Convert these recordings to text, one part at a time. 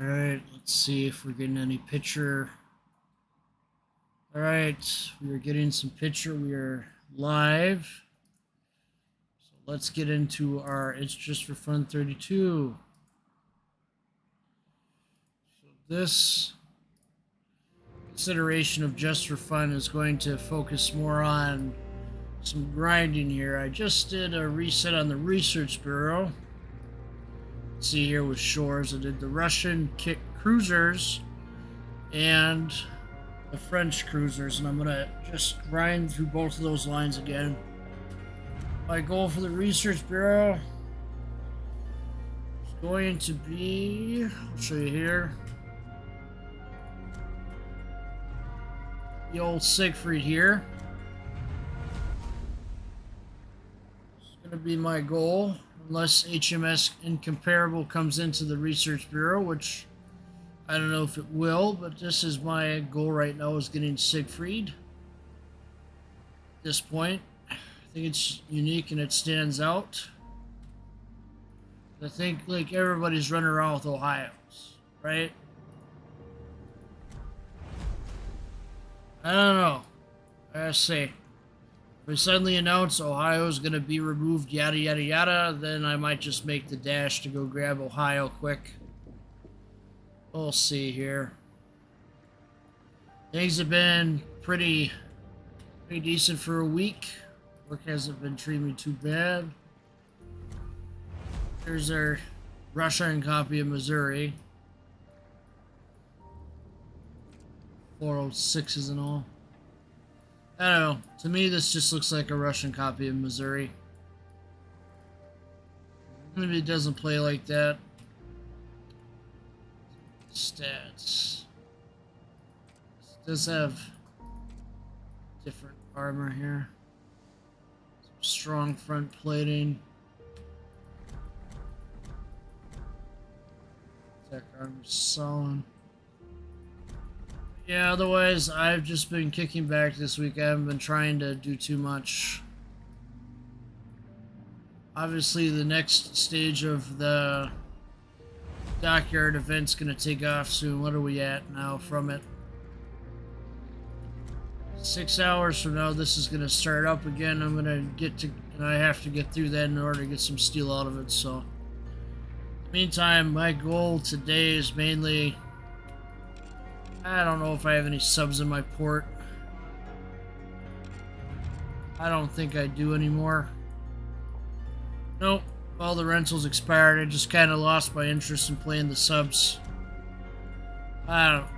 Alright, let's see if we're getting any picture. Alright, we are getting some picture. We are live. So let's get into our It's Just for Fun 32. So this consideration of Just for Fun is going to focus more on some grinding here. I just did a reset on the Research Bureau. See here with shores, I did the Russian cruisers and the French cruisers, and I'm gonna just grind through both of those lines again. My goal for the Research Bureau is going to be, I'll show you here, the old Siegfried here. It's gonna be my goal. Unless HMS Incomparable comes into the Research Bureau, which I don't know if it will, but this is my goal right now, is getting Siegfried. At this point, I think it's unique and it stands out. I think like everybody's running around with Ohio's, right? I don't know. I gotta say, if we suddenly announce Ohio's going to be removed, yada, yada, yada, then I might just make the dash to go grab Ohio quick. We'll see here. Things have been pretty decent for a week. Work hasn't been treating me too bad. Here's our Russian copy of Missouri. 406s and all. I don't know. To me, this just looks like a Russian copy of Missouri. Maybe it doesn't play like that. Stats. This does have different armor here. Some strong front plating. Attack armor solid. Yeah, otherwise, I've just been kicking back this week. I haven't been trying to do too much. Obviously, the next stage of the Dockyard event's going to take off soon. What are we at now from it? 6 hours from now, this is going to start up again. I'm going to get to, and I have to get through that in order to get some steel out of it. So, in the meantime, my goal today is mainly, I don't know if I have any subs in my port. I don't think I do anymore. Nope. All the rentals expired. I just kind of lost my interest in playing the subs. I don't know.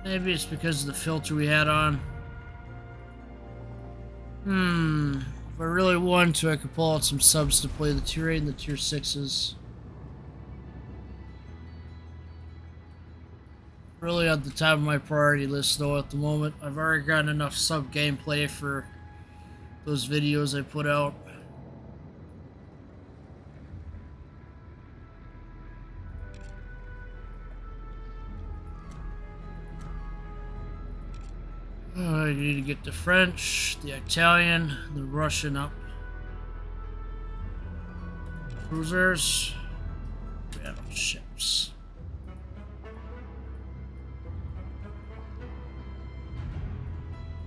Maybe it's because of the filter we had on. If I really wanted to, I could pull out some subs to play the tier 8 and the tier 6s. Really at the top of my priority list though at the moment. I've already gotten enough sub gameplay for those videos I put out. I need to get the French, the Italian, the Russian up. Cruisers, battleships.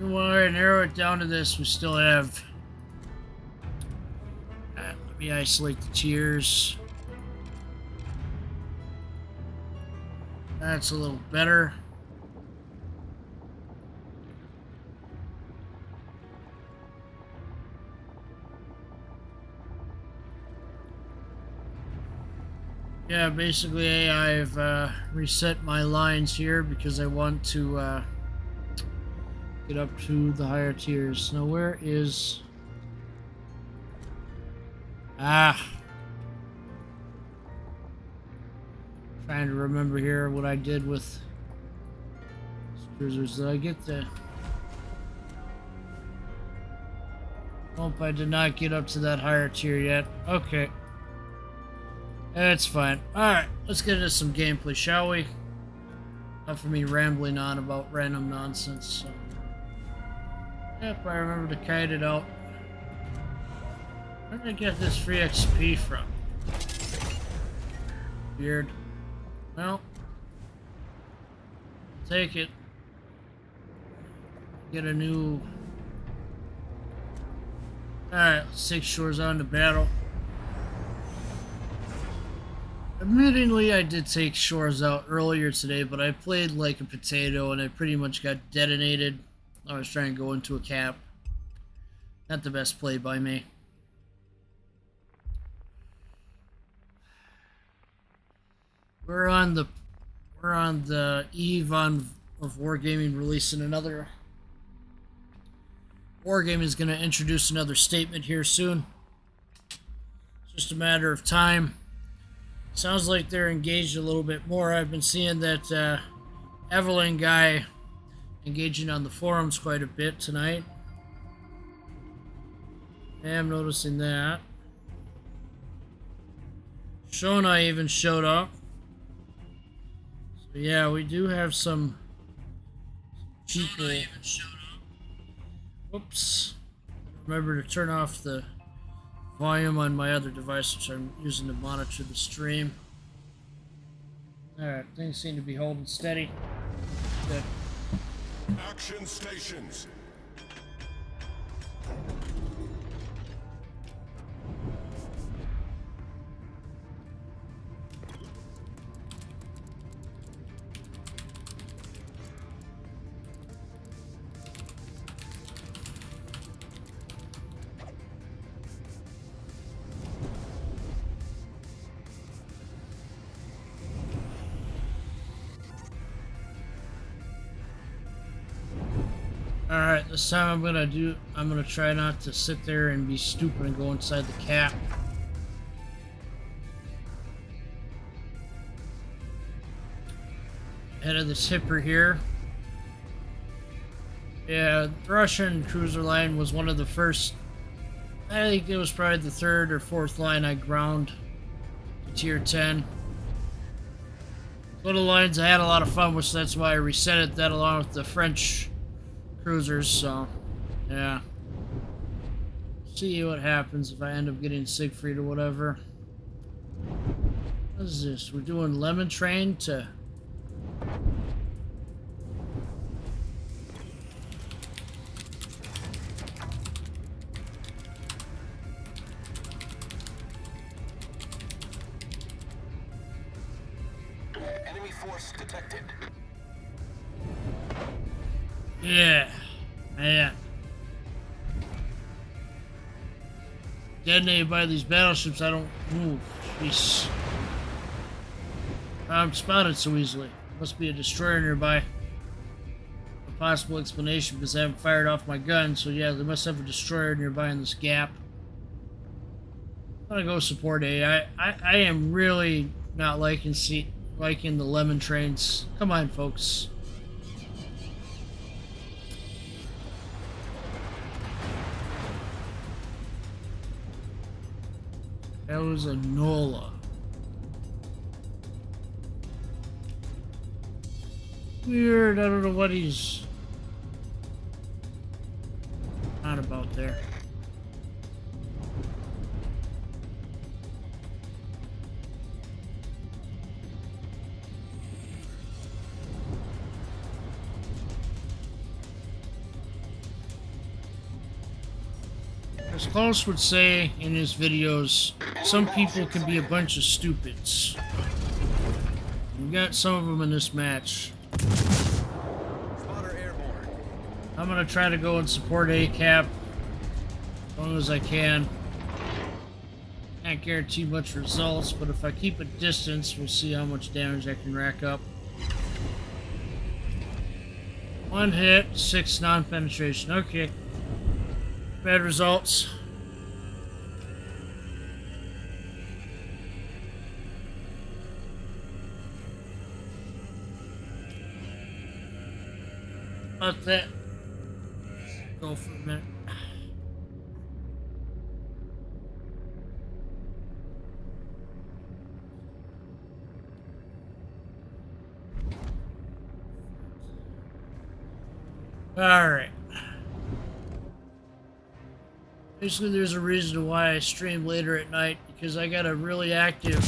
Well, I narrow it down to this. We still have. Let me isolate the tiers. That's a little better. Yeah, basically I've reset my lines here because I want to get up to the higher tiers. Now where is... Trying to remember here what I did with cruisers. Did I get the... Nope, I did not get up to that higher tier yet. Okay. That's fine. Alright, let's get into some gameplay, shall we? Not for me rambling on about random nonsense, so... Yep, I remember to kite it out. Where did I get this free XP from? Weird. Well, take it. Get a new... Alright, let's take shores on to battle. Admittingly, I did take shores out earlier today, but I played like a potato and I pretty much got detonated. I was trying to go into a cap. Not the best play by me. We're on the eve of wargaming releasing another. Wargaming is going to introduce another statement here soon. It's just a matter of time. Sounds like they're engaged a little bit more. I've been seeing that Evelyn guy engaging on the forums quite a bit tonight. I am noticing that. Shona even showed up. So yeah, we do have some people. Whoops. Remember to turn off the volume on my other device, which I'm using to monitor the stream. Alright, things seem to be holding steady. Good. Action stations. Alright, this time I'm gonna try not to sit there and be stupid and go inside the cap. Head of this hipper here. Yeah, the Russian cruiser line was one of the first, I think it was probably the third or fourth line I ground to tier 10. One of the lines I had a lot of fun with, so that's why I reset it, that along with the French cruisers, so yeah. See what happens if I end up getting Siegfried or whatever. What is this? We're doing Lemon Train to... Enemy force detected. Yeah. Yeah. Detonated by these battleships, I don't move. Jeez. I'm spotted so easily. Must be a destroyer nearby. A possible explanation because I haven't fired off my gun, so yeah, they must have a destroyer nearby in this gap. I'm gonna go support A. I am really not liking the lemon trains. Come on, folks. That was a Nola. Weird, I don't know what he's on about there. As Klaus would say in his videos, some people can be a bunch of stupids. We got some of them in this match. I'm gonna try to go and support A-Cap as long as I can. Can't guarantee much results, but if I keep a distance, we'll see how much damage I can rack up. 1 hit, 6 non-penetration. Okay. Bad results. About that. Go for a minute. All right. Basically, there's a reason why I stream later at night, because I got a really active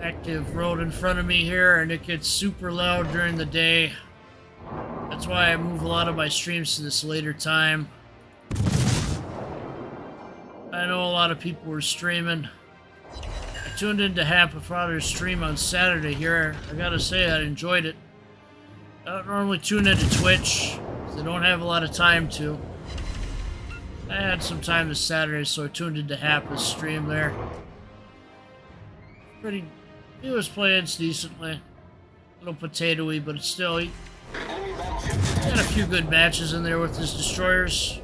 active road in front of me here, and it gets super loud during the day. That's why I move a lot of my streams to this later time. I know a lot of people were streaming. I tuned into Half of Father's stream on Saturday here. I gotta say, I enjoyed it. I don't normally tune into Twitch, because I don't have a lot of time to. I had some time this Saturday, so I tuned into Half's stream there. He was playing decently. A little potato-y, but it's still, he had a few good matches in there with his destroyers.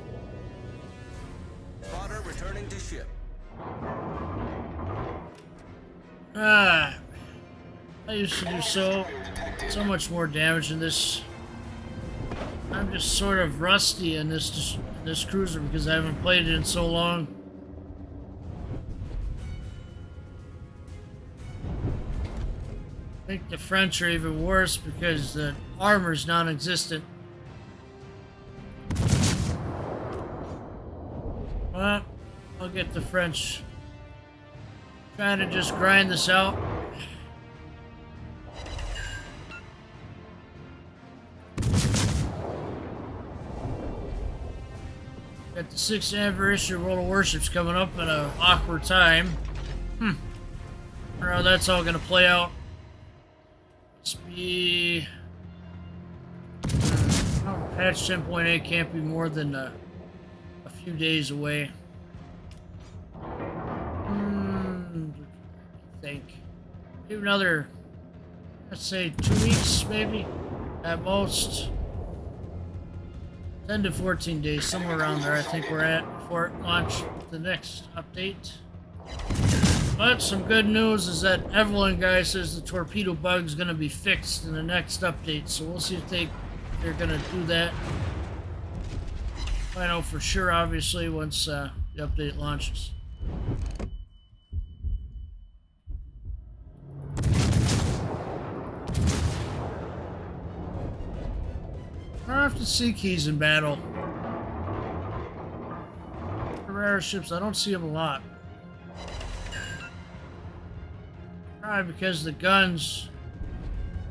Spotter returning to ship. I used to do so much more damage in this. I'm just sort of rusty in this cruiser because I haven't played it in so long. I think the French are even worse because the armor's non-existent. Well, I'll get the French. Trying to just grind this out. Got the 6th anniversary of World of Warships coming up at an awkward time. I don't know how that's all gonna play out. Must be... patch 10.8 can't be more than a few days away. I think. Maybe another, let's say 2 weeks, maybe, at most. 10 to 14 days, somewhere around there, I think we're at before it launch the next update. But some good news is that Evelyn guy says the torpedo bug is going to be fixed in the next update, so we'll see if they're going to do that. I know for sure, obviously, once the update launches. I have to see keys in battle. Rare ships, I don't see them a lot. Probably because the guns,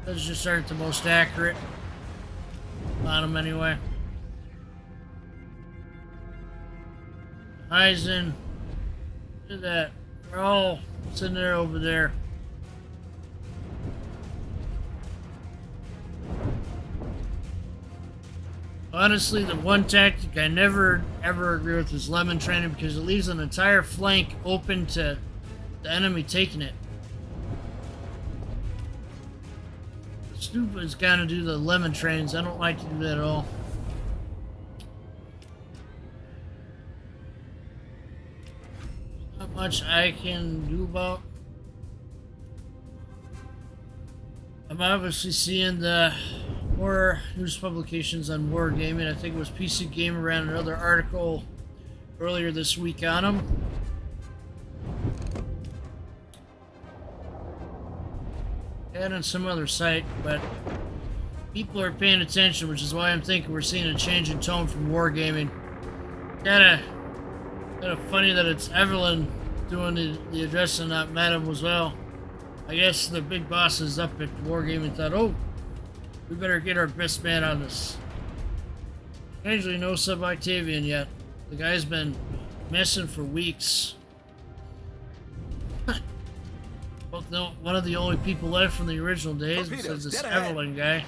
those just aren't the most accurate. On them anyway. Eisen, look at that. They're all sitting there over there. Honestly, the one tactic I never ever agree with is lemon training because it leaves an entire flank open to the enemy taking it. Stupid's gotta do the lemon trains. I don't like to do that at all. Not much I can do about. I'm obviously seeing the more news publications on wargaming. I think it was PC Gamer ran another article earlier this week on them. And on some other site, but people are paying attention, which is why I'm thinking we're seeing a change in tone from wargaming. Kinda funny that it's Evelyn doing the address and not Madam as well. I guess the big bosses up at wargaming thought, oh, we better get our best man on this. Strangely, no Sub-Octavian yet. The guy's been messing for weeks. One of the only people left from the original days besides this Evelyn guy.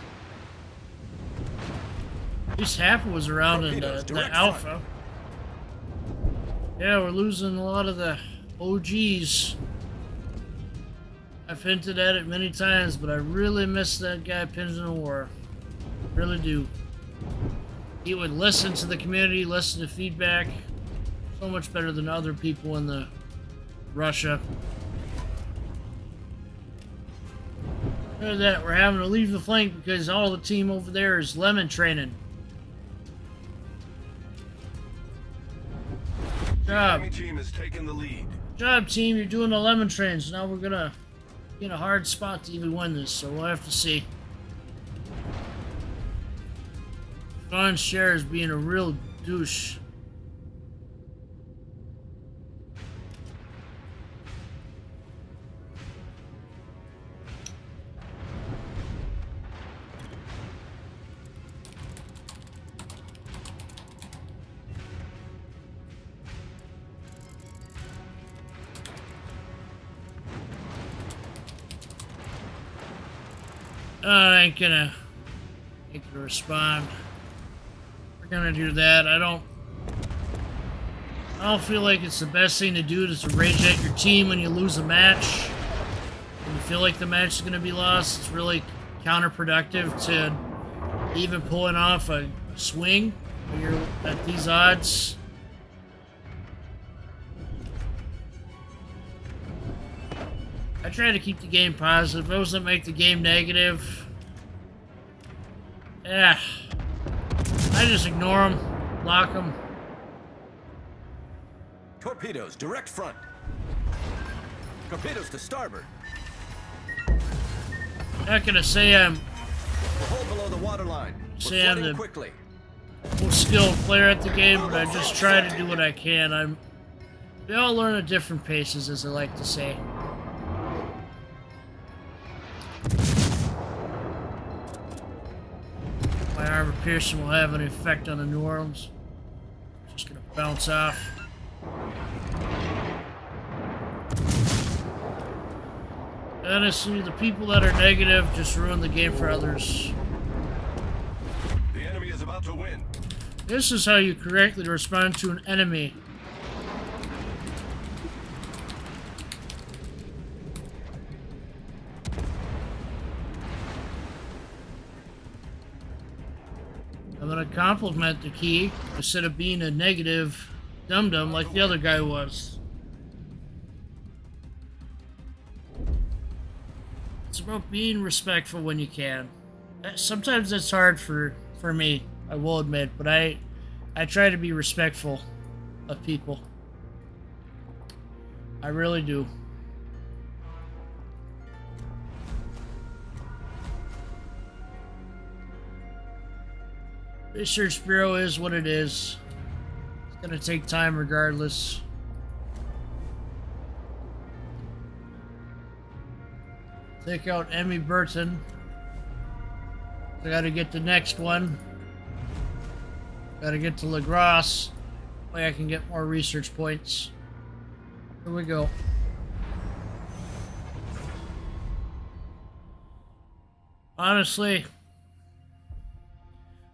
At least half was around in the Alpha. Yeah, we're losing a lot of the OGs. I've hinted at it many times, but I really miss that guy Pins in the War. Really do. He would listen to the community, listen to feedback. So much better than other people in the Russia. Look at that, we're having to leave the flank because all the team over there is lemon training. Good job. The enemy team has taken the lead. Good job, team, you're doing the lemon trains. Now we're gonna be in a hard spot to even win this, so we'll have to see. Sean Scher is being a real douche. I ain't gonna respond. We're gonna do that. I don't feel like it's the best thing to do to rage at your team when you lose a match. When you feel like the match is gonna be lost, it's really counterproductive to even pulling off a swing when you're at these odds. I try to keep the game positive. If it doesn't make the game negative, yeah, I just ignore them, block them. Torpedoes, direct front. Torpedoes to starboard. Not gonna say I'm We'll hold below the waterline. Say I'm the quickly. most skilled player at the game, but I just try to do what I can. We all learn at different paces, as I like to say. My armor piercing will have an effect on the New Orleans. Just gonna bounce off. Honestly, the people that are negative just ruin the game for others. The enemy is about to win. This is how you correctly respond to an enemy. I'm gonna compliment the key instead of being a negative dum-dum like the other guy was. It's about being respectful when you can. Sometimes it's hard for me, I will admit, but I try to be respectful of people. I really do. Research Bureau is what it is. It's gonna take time regardless. Take out Emmy Burton. I gotta get the next one. Gotta get to Lagros. Way I can get more research points. Here we go. Honestly,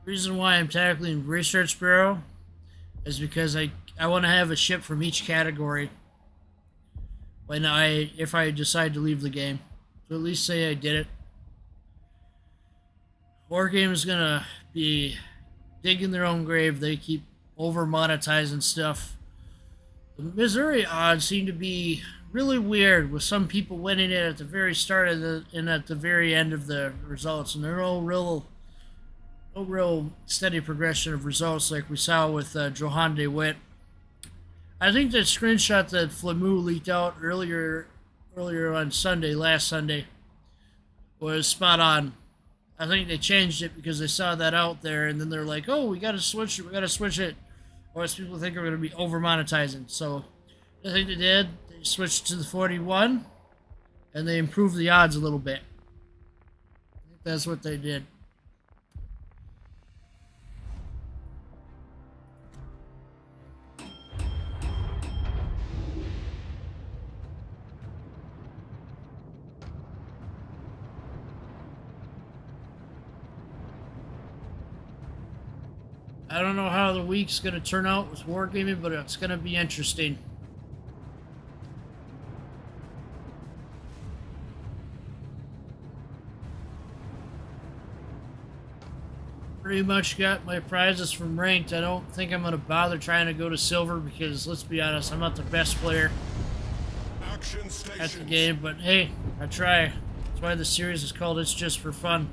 reason why I'm tackling Research Bureau is because I want to have a ship from each category if I decide to leave the game. So at least say I did it. Wargaming is gonna be digging their own grave. They keep over monetizing stuff. The Missouri odds seem to be really weird, with some people winning it at the very start of and at the very end of the results, and there are no real steady progression of results like we saw with Johan de Witt. I think that screenshot that Flamu leaked out earlier on Sunday, last Sunday, was spot on. I think they changed it because they saw that out there, and then they're like, oh, we gotta switch it, or else people think we're gonna be over monetizing. So I think they did. They switched to the 41, and they improved the odds a little bit. I think that's what they did. I don't know how the week's going to turn out with Wargaming, but it's going to be interesting. Pretty much got my prizes from ranked. I don't think I'm going to bother trying to go to silver because, let's be honest, I'm not the best player at the game. But hey, I try. That's why the series is called It's Just for Fun.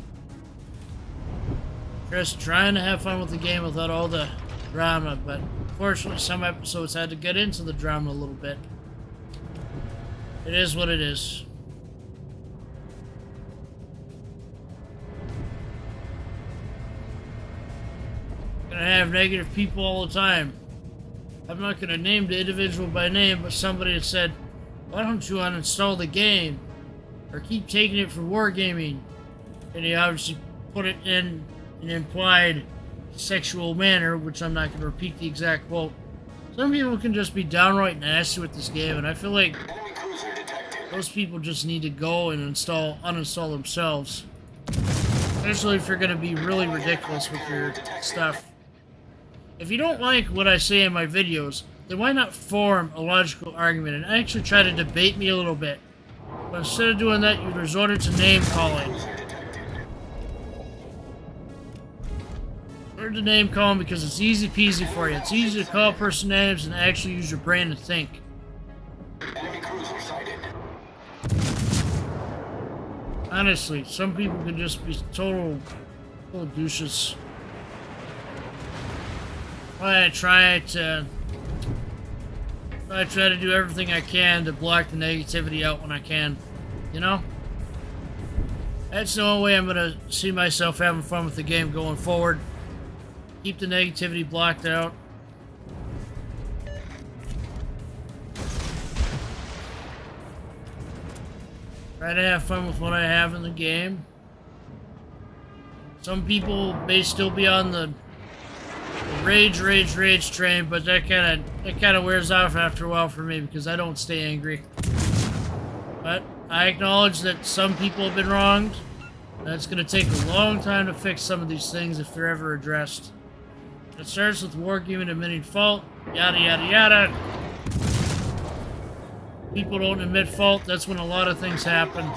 Just trying to have fun with the game without all the drama, but unfortunately some episodes had to get into the drama a little bit. It is what it is. Gonna have negative people all the time. I'm not gonna name the individual by name, but somebody had said, why don't you uninstall the game? Or keep taking it for wargaming? And he obviously put it in an implied sexual manner, which I'm not going to repeat the exact quote. Some people can just be downright nasty with this game, and I feel like those people just need to go and uninstall themselves. Especially if you're going to be really ridiculous with your stuff. If you don't like what I say in my videos, then why not form a logical argument and actually try to debate me a little bit? But instead of doing that, you resorted to name calling. Resort to name calling because it's easy peasy for you. It's easy to call a person names and actually use your brain to think. Honestly, some people can just be total douches. I try to do everything I can to block the negativity out when I can, you know? That's the only way I'm gonna see myself having fun with the game going forward. Keep the negativity blocked out. Try to have fun with what I have in the game. Some people may still be on the rage train, but that kind of wears off after a while for me because I don't stay angry. But I acknowledge that some people have been wronged. That's going to take a long time to fix some of these things if they're ever addressed. It starts with wargaming admitting fault, yada yada yada. People don't admit fault, that's when a lot of things happen.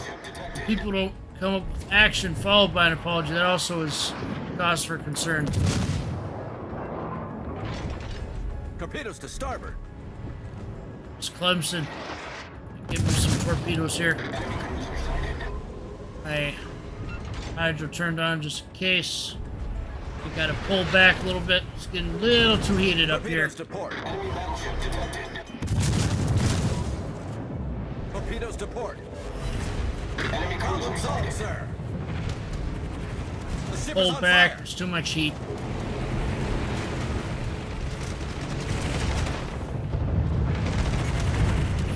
People don't come up with action followed by an apology, that also is cause for concern. Torpedoes to starboard. It's Clemson. Give me some torpedoes here. My hydro turned on just in case. We gotta pull back a little bit. It's getting a little too heated up here. To port. Torpedoes to port. Enemy problem solved, sir. The ship Pull is on back. fire. There's too much heat.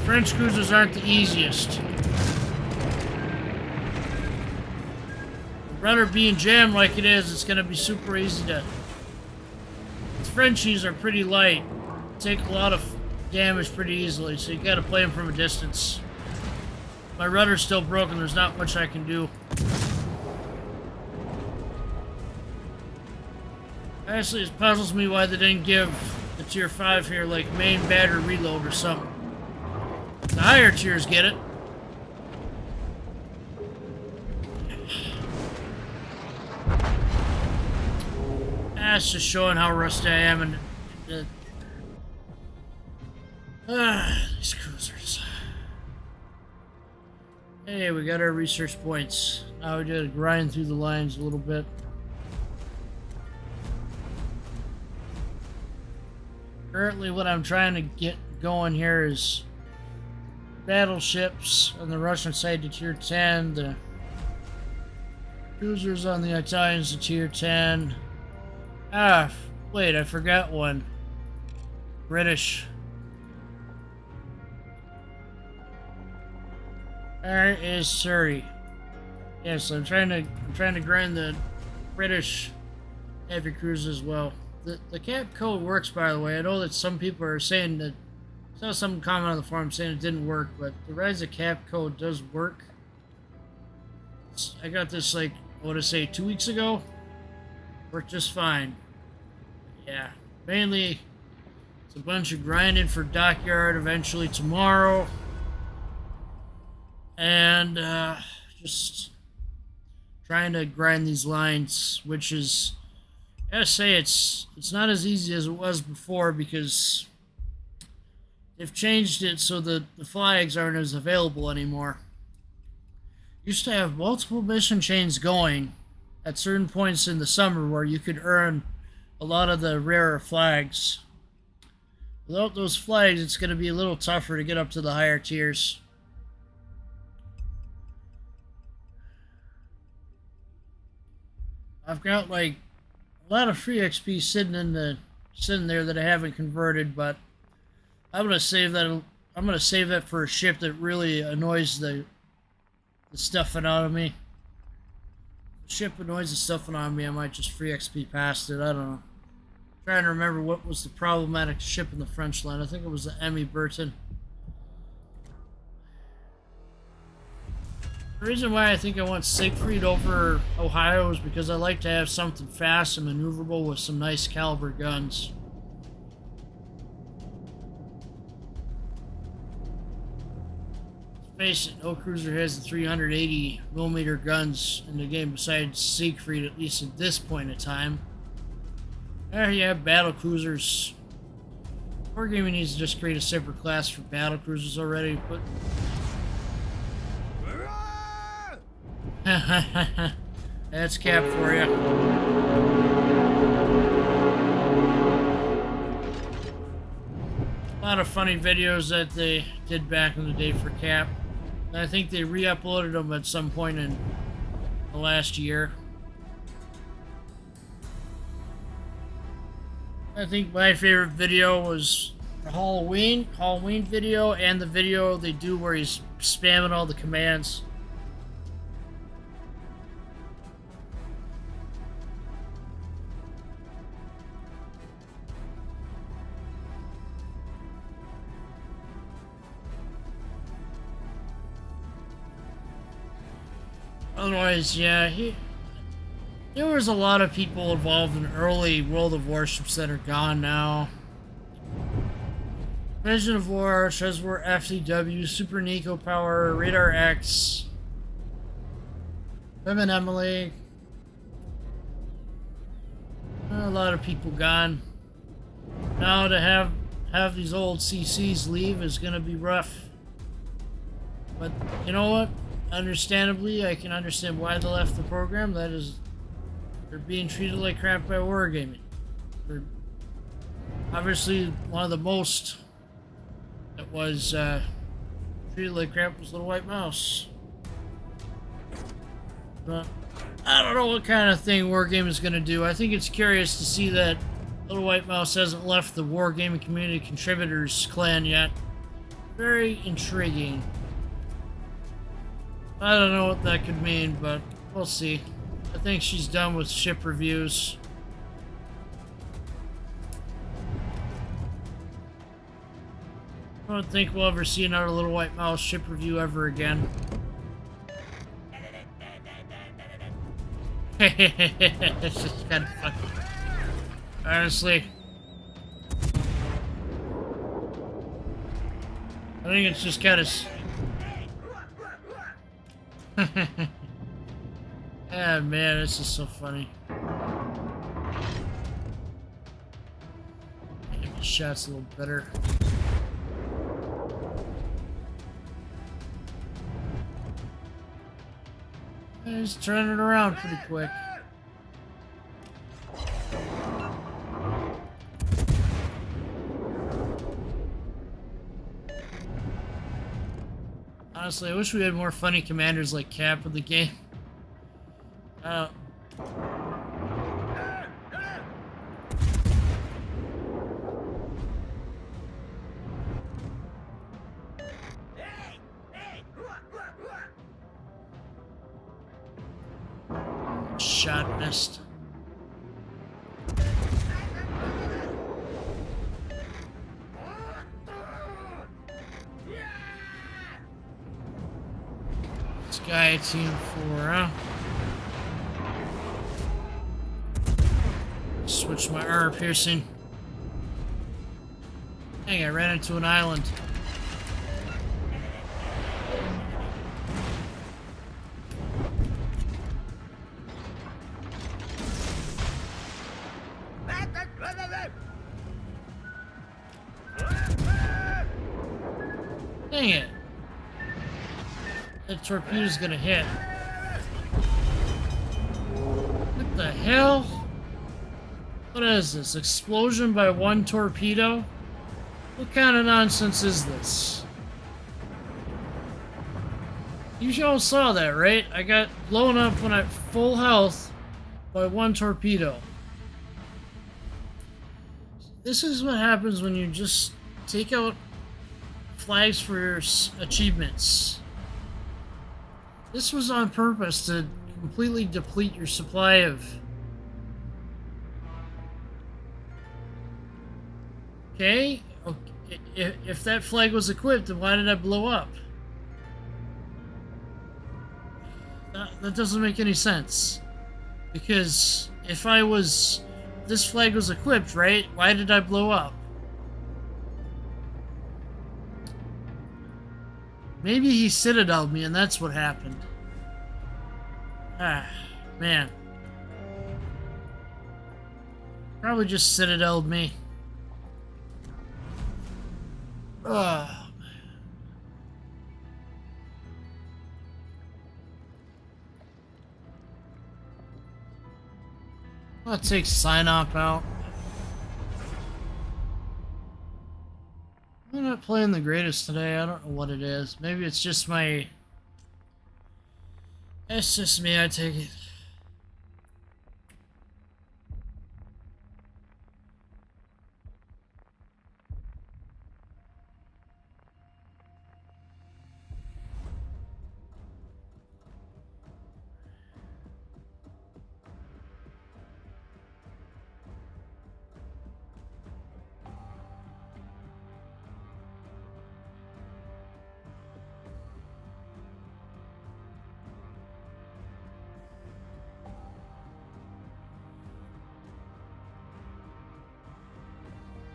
French cruisers aren't the easiest. Rudder being jammed like it is, it's gonna be super easy to... The Frenchies are pretty light. Take a lot of damage pretty easily, so you gotta play them from a distance. My rudder's still broken, there's not much I can do. Honestly, it puzzles me why they didn't give the tier 5 here like main battery reload or something. The higher tiers get it. That's just showing how rusty I am and these cruisers. Hey, we got our research points. Now we gotta grind through the lines a little bit. Currently what I'm trying to get going here is battleships on the Russian side to tier 10, the cruisers on the Italians to tier 10. Ah, wait, I forgot one. British. There is Surrey. Yes, I'm trying to grind the British heavy cruisers as well. The cap code works, by the way. I know that some people are saying that. I saw some comment on the forum saying it didn't work, but the rise of cap code does work. I got this like, I want to say 2 weeks ago. Worked just fine. Yeah, mainly it's a bunch of grinding for dockyard eventually tomorrow. And just trying to grind these lines, which is, I gotta say, it's not as easy as it was before because they've changed it so that the flags aren't as available anymore. Used to have multiple mission chains going at certain points in the summer where you could earn a lot of the rarer flags. Without those flags, it's going to be a little tougher to get up to the higher tiers. I've got like a lot of free XP sitting there that I haven't converted, but I'm gonna save that. I'm gonna save that for a ship that really annoys the stuffing out of me. If a ship annoys the stuffing out of me, I might just free XP past it. I don't know. I'm trying to remember what was the problematic ship in the French line. I think it was the Emmy Burton. The reason why I think I want Siegfried over Ohio is because I like to have something fast and maneuverable with some nice caliber guns. Let's face it, no cruiser has the 380mm guns in the game besides Siegfried, at least at this point in time. There you have battle cruisers. Wargaming needs to just create a separate class for battle cruisers already, but that's Cap for you. A lot of funny videos that they did back in the day for Cap. And I think they re-uploaded them at some point in the last year. I think my favorite video was the Halloween video and the video they do where he's spamming all the commands. Otherwise, yeah, there was a lot of people involved in early World of Warships that are gone now. Vision of War, Shezwar FCW, Super Nico Power, Radar X, Fem and Emily. A lot of people gone. Now to have these old CCs leave is going to be rough. But you know what? Understandably, I can understand why they left the program. That is, they're being treated like crap by wargaming. They're obviously one of the most that was treated like crap was Little White Mouse. But I don't know what kind of thing Wargaming is going to do. I think it's curious to see that Little White Mouse hasn't left the Wargaming Community Contributors clan yet. Very intriguing. I don't know what that could mean, but we'll see. I think she's done with ship reviews. I don't think we'll ever see another Little White Mouse ship review ever again. It's just kind of funny. Honestly. I think it's just kind of... Ah, man, this is so funny. Maybe the shot's a little better. He's turning it around pretty quick. Honestly, I wish we had more funny commanders like Cap in the game. Shot missed. Sky Team 4, huh? Switch my armor piercing. Dang, I ran into an island. Dang it. That torpedo's gonna hit. What the hell? What is this? Explosion by one torpedo? What kind of nonsense is this? You all saw that, right? I got blown up when I'm full health by one torpedo. This is what happens when you just take out flags for your achievements. This was on purpose to completely deplete your supply of... Okay? If that flag was equipped, then why did I blow up? That doesn't make any sense. Because if this flag was equipped, right? Why did I blow up? Maybe he citadeled me and that's what happened. Ah, man. Probably just citadeled me. Ugh. I'll take sign-off out. I'm not playing the greatest today. I don't know what it is. Maybe it's just my... It's just me, I take it.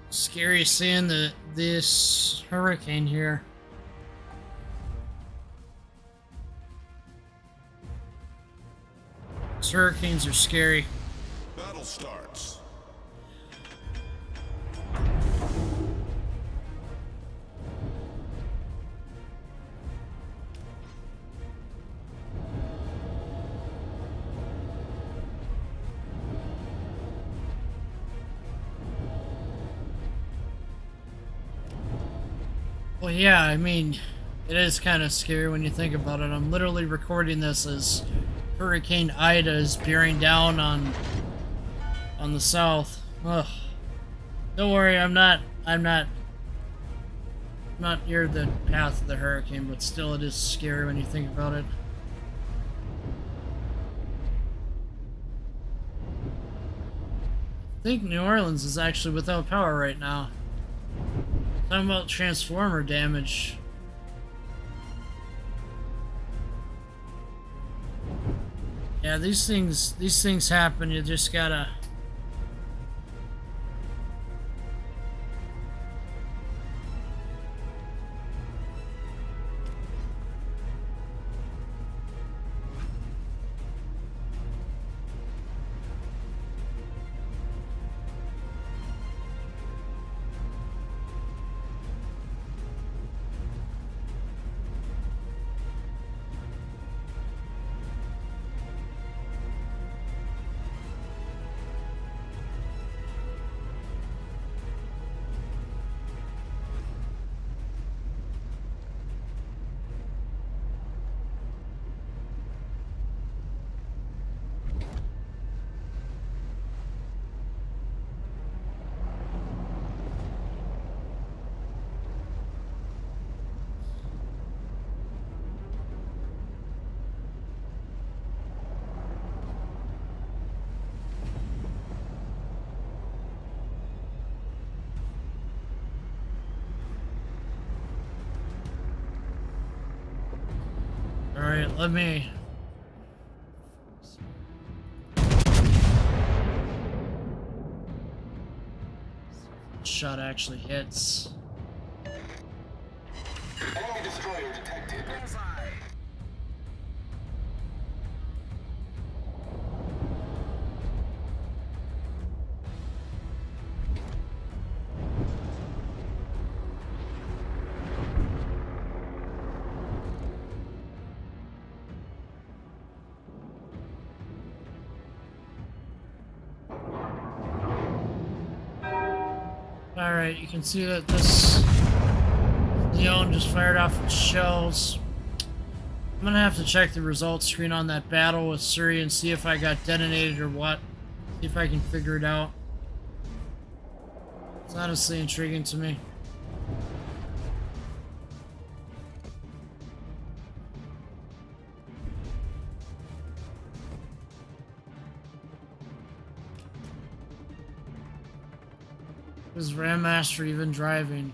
Scary seeing this hurricane here. These hurricanes are scary. Battle starts. Well, yeah, I mean, it is kind of scary when you think about it. I'm literally recording this as Hurricane Ida is bearing down on the south. Ugh. Don't worry, I'm not near the path of the hurricane, but still it is scary when you think about it. I think New Orleans is actually without power right now. Talking about transformer damage. Yeah, these things happen. You just gotta... Alright, let me... Shot actually hits. Enemy destroyer detected. Alright, you can see that this Leon just fired off its shells. I'm gonna have to check the results screen on that battle with Surrey and see if I got detonated or what. See if I can figure it out. It's honestly intriguing to me. Is Ram Master even driving?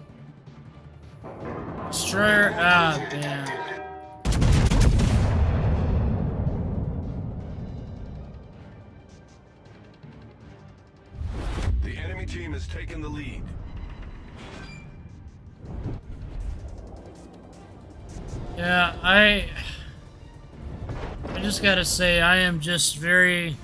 Destroyer? Ah, man. team has taken the lead. Yeah, I just gotta say, I am just very...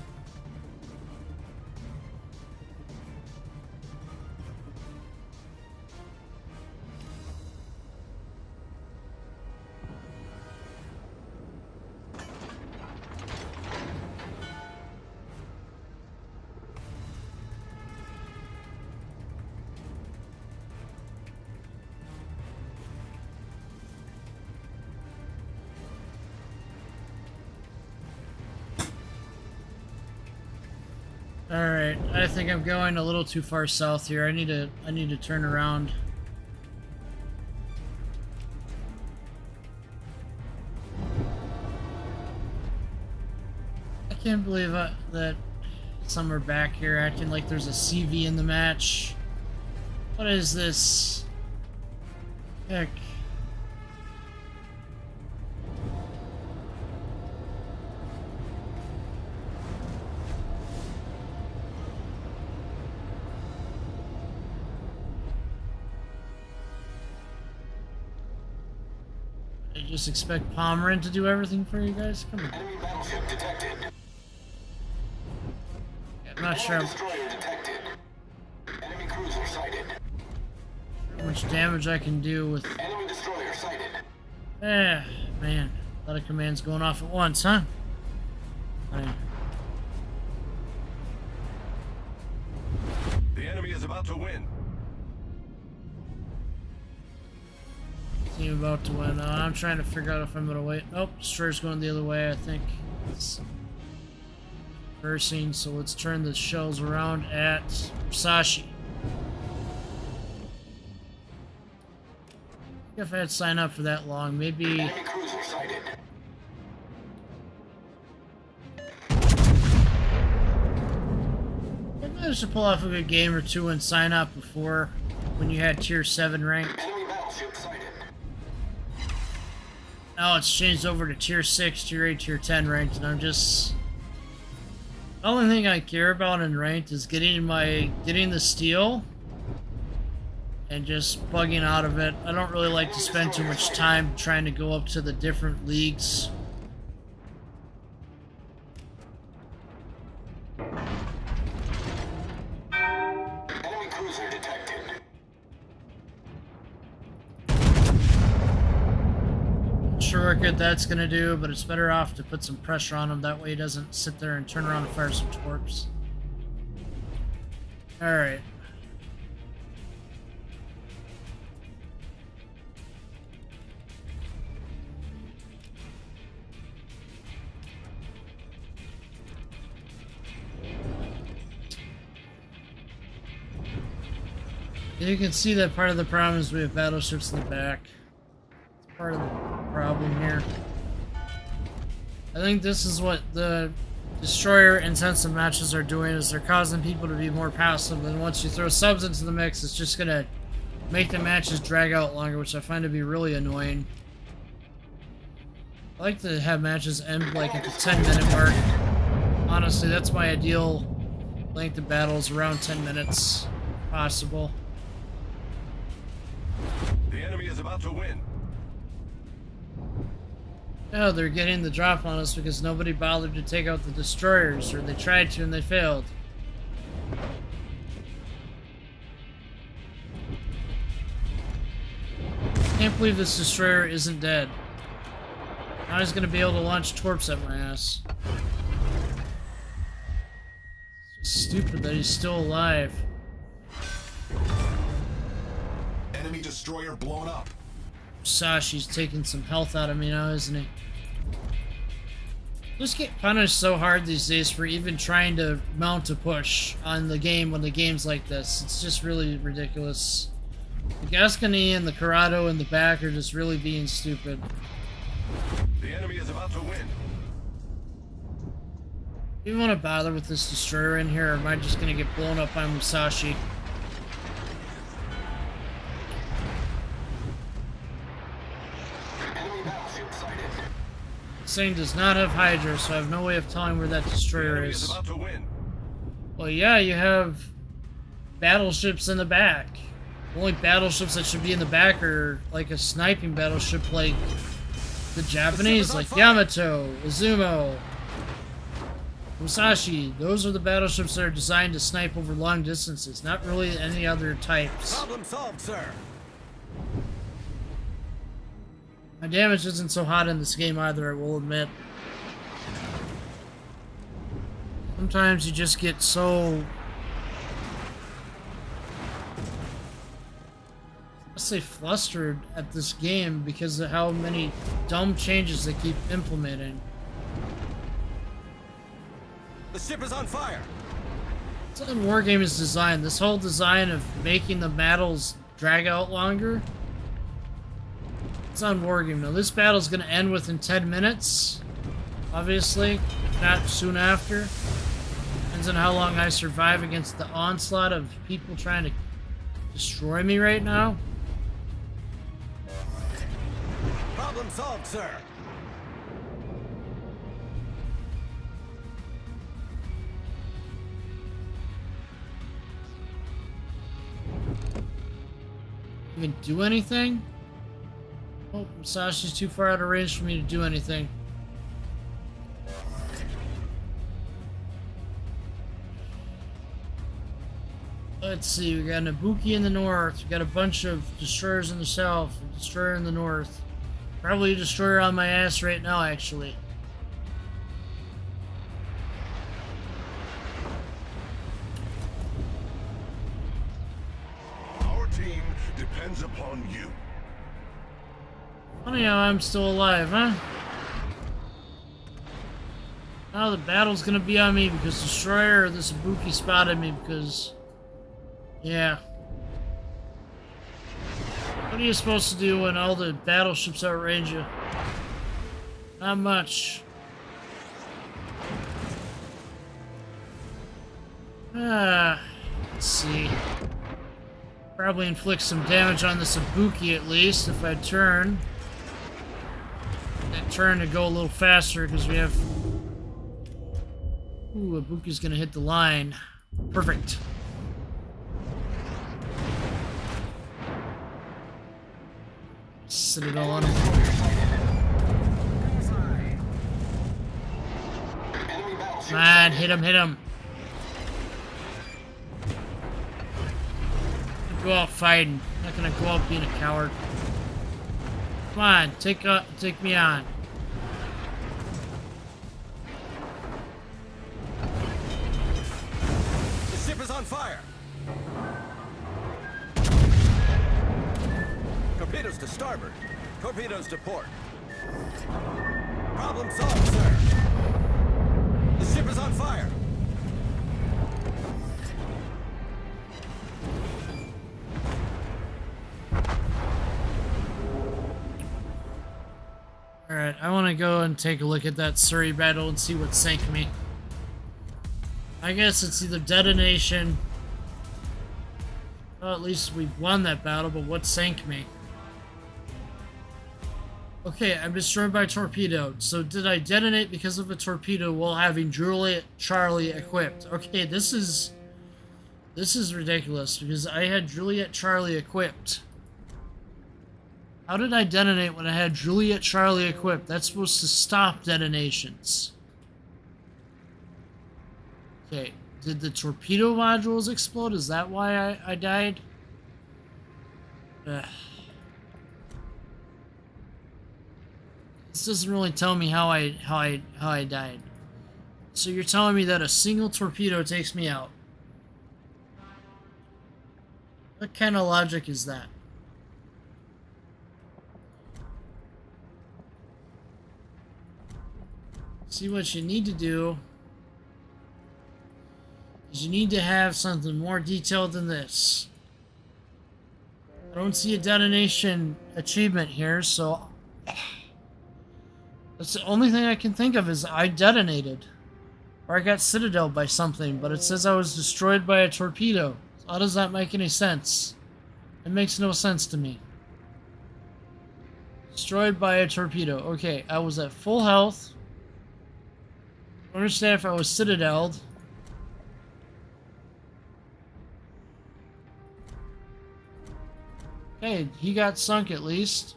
Alright, I think I'm going a little too far south here. I need to turn around. I can't believe that some are back here acting like there's a CV in the match. What is this? Heck. Just expect Pomeran to do everything for you guys? Come on. Enemy battleship detected. Yeah, I'm not sure Destroyer detected. Enemy cruiser sighted. how much damage I can do with... Enemy destroyer sighted. Eh, man. A lot of commands going off at once, huh? Right. The enemy is about to win. Team about to win. I'm trying to figure out if I'm going to wait. Nope, destroyer's going the other way, I think. It's reversing, so let's turn the shells around at Musashi. If I had signed up for that long, maybe... Enemy cruiser sighted. Maybe I should pull off a good game or two and sign up before, when you had tier 7 ranked. Enemy battleship sighted. Now it's changed over to tier 6, tier 8, tier 10 ranked, and I'm just... The only thing I care about in ranked is getting the steel and just bugging out of it. I don't really like to spend too much time trying to go up to the different leagues. Enemy cruiser detected. Not sure what good that's gonna do, but it's better off to put some pressure on him. That way he doesn't sit there and turn around and fire some torps. Alright. You can see that part of the problem is we have battleships in the back. It's part of the problem here. I think this is what the destroyer intensive matches are doing, is they're causing people to be more passive, and once you throw subs into the mix, it's just gonna make the matches drag out longer, which I find to be really annoying. I like to have matches end like at the 10-minute mark. Honestly, that's my ideal length of battles, around 10 minutes, if possible. The enemy is about to win. No, they're getting the drop on us because nobody bothered to take out the destroyers, or they tried to and they failed. Can't believe this destroyer isn't dead. Now he's gonna be able to launch torps at my ass. It's just stupid that he's still alive. Enemy destroyer blown up. Sashi's taking some health out of me now, isn't he? Just get punished so hard these days for even trying to mount a push on the game when the game's like this. It's just really ridiculous. The Gascony and the Corrado in the back are just really being stupid. The enemy is about to win. Do you want to bother with this destroyer in here, or am I just going to get blown up by Musashi? Enemy battleship sighted. This thing does not have Hydra, so I have no way of telling where that The destroyer enemy is is. about to win. Well, yeah, you have battleships in the back. The only battleships that should be in the back are like a sniping battleship like the Japanese, like Yamato, Izumo, Musashi. Those are the battleships that are designed to snipe over long distances, not really any other types. Problem solved, sir. My damage isn't so hot in this game either, I will admit. Sometimes you just get so... let's say flustered at this game because of how many dumb changes they keep implementing. The ship is on fire. It's on Wargaming's design. This whole design of making the battles drag out longer. It's on Wargaming. Now this battle's gonna end within 10 minutes. Obviously, not soon after. Depends on how long I survive against the onslaught of people trying to destroy me right now. Problem solved, sir. Even do anything? Oh, Musashi's too far out of range for me to do anything. Let's see, we got Nabuki in the north, we got a bunch of destroyers in the south, a destroyer in the north. Probably a destroyer on my ass right now, actually. Our team depends upon you. Funny how I'm still alive, huh? Now the battle's gonna be on me because Destroyer or this Ibuki spotted me because... yeah. What are you supposed to do when all the battleships outrange you? Not much. Let's see. Probably inflict some damage on this Ibuki at least if I turn. That turn to go a little faster because we have... ooh, Ibuki's gonna hit the line. Perfect. Citadel on him. Come on, hit him, hit him. Go out fighting. I'm not gonna go out being a coward. Come on, take me on. The ship is on fire. Torpedoes to starboard. Torpedoes to port. Problem solved, sir. The ship is on fire. Alright, I want to go and take a look at that Surrey battle and see what sank me. I guess it's either detonation... well, at least we've won that battle, but what sank me? Okay, I'm destroyed by a torpedo. So did I detonate because of a torpedo while having Juliet Charlie equipped? Okay, this is ridiculous because I had Juliet Charlie equipped. How did I detonate when I had Juliet Charlie equipped? That's supposed to stop detonations. Okay, did the torpedo modules explode? Is that why I died? Ugh. This doesn't really tell me how I died. So you're telling me that a single torpedo takes me out? What kind of logic is that? See, what you need to do is you need to have something more detailed than this. I don't see a detonation achievement here, so that's the only thing I can think of is I detonated. Or I got citadeled by something, but it says I was destroyed by a torpedo. So how does that make any sense? It makes no sense to me. Destroyed by a torpedo. Okay, I was at full health. I understand if I was citadeled. Hey, he got sunk at least.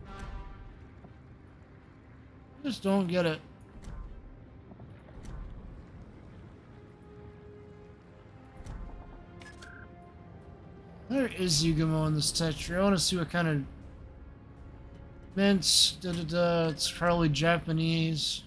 I just don't get it. There is Yugamo in this texture. I want to see what kind of mints. It's probably Japanese.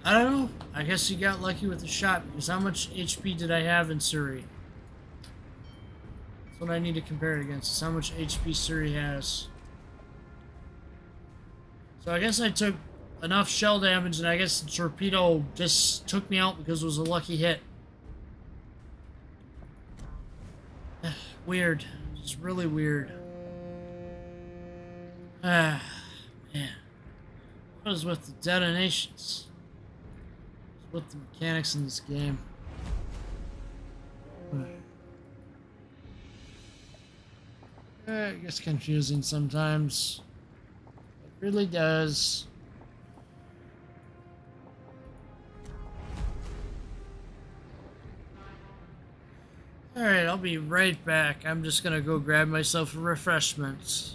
I don't know. I guess you got lucky with the shot, because how much HP did I have in Suri? That's what I need to compare it against, is how much HP Suri has. So I guess I took enough shell damage, and I guess the torpedo just took me out because it was a lucky hit. Weird. Just really weird. Ah, man. What is with the detonations? With the mechanics in this game. It gets confusing sometimes. It really does. Alright, I'll be right back. I'm just gonna go grab myself a refreshment.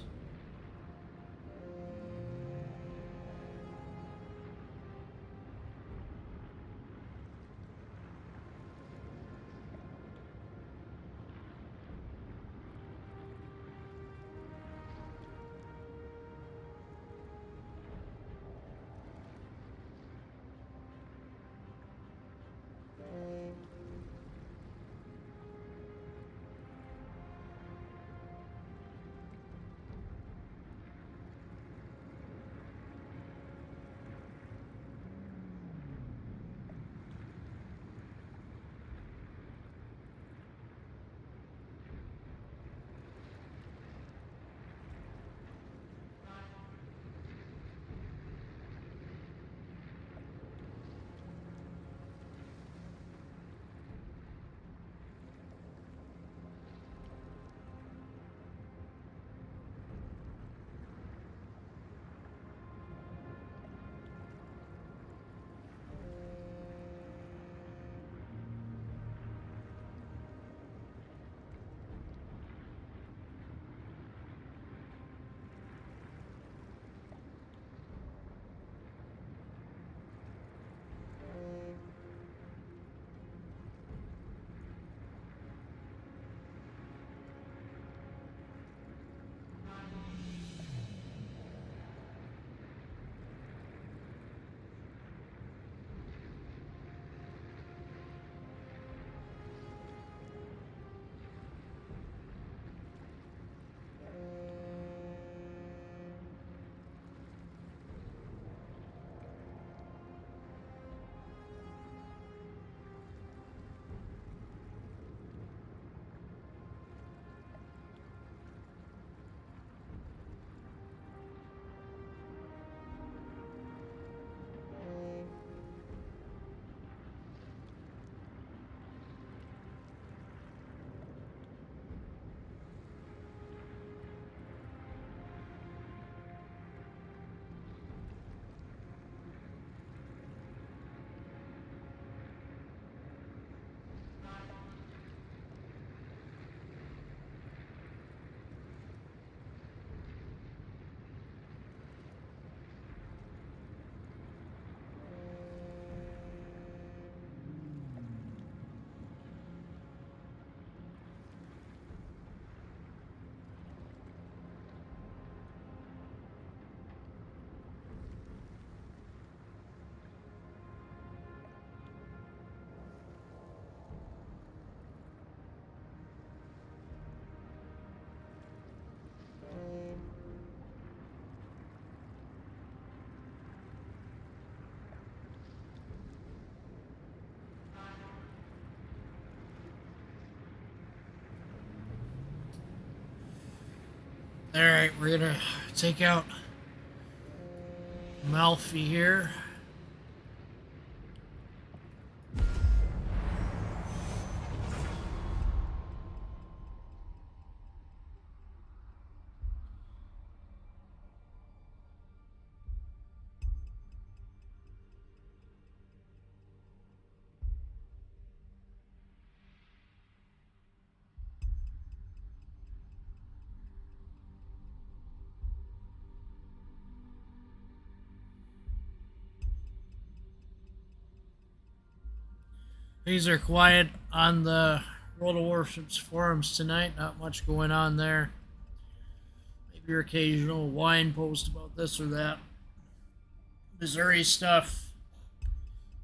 Alright, we're gonna take out Malfi here. Things are quiet on the World of Warships forums tonight. Not much going on there. Maybe your occasional wine post about this or that. Missouri stuff.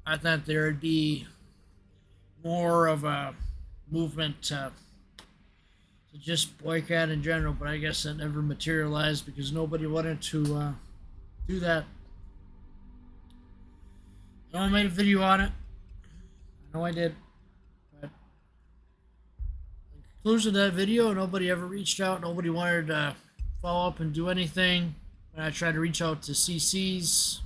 I thought there would be more of a movement to just boycott in general, but I guess that never materialized because nobody wanted to do that. I made a video on it. I know I did. But in conclusion of that video, nobody ever reached out. Nobody wanted to follow up and do anything. When I tried to reach out to CCs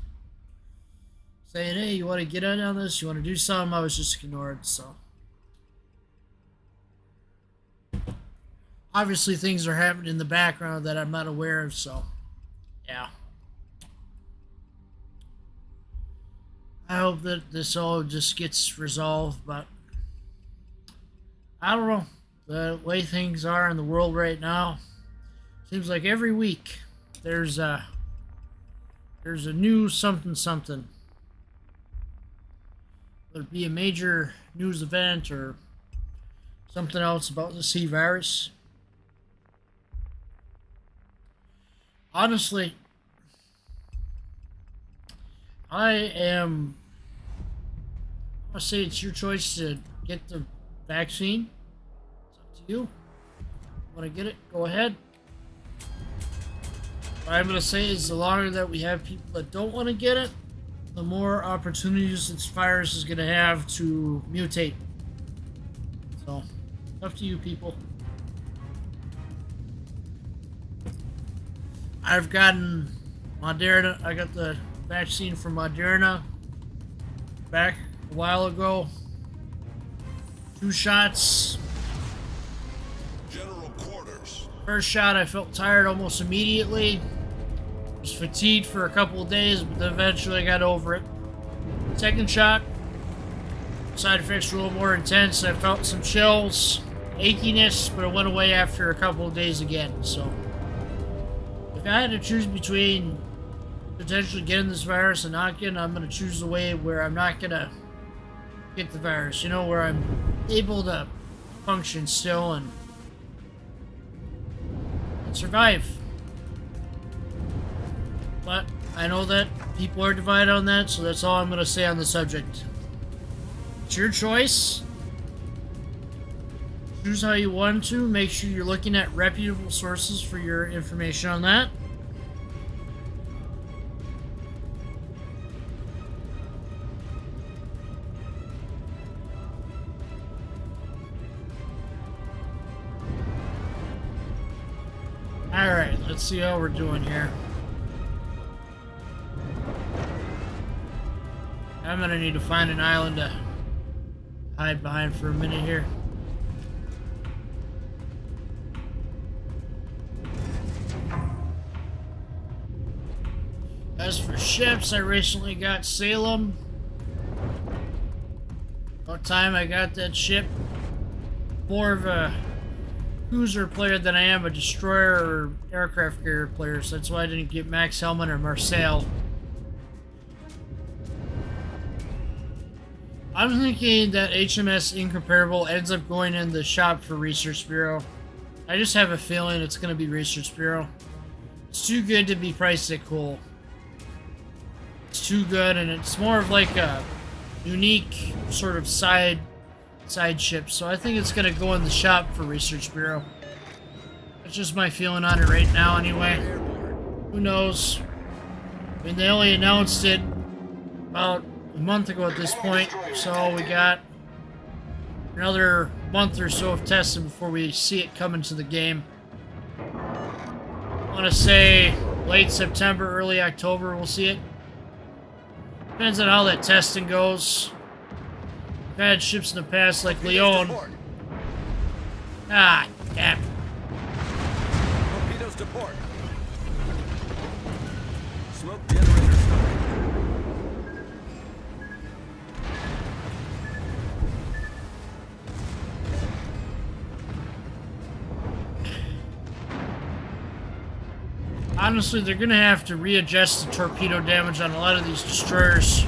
saying, hey, you want to get in on this? You want to do something? I was just ignored, so. Obviously, things are happening in the background that I'm not aware of, so. Yeah. I hope that this all just gets resolved, but I don't know. The way things are in the world right now, seems like every week there's a new something. Would it be a major news event or something else about the C virus? Honestly, I'm gonna say it's your choice to get the vaccine. It's up to you. Want to get it? Go ahead. What I'm gonna say is the longer that we have people that don't want to get it, the more opportunities this virus is gonna have to mutate. So, up to you people. I've gotten Moderna. I got the vaccine from Moderna back a while ago. 2 shots. General quarters. First shot, I felt tired almost immediately. Was fatigued for a couple of days, but then eventually I got over it. Second shot, side effects were a little more intense. I felt some chills, achiness, but it went away after a couple of days again. So, if I had to choose between potentially getting this virus and not getting, I'm going to choose the way where I'm not going to get the virus. You know, where I'm able to function still and survive. But I know that people are divided on that, so that's all I'm going to say on the subject. It's your choice. Choose how you want to. Make sure you're looking at reputable sources for your information on that. Alright, let's see how we're doing here. I'm gonna need to find an island to hide behind for a minute here. As for ships, I recently got Salem. About time I got that ship. More of a cruiser player than I am a destroyer or aircraft carrier player, so that's why I didn't get Max Hellman or Marcel. I'm thinking that HMS Incomparable ends up going in the shop for Research Bureau. I just have a feeling it's going to be Research Bureau. It's too good to be priced at Cool. It's too good, and it's more of like a unique sort of side ship, so I think it's going to go in the shop for Research Bureau. That's just my feeling on it right now anyway. Who knows? I mean, they only announced it about a month ago at this point, so we got another month or so of testing before we see it come into the game. I want to say late September, early October we'll see it. Depends on how that testing goes. I've had ships in the past like Leon. Ah, damn. Torpedoes to port. Smoke generator started. Honestly, they're going to have to readjust the torpedo damage on a lot of these destroyers.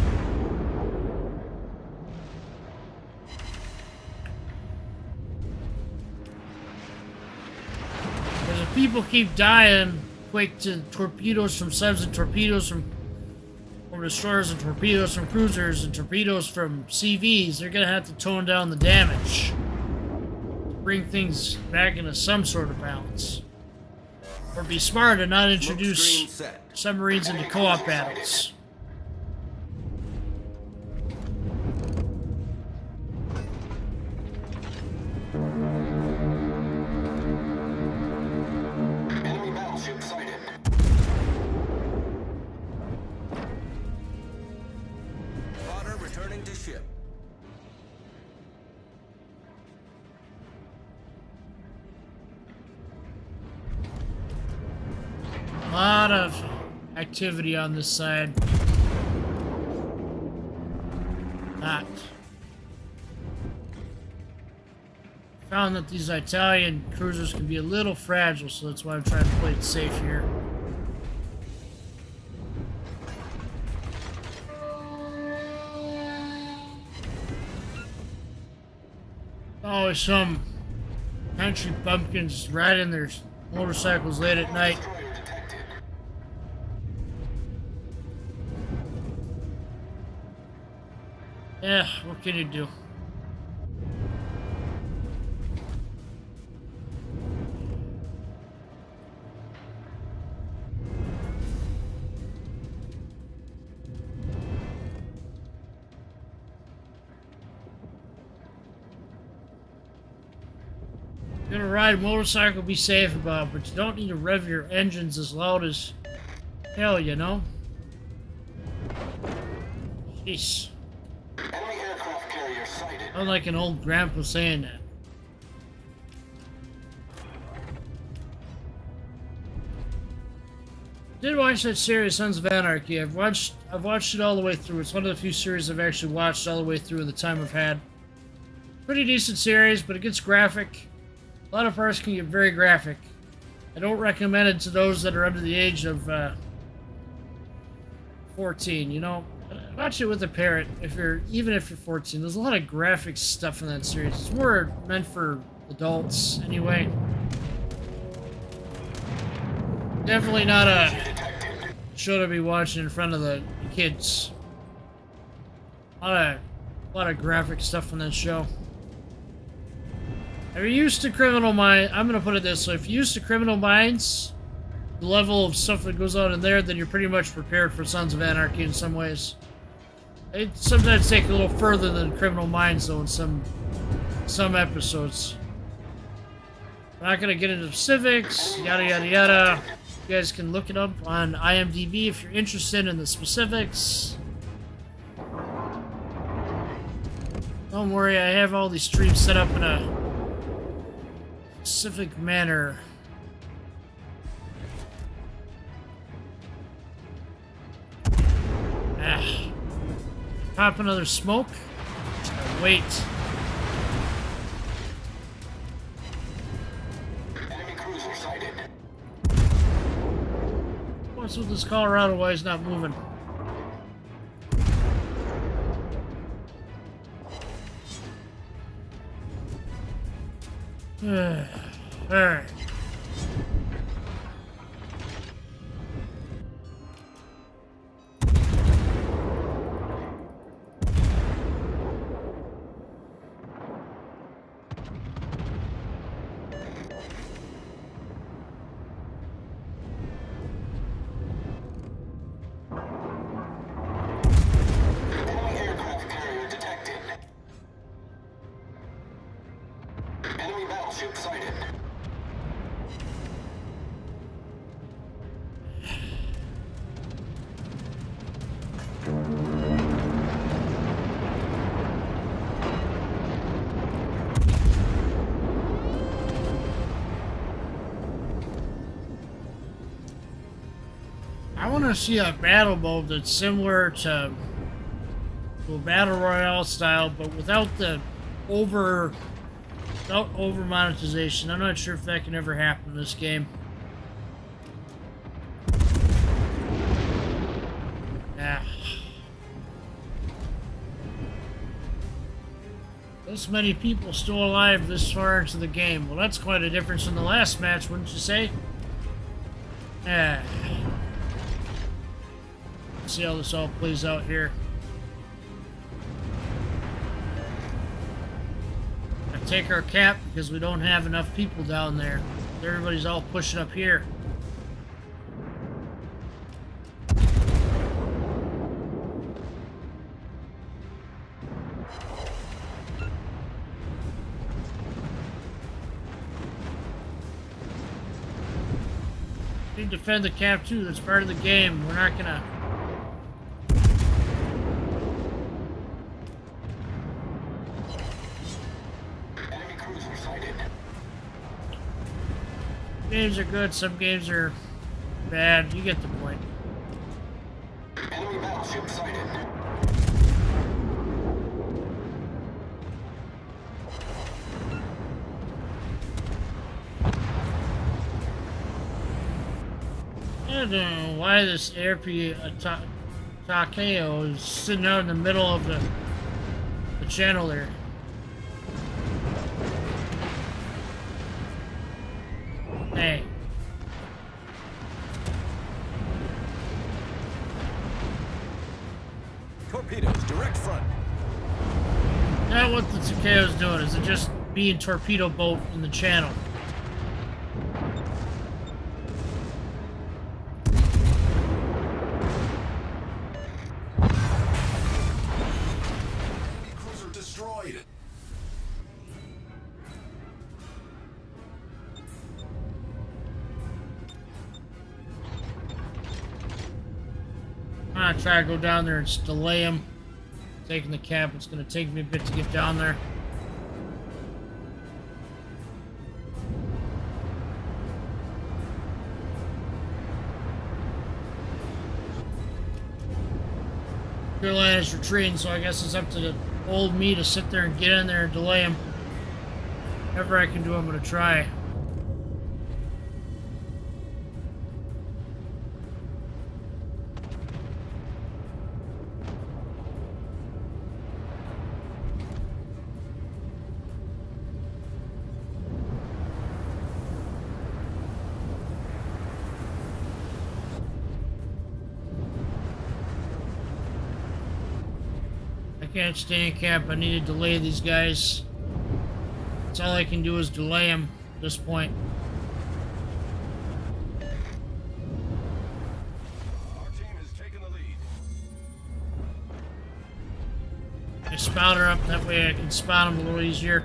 people keep dying quick to torpedoes from subs and torpedoes from destroyers and torpedoes from cruisers and torpedoes from CVs, they're gonna have to tone down the damage to bring things back into some sort of balance. Or be smart and not introduce submarines into co-op battles. Enemy battleship sighted. Spotter returning to ship. A lot of activity on this side. Not. Found that these Italian cruisers can be a little fragile, so that's why I'm trying to play it safe here. Always some country bumpkins riding their motorcycles late at night. Destroyer detected. Yeah, what can you do? Gonna ride a motorcycle, be safe about, but you don't need to rev your engines as loud as hell, you know? Jeez. Enemy aircraft carrier sighted. I'm like an old grandpa saying that. Did watch that series, Sons of Anarchy. I've watched it all the way through. It's one of the few series I've actually watched all the way through in the time I've had. Pretty decent series, but it gets graphic. A lot of parts can get very graphic. I don't recommend it to those that are under the age of 14. You know, watch it with a parent. Even if you're 14, there's a lot of graphic stuff in that series. It's more meant for adults, anyway. Definitely not a show to be watching in front of the kids. A lot of graphic stuff in that show. If you're used to Criminal Minds, I'm going to put it this way. If you're used to Criminal Minds, the level of stuff that goes on in there, then you're pretty much prepared for Sons of Anarchy in some ways. It sometimes take a little further than Criminal Minds, though, in some episodes. I'm not going to get into specifics, yada, yada, yada. You guys can look it up on IMDb if you're interested in the specifics. Don't worry, I have all these streams set up in a specific manner. Pop another smoke. Wait. Enemy cruiser sighted. What's with this Colorado? Why is not moving? Alright. Enemy aircraft carrier detected. Enemy battleship sighted. I want to see a battle mode that's similar to a battle royale style, but without over monetization. I'm not sure if that can ever happen in this game. Yeah. This many people still alive this far into the game. Well, that's quite a difference from the last match, wouldn't you say? Yeah. Let's see how this all plays out here. I take our cap because we don't have enough people down there. Everybody's all pushing up here. We defend the cap too. That's part of the game. We're not gonna. Enemy cruiser sighted. Games are good. Some games are bad. You get the point. Enemy battleship sighted. I don't know why this AirP Takeo is sitting out in the middle of the channel there. Hey. Torpedoes, direct front. Now what the Takeo's doing is it just being torpedo boat in the channel. Cruiser destroyed. I'm gonna try to go down there and just delay him. Taking the cap, it's gonna take me a bit to get down there. Carolina's retreating, so I guess it's up to the old me to sit there and get in there and delay him. Whatever I can do, I'm gonna try. I can't stay in camp. I need to delay these guys. That's all I can do is delay them at this point. Our team has taken the lead. I spout her up, that way I can spot them a little easier.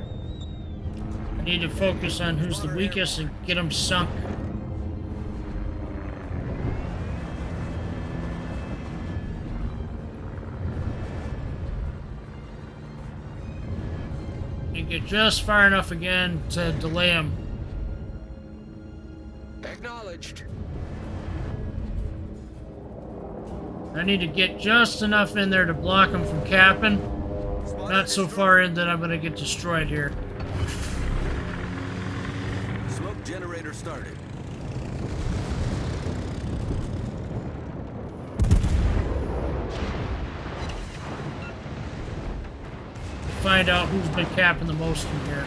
I need to focus on who's the weakest and get them sunk. And get just far enough again to delay them. Acknowledged. I need to get just enough in there to block them from capping. Not so far in that I'm going to get destroyed here. Smoke generator started. Find out who's been capping the most in here.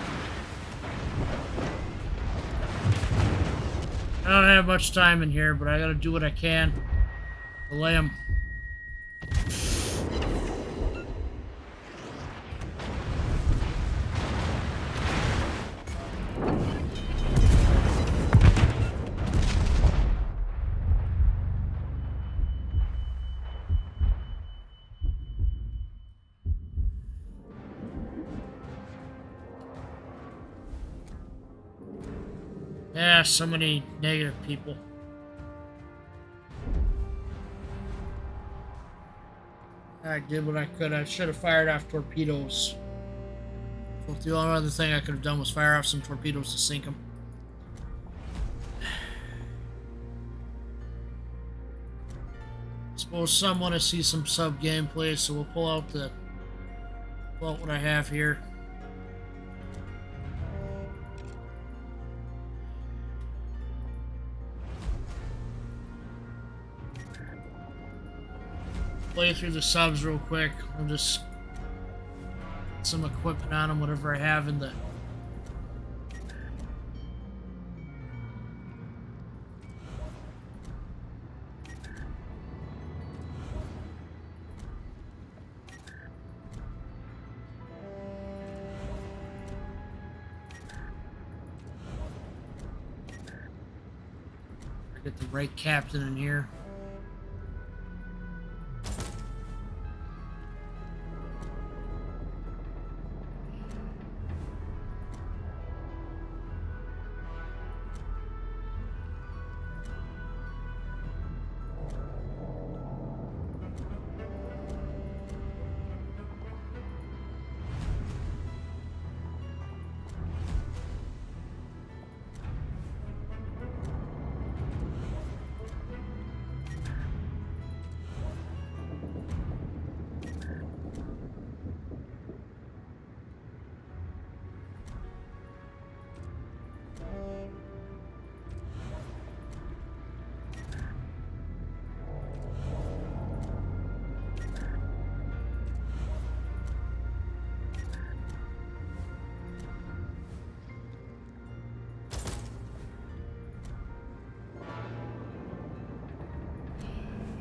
I don't have much time in here, but I gotta do what I can. Delay them. Yeah, so many negative people. I did what I could. I should have fired off torpedoes. So the only other thing I could have done was fire off some torpedoes to sink them. I suppose some want to see some sub gameplay, so we'll pull out what I have here. Play through the subs real quick. I'll just some equipment on them, whatever I have in the... Get the right captain in here.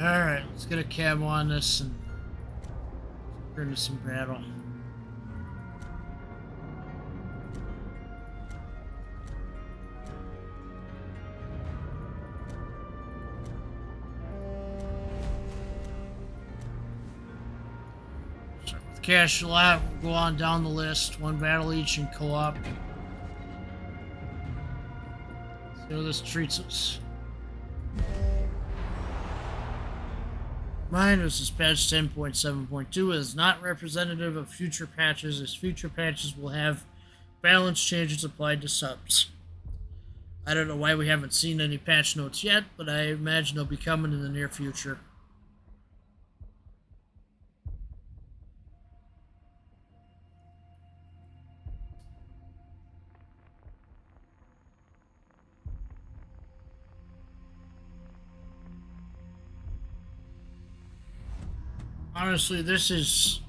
Alright, let's get a cab on this and get into some battle. Start with cash a lot, we'll go on down the list, one battle each in co-op. See how this treats us. This is patch 10.7.2 is not representative of future patches, as future patches will have balance changes applied to subs. I don't know why we haven't seen any patch notes yet, but I imagine they'll be coming in the near future. Honestly, this is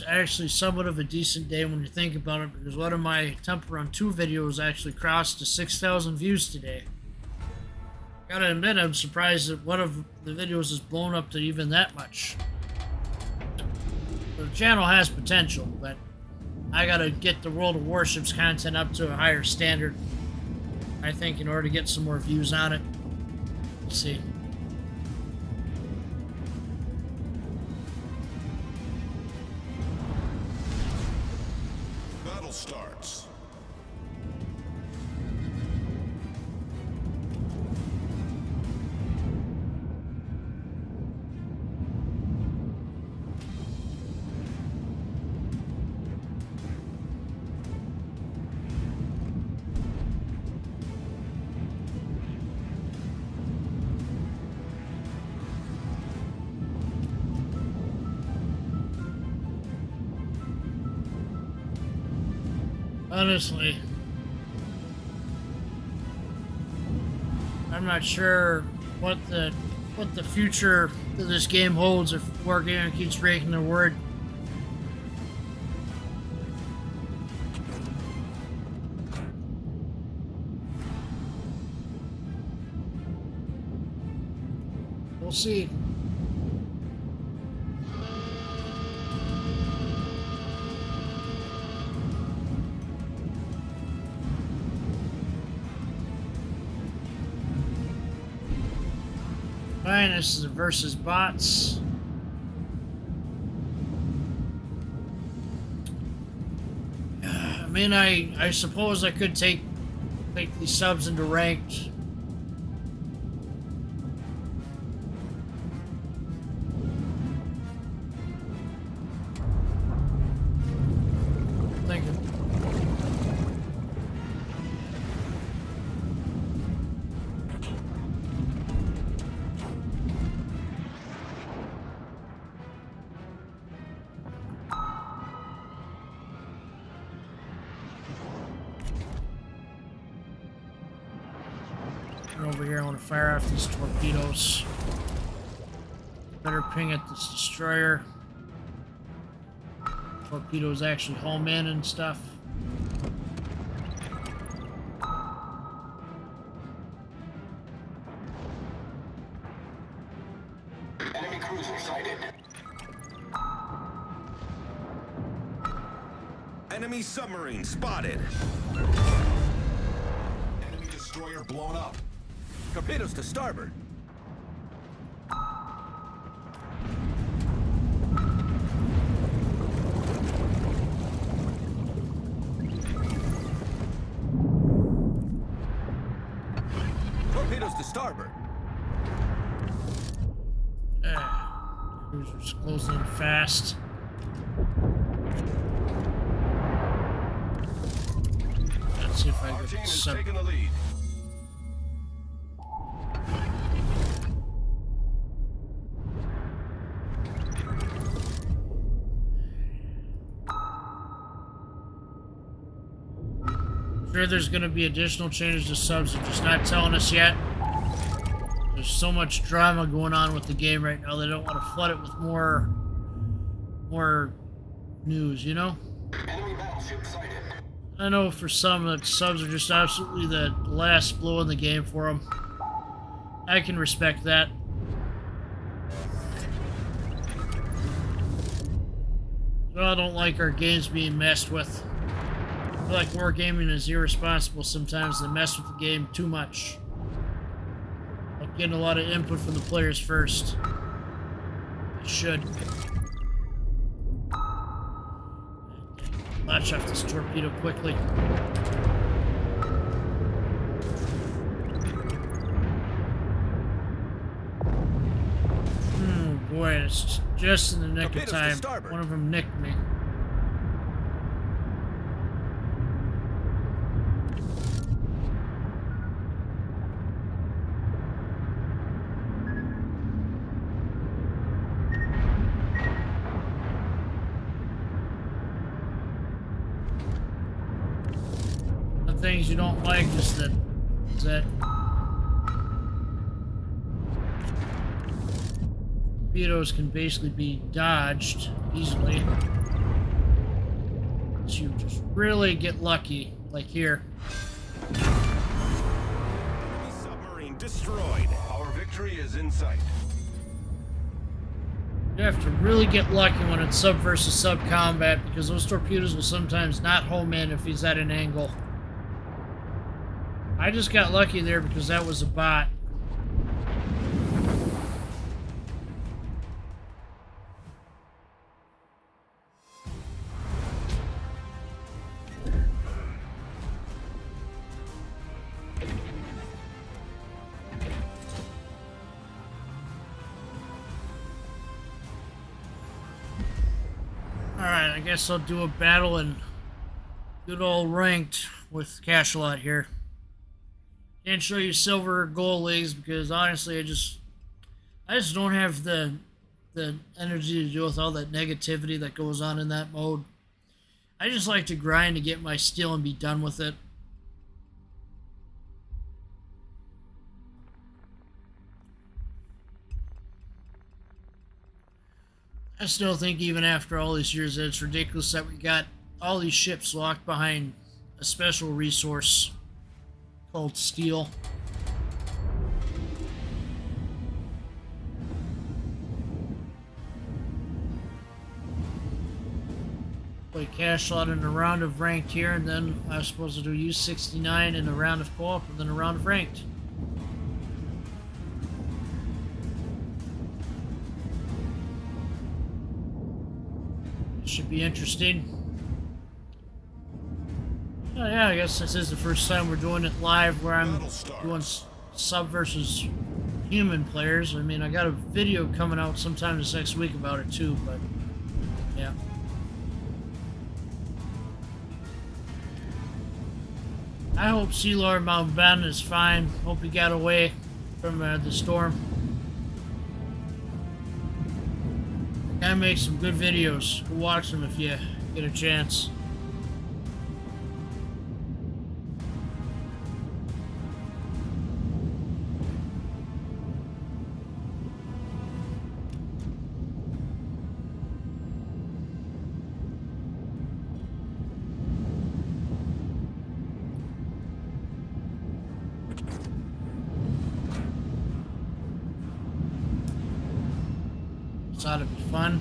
actually somewhat of a decent day when you think about it, because one of my Temple Run 2 videos actually crossed to 6,000 views today. Gotta admit, I'm surprised that one of the videos is blown up to even that much. The channel has potential, but I gotta get the World of Warships content up to a higher standard, I think, in order to get some more views on it. Let's see. Starts. Honestly, I'm not sure what the future of this game holds if Wargaming keeps breaking their word. We'll see. Fine, this is versus bots. I mean, I suppose I could take these subs into ranked. Over here, I want to fire off these torpedoes. Better ping at this destroyer. torpedoes actually home in and stuff. Enemy cruiser sighted. Enemy submarine spotted. Enemy destroyer blown up. Torpedoes to starboard. Torpedoes to starboard. Cruiser's closing in fast. Let's see if I Our can team get is some. taking the lead. Sure, there's going to be additional changes to subs. They're just not telling us yet. There's so much drama going on with the game right now. They don't want to flood it with more news, you know? Enemy battleship sighted. I know for some that subs are just absolutely the last blow in the game for them. I can respect that. But I don't like our games being messed with. I feel like wargaming is irresponsible sometimes. They mess with the game too much. Like getting a lot of input from the players first. They should. Latch off this torpedo quickly. Oh boy, it's just in the nick of Torpedoes to time. starboard. One of them nicked me. The things you don't like is that torpedoes can basically be dodged easily. So you just really get lucky, like here. Enemy submarine destroyed. Our victory is in sight. You have to really get lucky when it's sub versus sub combat because those torpedoes will sometimes not home in if he's at an angle. I just got lucky there because that was a bot. Alright, I guess I'll do a battle in good old ranked with Cashelot here. Can't show you silver or gold leagues because honestly I just don't have the energy to deal with all that negativity that goes on in that mode. I just like to grind to get my steel and be done with it. I still think even after all these years that it's ridiculous that we got all these ships locked behind a special resource called steel. Play Cashelot in a round of ranked here, and then I was supposed to do U69 in a round of co-op, and then a round of ranked. Should be interesting. Oh yeah, I guess this is the first time we're doing it live where I'm doing sub versus human players. I mean, I got a video coming out sometime this next week about it too, but yeah. I hope Sea Lord Mountbatten is fine. Hope he got away from the storm. The guy makes some good videos. Go watch them if you get a chance. This ought to be fun.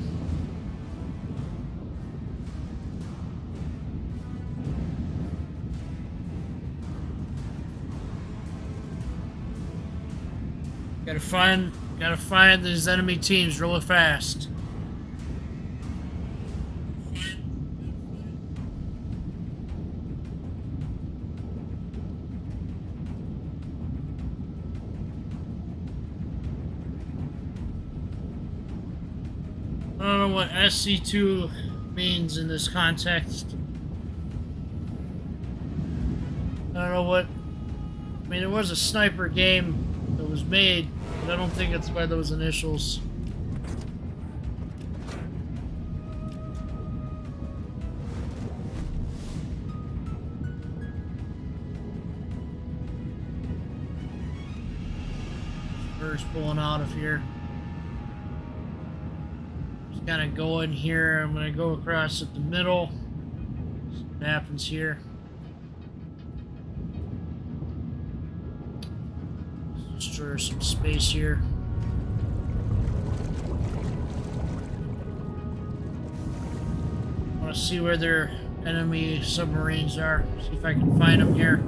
Gotta find these enemy teams really fast. I don't know what SC2 means in this context. I don't know what... I mean, it was a sniper game that was made, but I don't think it's by those initials. First pulling out of here. Just kind of go in here. I'm going to go across at the middle. See what happens here. Destroy some space here. I want to see where their enemy submarines are. See if I can find them here.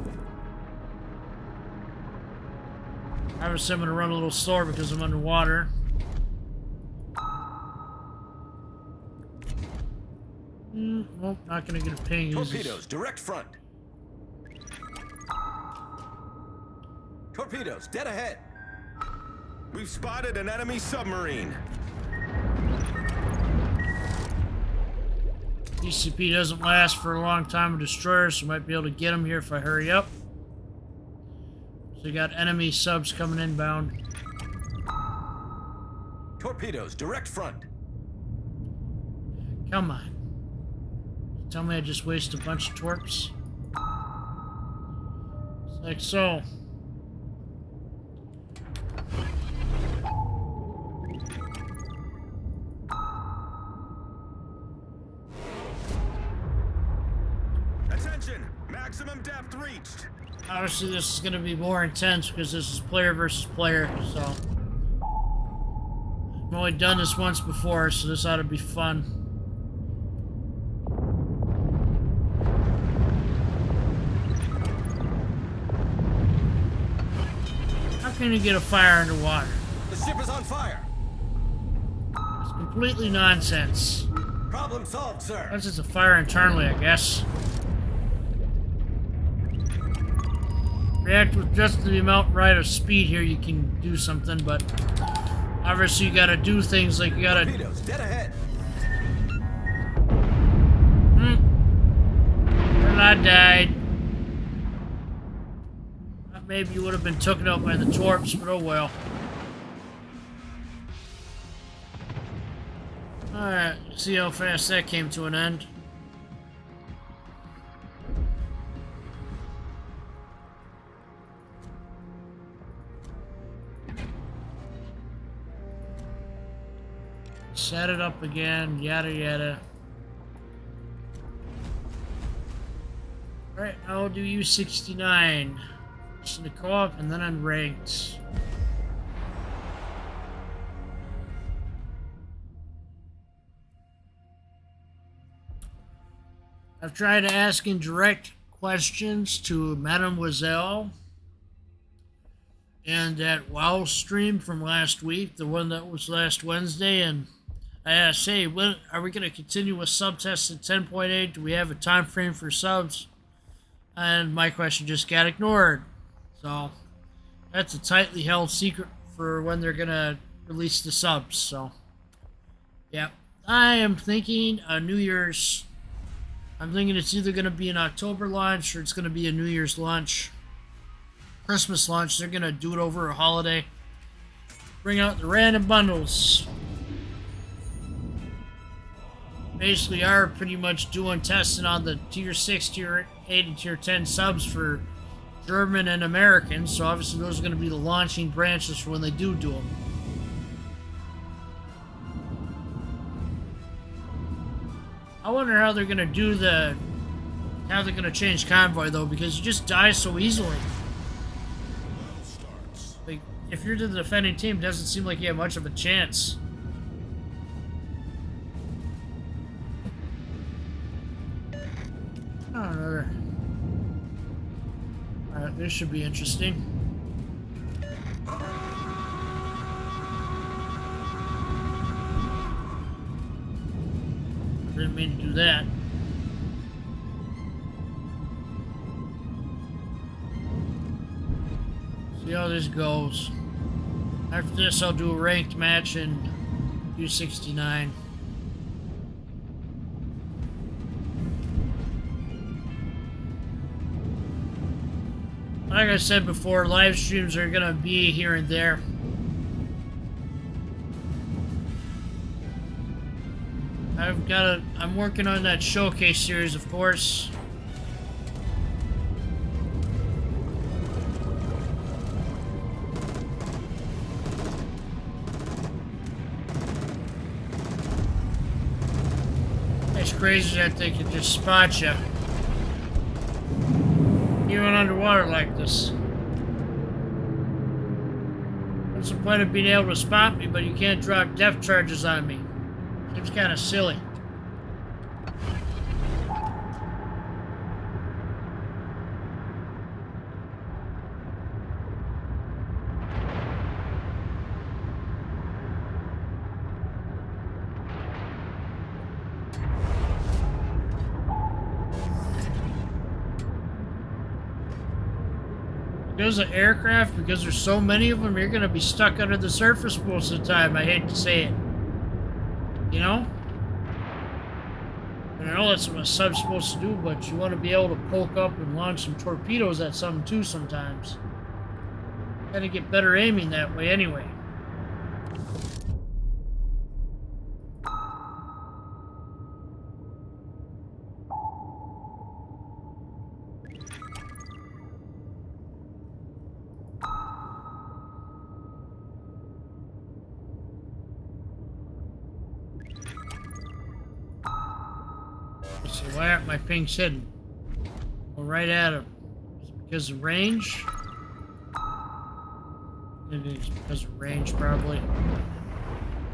Obviously, I'm going to run a little slower because I'm underwater. Nope, not going to get a ping. Torpedoes, direct front. Torpedoes, dead ahead. We've spotted an enemy submarine. DCP doesn't last for a long time with destroyers, so I might be able to get them here if I hurry up. So you got enemy subs coming inbound. Torpedoes, direct front. Come on. Tell me I just wasted a bunch of torps? It's like so. Attention! Maximum depth reached. Obviously, this is going to be more intense because this is player versus player, so... I've only done this once before, so this ought to be fun. How can you get a fire underwater? The ship is on fire. It's completely nonsense. Problem solved, sir. Unless it's a fire internally, I guess. React with just the amount right of speed here, you can do something, but obviously you gotta do things like you gotta... Torpedoes, dead ahead. And I died. Maybe you would have been taken out by the torps, but oh well. Alright, see how fast that came to an end. Set it up again, yada yada. Alright, I'll do U69. Just in the co-op and then unranked. I've tried asking direct questions to Mademoiselle and that WoW stream from last week, the one that was last Wednesday, and I asked, hey, when are we going to continue with subtests at 10.8? Do we have a time frame for subs? And my question just got ignored. So that's a tightly held secret for when they're going to release the subs. So, yeah. I am thinking a New Year's... I'm thinking it's either going to be an October launch or it's going to be a New Year's launch. Christmas launch. They're going to do it over a holiday. Bring out the random bundles. Basically are pretty much doing testing on the tier 6, tier 8, and tier 10 subs for German and American, so obviously those are going to be the launching branches for when they do them. I wonder how they're going to do how they're going to change Convoy though, because you just die so easily. Like, if you're the defending team, it doesn't seem like you have much of a chance. Alright, this should be interesting. Didn't mean to do that. See how this goes. After this, I'll do a ranked match in U69. Like I said before, live streams are gonna be here and there. I'm working on that showcase series, of course. It's crazy that they can just spot you. Even underwater like this. What's the point of being able to spot me, but you can't drop depth charges on me? Seems kind of silly. Because of aircraft, because there's so many of them, you're going to be stuck under the surface most of the time. I hate to say it. You know? And I know that's what a sub's supposed to do, but you want to be able to poke up and launch some torpedoes at something too sometimes. Gotta get better aiming that way anyway. Why aren't my pings hidden? Go right at him. Is it because of range? Maybe it's because of range, probably.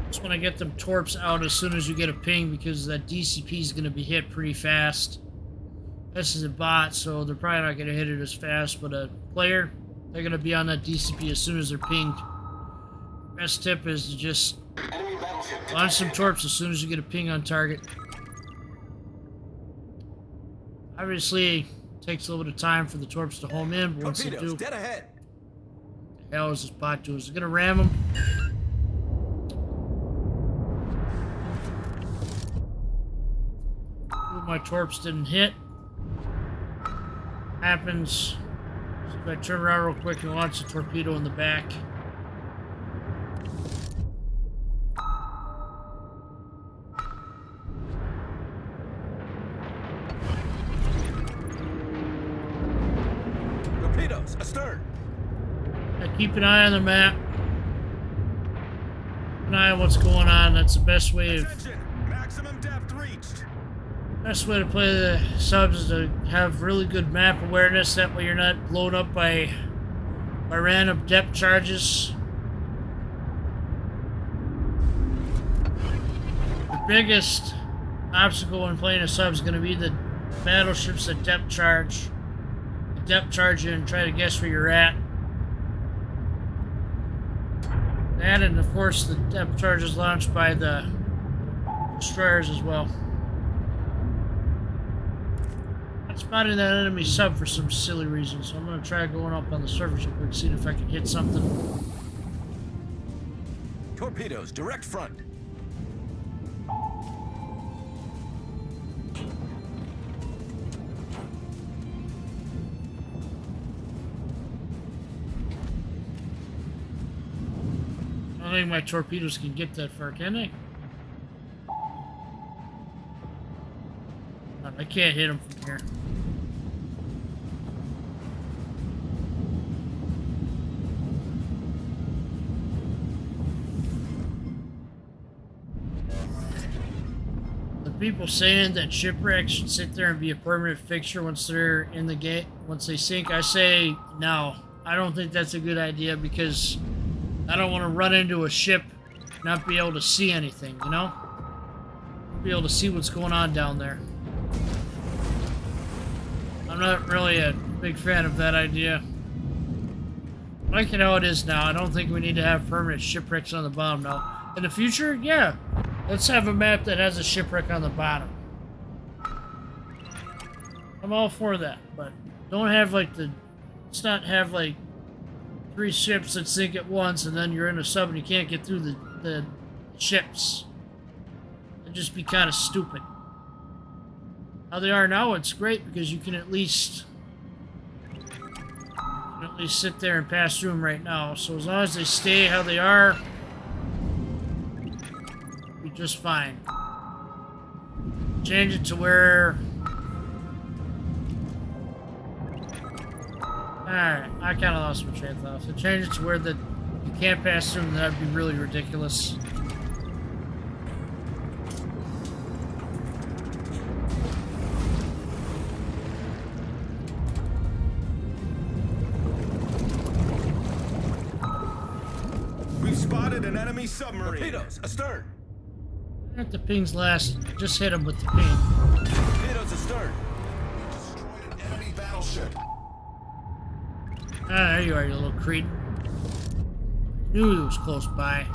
Just want to get them torps out as soon as you get a ping, because that DCP is going to be hit pretty fast. This is a bot, so they're probably not going to hit it as fast, but a player, they're going to be on that DCP as soon as they're pinged. Best tip is to just launch some torps as soon as you get a ping on target. Obviously, it takes a little bit of time for the torps to home in, but once they do... Dead ahead. The hell is this bot doing? Is it going to ram them? Ooh, my torps didn't hit. Happens. So if I turn around real quick and launch a torpedo in the back. Astern. Keep an eye on the map. Keep an eye on what's going on. That's the best way of... Maximum depth reached. Best way to play the subs is to have really good map awareness. That way you're not blown up by random depth charges. The biggest obstacle when playing a sub is going to be the battleships that depth charge. Depth charge you and try to guess where you're at. That, and of course the depth charge is launched by the destroyers as well. I spotted that enemy sub for some silly reason, so I'm going to try going up on the surface real quick, see if I can hit something. Torpedoes, direct front. I don't think my torpedoes can get that far, can they? I can't hit them from here. The people saying that shipwrecks should sit there and be a permanent fixture once they're in the gate, once they sink, I say no. I don't think that's a good idea, because I don't want to run into a ship and not be able to see anything, you know? Be able to see what's going on down there. I'm not really a big fan of that idea. I like it how it is now. I don't think we need to have permanent shipwrecks on the bottom now. In the future, yeah. Let's have a map that has a shipwreck on the bottom. I'm all for that, but don't have like let's not have like 3 ships that sink at once and then you're in a sub and you can't get through the ships. It'd just be kind of stupid. How they are now, it's great because you can at least sit there and pass through them right now. So as long as they stay how they are, be just fine. Change it to where... Alright, I kind of lost my train of thought. So change it to where you can't pass through them, that'd be really ridiculous. We've spotted an enemy submarine. Torpedoes astern. Let the pings last. Just hit them with the ping. Torpedoes astern. Destroyed an enemy battleship. Ah, there you are, you little creep. Knew he was close by.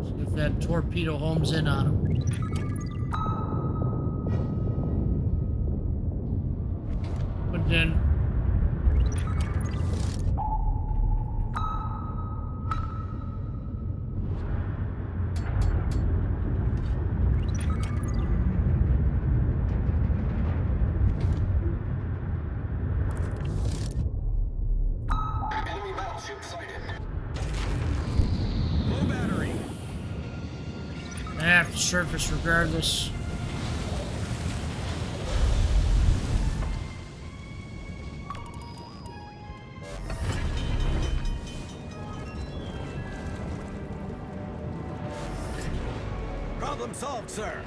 See if that torpedo homes in on him. But then... Enemy battleship sighted. Low battery. I have to surface regardless. Problem solved, sir.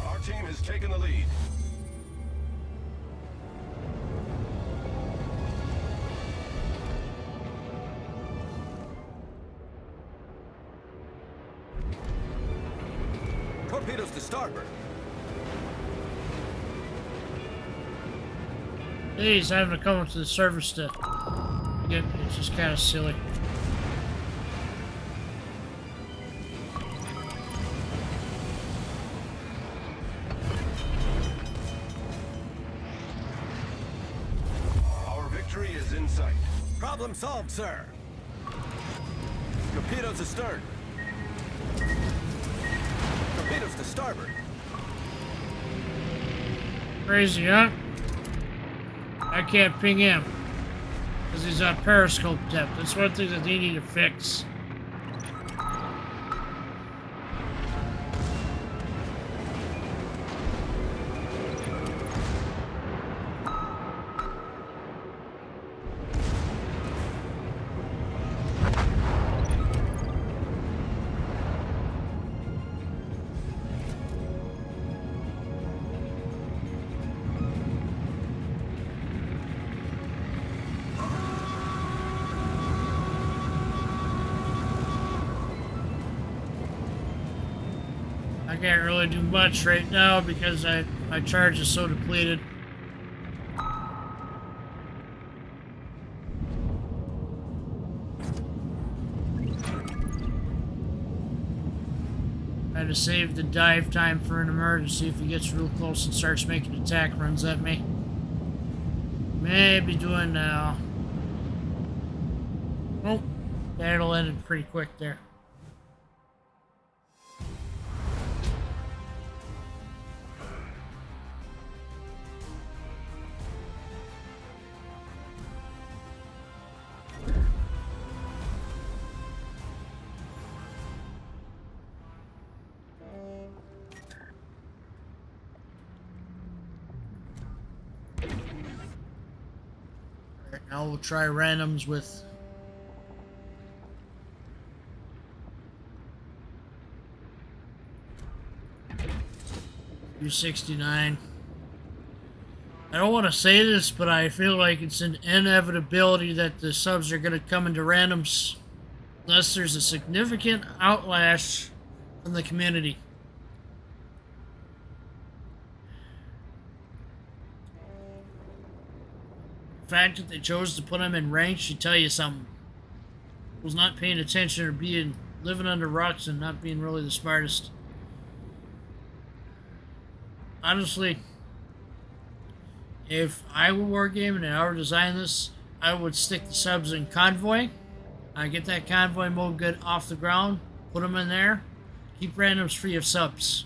Our team has taken the lead. Torpedoes to starboard. Jeez, having to come up to the surface to get me. It's just kind of silly. Our victory is in sight. Problem solved, sir. Torpedoes astern. Torpedoes to starboard. Crazy, huh? I can't ping him because he's on periscope depth. That's one thing that they need to fix. I can't really do much right now because my charge is so depleted. I had to save the dive time for an emergency if he gets real close and starts making attack runs at me. Maybe doing now. Oh, that'll end it pretty quick there. Now we'll try randoms with U69. I I don't want to say this, but I feel like it's an inevitability that the subs are going to come into randoms unless there's a significant outlash from the community. The fact that they chose to put them in ranks should tell you something. Was not paying attention or living under rocks and not being really the smartest. Honestly, if I were wargaming and I were designing this, I would stick the subs in convoy. I get that convoy mode good off the ground, put them in there, keep randoms free of subs.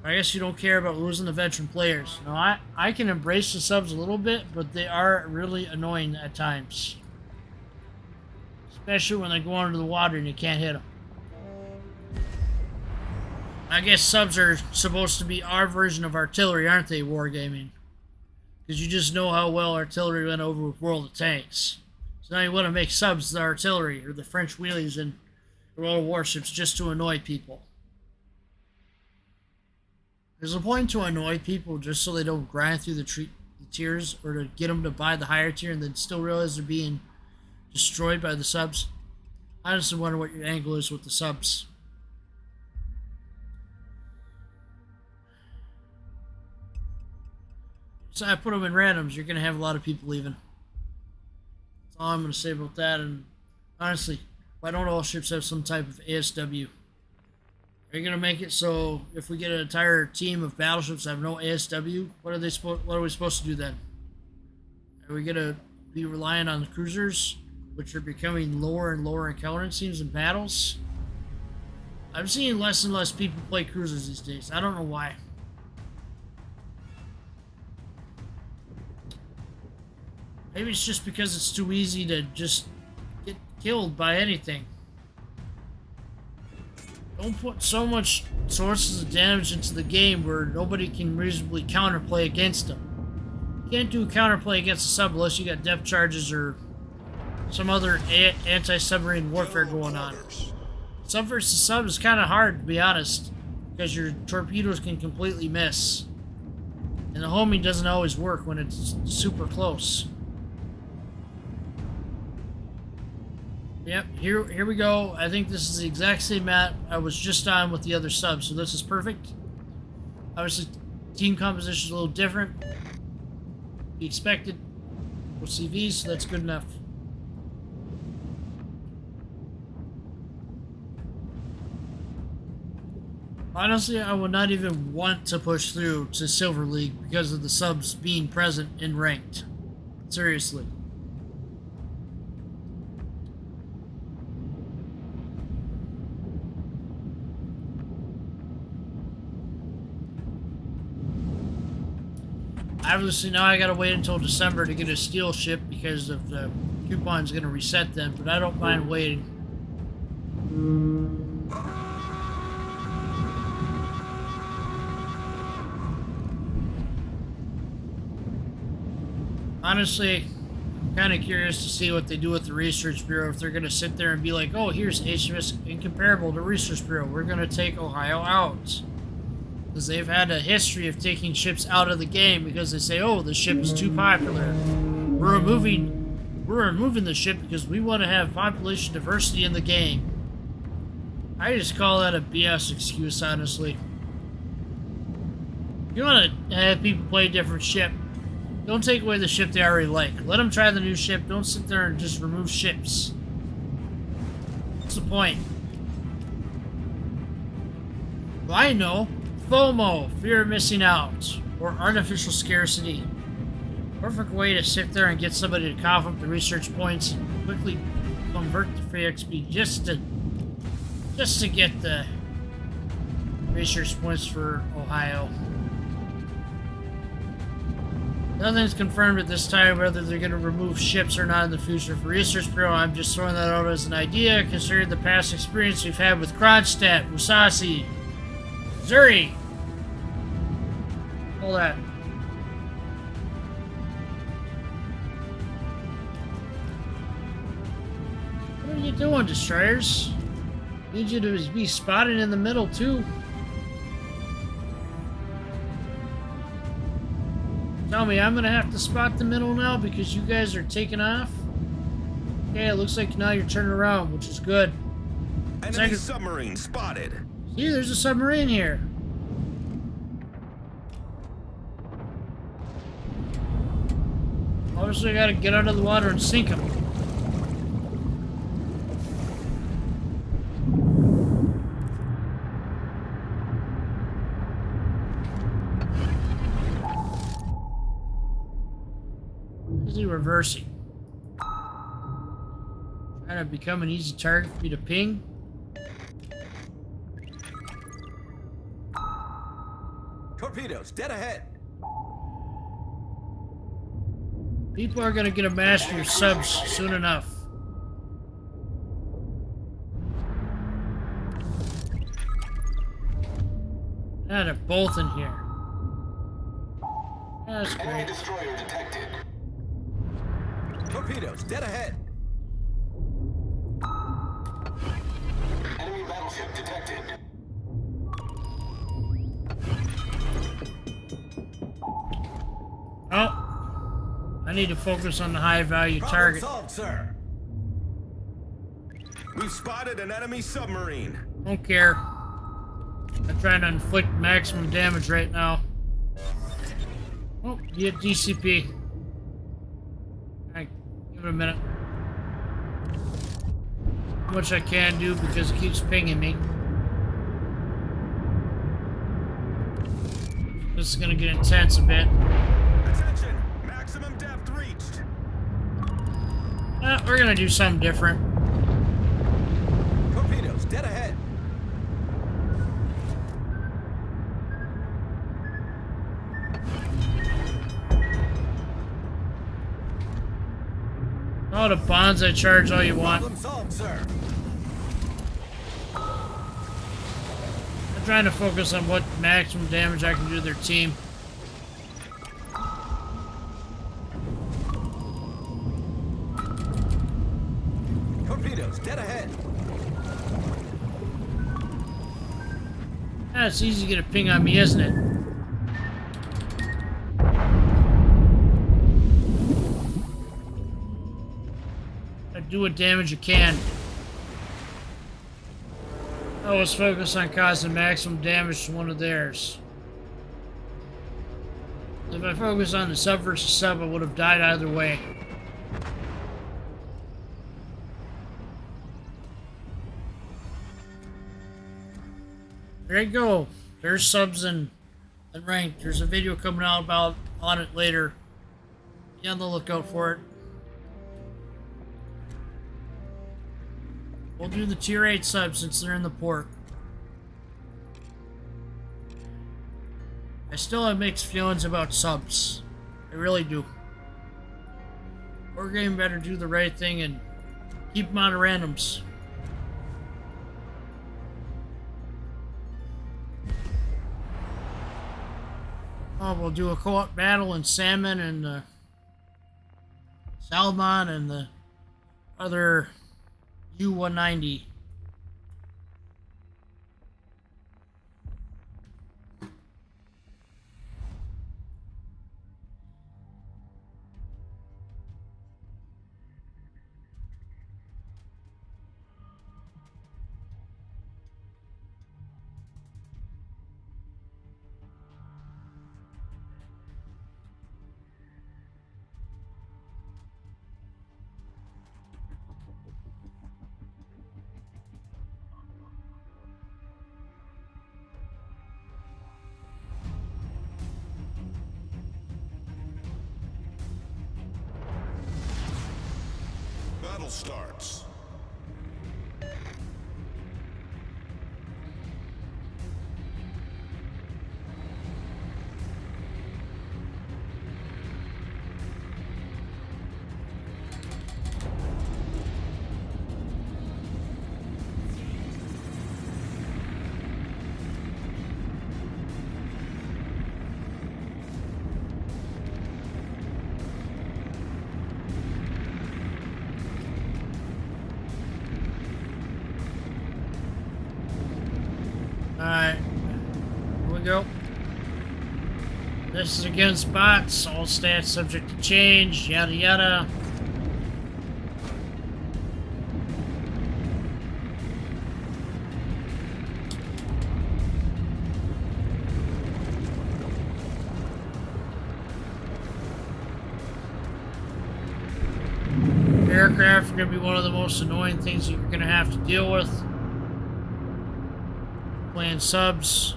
I guess you don't care about losing the veteran players. No, I can embrace the subs a little bit, but they are really annoying at times. Especially when they go under the water and you can't hit them. I guess subs are supposed to be our version of artillery, aren't they, wargaming? Because you just know how well artillery went over with World of Tanks. So now you want to make subs the artillery, or the French wheelies in World Warships, just to annoy people. There's a point to annoy people just so they don't grind through the tiers, or to get them to buy the higher tier and then still realize they're being destroyed by the subs. I honestly wonder what your angle is with the subs. So I put them in randoms, you're going to have a lot of people leaving. That's all I'm going to say about that. And honestly, why don't all ships have some type of ASW? Are you going to make it so if we get an entire team of battleships that have no ASW, what are we supposed to do then? Are we going to be relying on the cruisers, which are becoming lower and lower in encounter teams in battles? I'm seeing less and less people play cruisers these days. I don't know why. Maybe it's just because it's too easy to just get killed by anything. Don't put so much sources of damage into the game where nobody can reasonably counterplay against them. You can't do counterplay against a sub unless you got depth charges or some other anti-submarine warfare going on. Sub versus sub is kind of hard, to be honest, because your torpedoes can completely miss. And the homing doesn't always work when it's super close. Yep, here we go. I think this is the exact same map I was just on with the other subs, so this is perfect. Obviously, team composition is a little different. Be expected with CVs, so that's good enough. Honestly, I would not even want to push through to Silver League because of the subs being present in ranked. Seriously. Obviously, now I gotta wait until December to get a steel ship because of the coupon's gonna reset then, but I don't mind waiting. Honestly, I'm kind of curious to see what they do with the Research Bureau, if they're gonna sit there and be like, oh, here's HMS incomparable to Research Bureau, we're gonna take Ohio out. Because they've had a history of taking ships out of the game because they say, oh, the ship is too popular. We're removing the ship because we want to have population diversity in the game. I just call that a BS excuse, honestly. If you want to have people play a different ship, don't take away the ship they already like. Let them try the new ship. Don't sit there and just remove ships. What's the point? Well, I know. FOMO, fear of missing out, or artificial scarcity. Perfect way to sit there and get somebody to cough up the research points and quickly convert to free XP just to get the research points for Ohio. Nothing's confirmed at this time whether they're going to remove ships or not in the future for Research Bureau. I'm just throwing that out as an idea, considering the past experience we've had with Kronstadt, Musashi, Zuri. Hold that. What are you doing, destroyers? Need you to be spotted in the middle, too. Tell me, I'm gonna have to spot the middle now because you guys are taking off. Okay, it looks like now you're turning around, which is good. Enemy submarine spotted. See, there's a submarine here. Obviously, I gotta get out of the water and sink him. Is he reversing? Trying to become an easy target for me to ping? Torpedoes, dead ahead. People are gonna get a mastery of subs soon enough. Yeah, they're both in here. That's Enemy great. destroyer detected. Torpedoes, dead ahead. Enemy battleship detected. Oh, I need to focus on the high-value Problem target. solved, sir. We've spotted an enemy submarine. Don't care. I'm trying to inflict maximum damage right now. Oh, get DCP. Alright, give it a minute. How much I can do because it keeps pinging me. This is gonna get intense a bit. Attention, maximum depth reached. We're gonna do something different. Torpedoes, dead ahead. Oh, the bonds I charge all you want. Problem solved, sir. I'm trying to focus on what maximum damage I can do to their team. Torpedoes, dead ahead. It's easy to get a ping on me, isn't it? Do what damage you can. I always focus on causing maximum damage to one of theirs. If I focus on the sub versus sub, I would have died either way. There you go. There's subs and ranked. There's a video coming out on it later. Be on the lookout for it. We'll do the tier 8 subs since they're in the port. I still have mixed feelings about subs. I really do. Wargaming better do the right thing and keep them out of randoms. Oh, we'll do a co-op battle in Salmon and Salmon and the other U-190. Battle starts. Alright. Here we go. This is against bots, all stats subject to change, yada yada. Aircraft are going to be one of the most annoying things that you're going to have to deal with. Playing subs.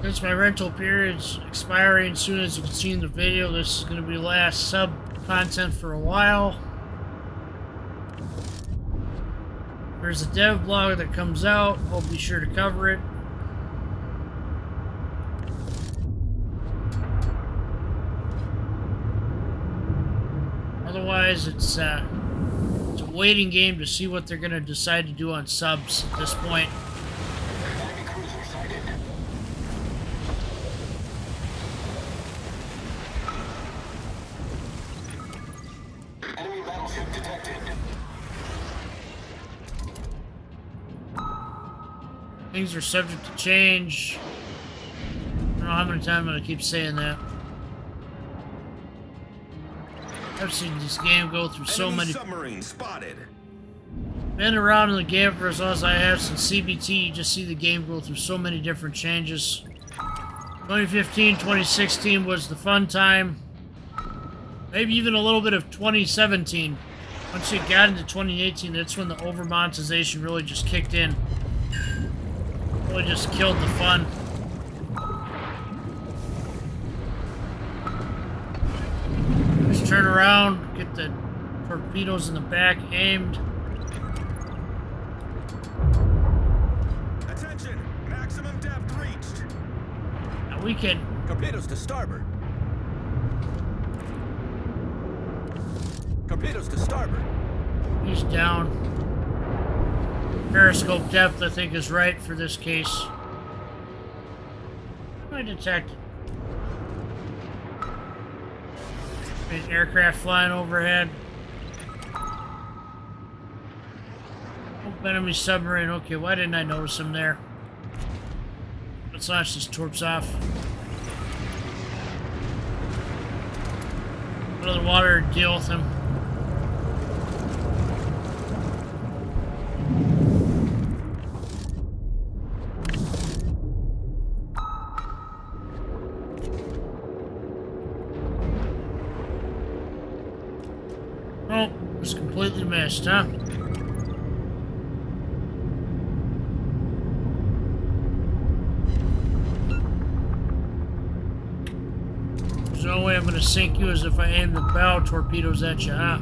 Since my rental period's expiring soon, as you can see in the video, this is going to be the last sub content for a while. There's a dev blog that comes out. I'll be sure to cover it. Otherwise, it's a waiting game to see what they're going to decide to do on subs at this point. Enemy cruiser sighted. Enemy battleship detected. Things are subject to change. I don't know how many times I'm going to keep saying that. I've seen this game go through so many... submarine spotted. Been around in the game for as long as I have since CBT. You just see the game go through so many different changes. 2015, 2016 was the fun time. Maybe even a little bit of 2017. Once you got into 2018, that's when the over-monetization really just kicked in. Really just killed the fun. Just turn around, get the torpedoes in the back aimed. Attention! Maximum depth reached. Now we can... Torpedoes to starboard. Torpedoes to starboard. He's down. Periscope depth, I think, is right for this case. I detected an aircraft flying overhead. Oh, enemy submarine. Okay, why didn't I notice him there? Let's launch these torps off. Out of the water and deal with him. Oh, just completely missed, huh? There's no way I'm gonna sink you as if I aim the bow torpedoes at you, huh?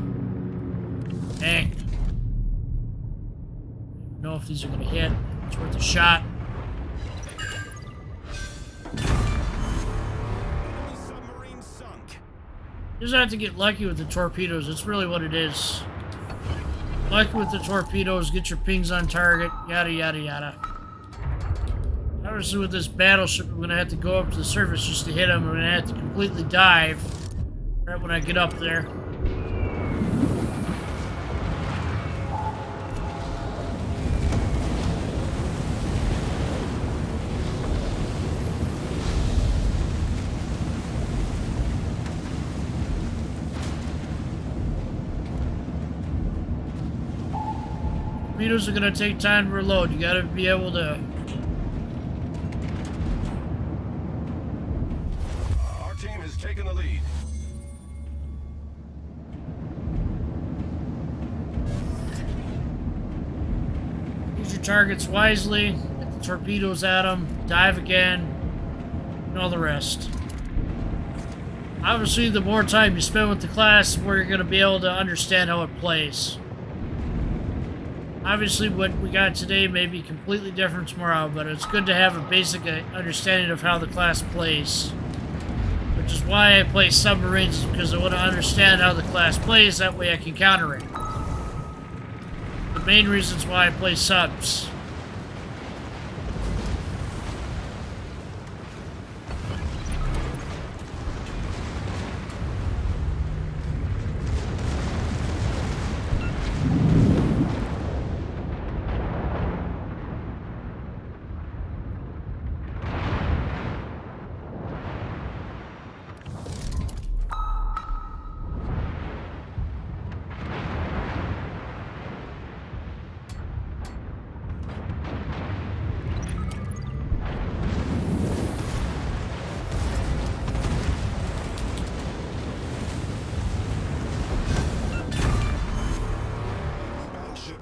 Dang. I don't know if these are gonna hit. It's worth a shot. Submarine sunk. You just have to get lucky with the torpedoes. That's really what it is. Lucky with the torpedoes, get your pings on target, yada yada yada. Obviously with this battleship, I'm going to have to go up to the surface just to hit them. I'm going to have to completely dive right when I get up there. Torpedoes are going to take time to reload. You got to be able to... Our team has taken the lead. Use your targets wisely. Get the torpedoes at them. Dive again. And all the rest. Obviously, the more time you spend with the class, the more you're going to be able to understand how it plays. Obviously, what we got today may be completely different tomorrow, but it's good to have a basic understanding of how the class plays. Which is why I play submarines, because I want to understand how the class plays, that way I can counter it. The main reasons why I play subs.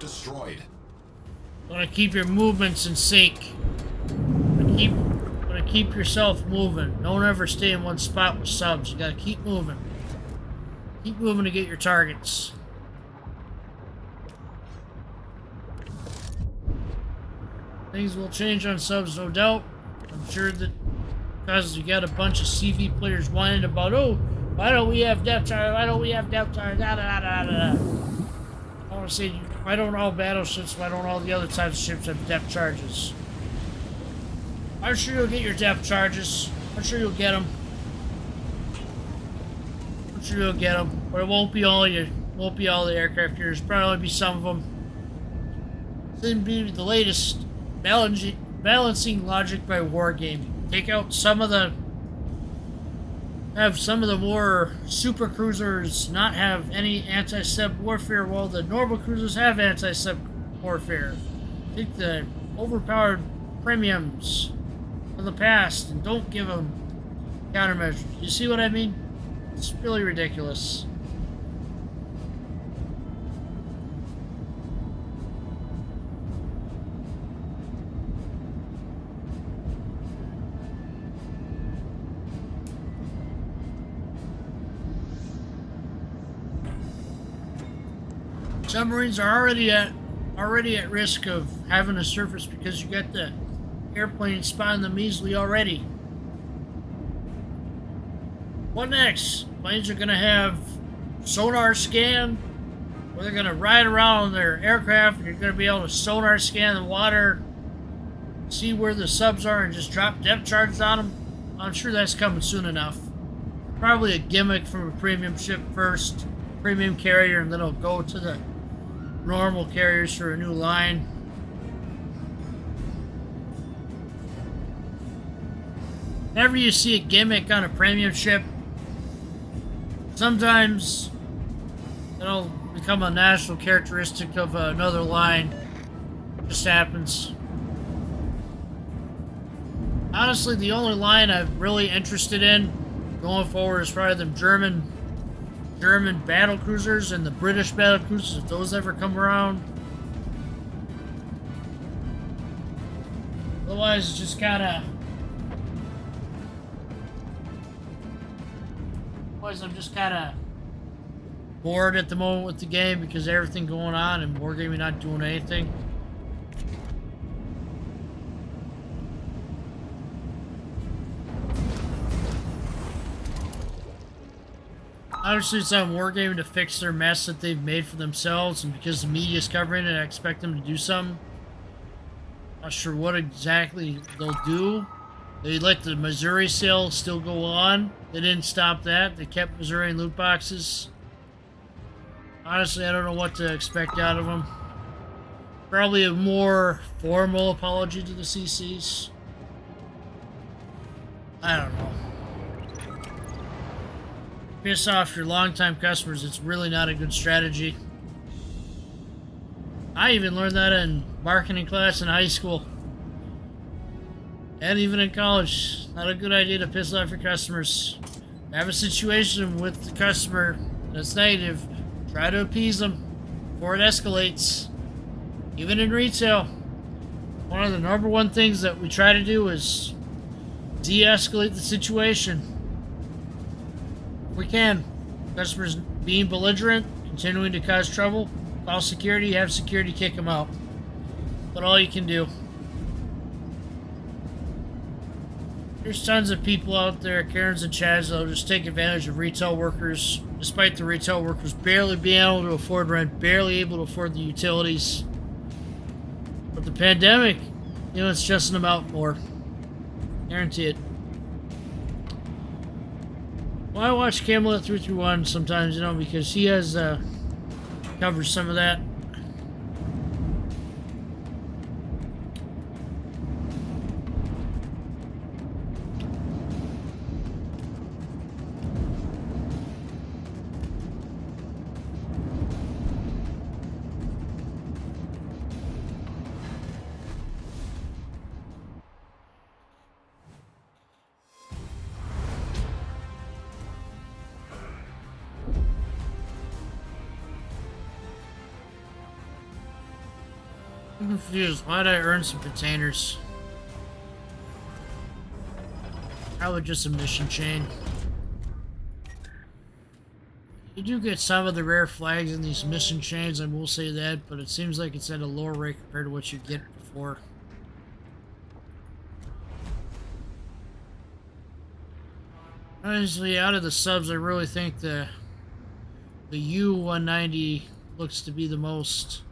destroyed. Want to keep your movements in sync. Want to keep yourself moving. Don't ever stay in one spot with subs. You got to keep moving. Keep moving to get your targets. Things will change on subs, no doubt. I'm sure that because you got a bunch of CV players whining about, oh, why don't we have depth charge? Why don't we have depth charge? Da da da da da. I want to say, why don't all battleships, why don't all the other types of ships have depth charges? I'm sure you'll get your depth charges. I'm sure you'll get them. I'm sure you'll get them, but it won't be all you. Won't be all the aircraft carriers. Probably only be some of them. This would be the latest balancing logic by wargaming. Take out some of the. Have some of the more super cruisers not have any anti-sub warfare, while the normal cruisers have anti-sub warfare. Take the overpowered premiums from the past and don't give them countermeasures. You see what I mean? It's really ridiculous. Submarines are already at risk of having a surface because you got the airplane spotting them easily already. What next? Planes are gonna have sonar scan, or they're gonna ride around on their aircraft and you're gonna be able to sonar scan the water, see where the subs are, and just drop depth charges on them. I'm sure that's coming soon enough. Probably a gimmick from a premium ship first, premium carrier, and then it'll go to the normal carriers for a new line. Whenever you see a gimmick on a premium ship, sometimes it'll become a national characteristic of another line. It just happens. Honestly, the only line I'm really interested in going forward is probably the German battle cruisers and the British battle cruisers, if those ever come around. Otherwise, it's just kind of. Otherwise, I'm just kind of bored at the moment with the game because of everything going on and wargaming not doing anything. Obviously, it's on wargaming to fix their mess that they've made for themselves, and because the media's covering it, I expect them to do something. Not sure what exactly they'll do. They let the Missouri sale still go on. They didn't stop that. They kept Missouri in loot boxes. Honestly, I don't know what to expect out of them. Probably a more formal apology to the CCs. I don't know. Piss off your longtime customers, it's really not a good strategy. I even learned that in marketing class in high school. And even in college. Not a good idea to piss off your customers. Have a situation with the customer that's negative. Try to appease them before it escalates. Even in retail. One of the number one things that we try to do is de-escalate the situation. We can. Customers being belligerent, continuing to cause trouble, call security, have security kick them out. But all you can do. There's tons of people out there, Karens and Chads, that'll just take advantage of retail workers, despite the retail workers barely being able to afford rent, barely able to afford the utilities. But the pandemic, it's stressing them out more. Guarantee it. Well, I watch Camelot 331 sometimes, because he has covers some of that. I'm confused. Why'd I earn some containers? Probably just a mission chain. You do get some of the rare flags in these mission chains, I will say that, but it seems like it's at a lower rate compared to what you get before. Honestly, out of the subs, I really think the U-190 looks to be the most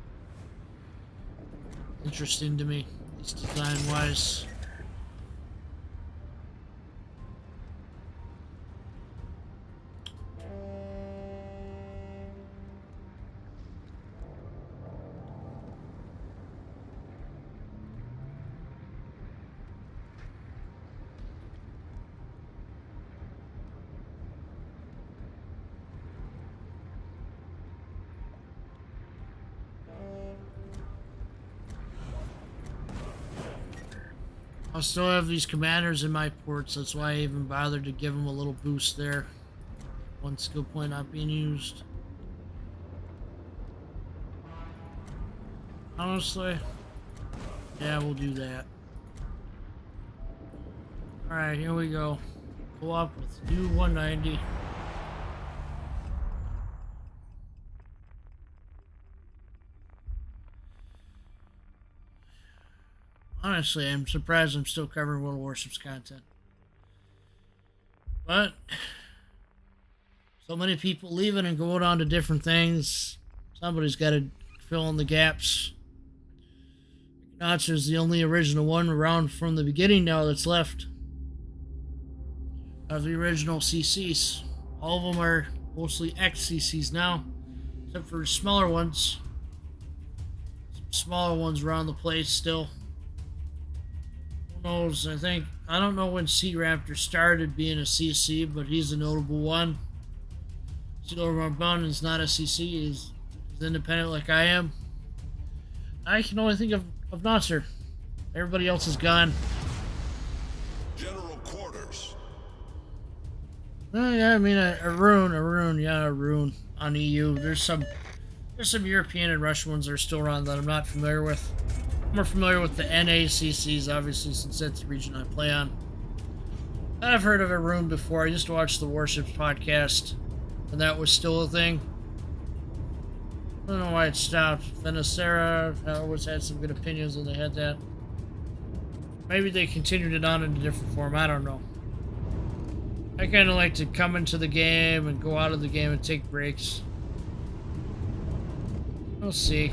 interesting to me, at least design-wise. I'll still have these commanders in my ports, that's why I even bothered to give them a little boost there. One skill point not being used. Honestly, yeah, we'll do that. Alright, here we go. Go up with U-190. Honestly, I'm surprised I'm still covering World Warships content. But so many people leaving and going on to different things. Somebody's got to fill in the gaps. Notcher's the only original one around from the beginning now that's left. Of the original CCs. All of them are mostly ex-CCs now, except for smaller ones. Some smaller ones around the place still. Knows, I don't know when Sea Raptor started being a CC, but he's a notable one. Silver Bun is not a CC, he's independent like I am. I can only think of Notcher. Everybody else is gone. General quarters. Yeah, I mean a rune on EU. There's some European and Russian ones that are still around that I'm not familiar with. I'm more familiar with the NACCs, obviously, since that's the region I play on. I've heard of a rune before. I used to watch the Warships podcast, and that was still a thing. I don't know why it stopped. Venezuela always had some good opinions when they had that. Maybe they continued it on in a different form. I don't know. I kind of like to come into the game and go out of the game and take breaks. We'll see.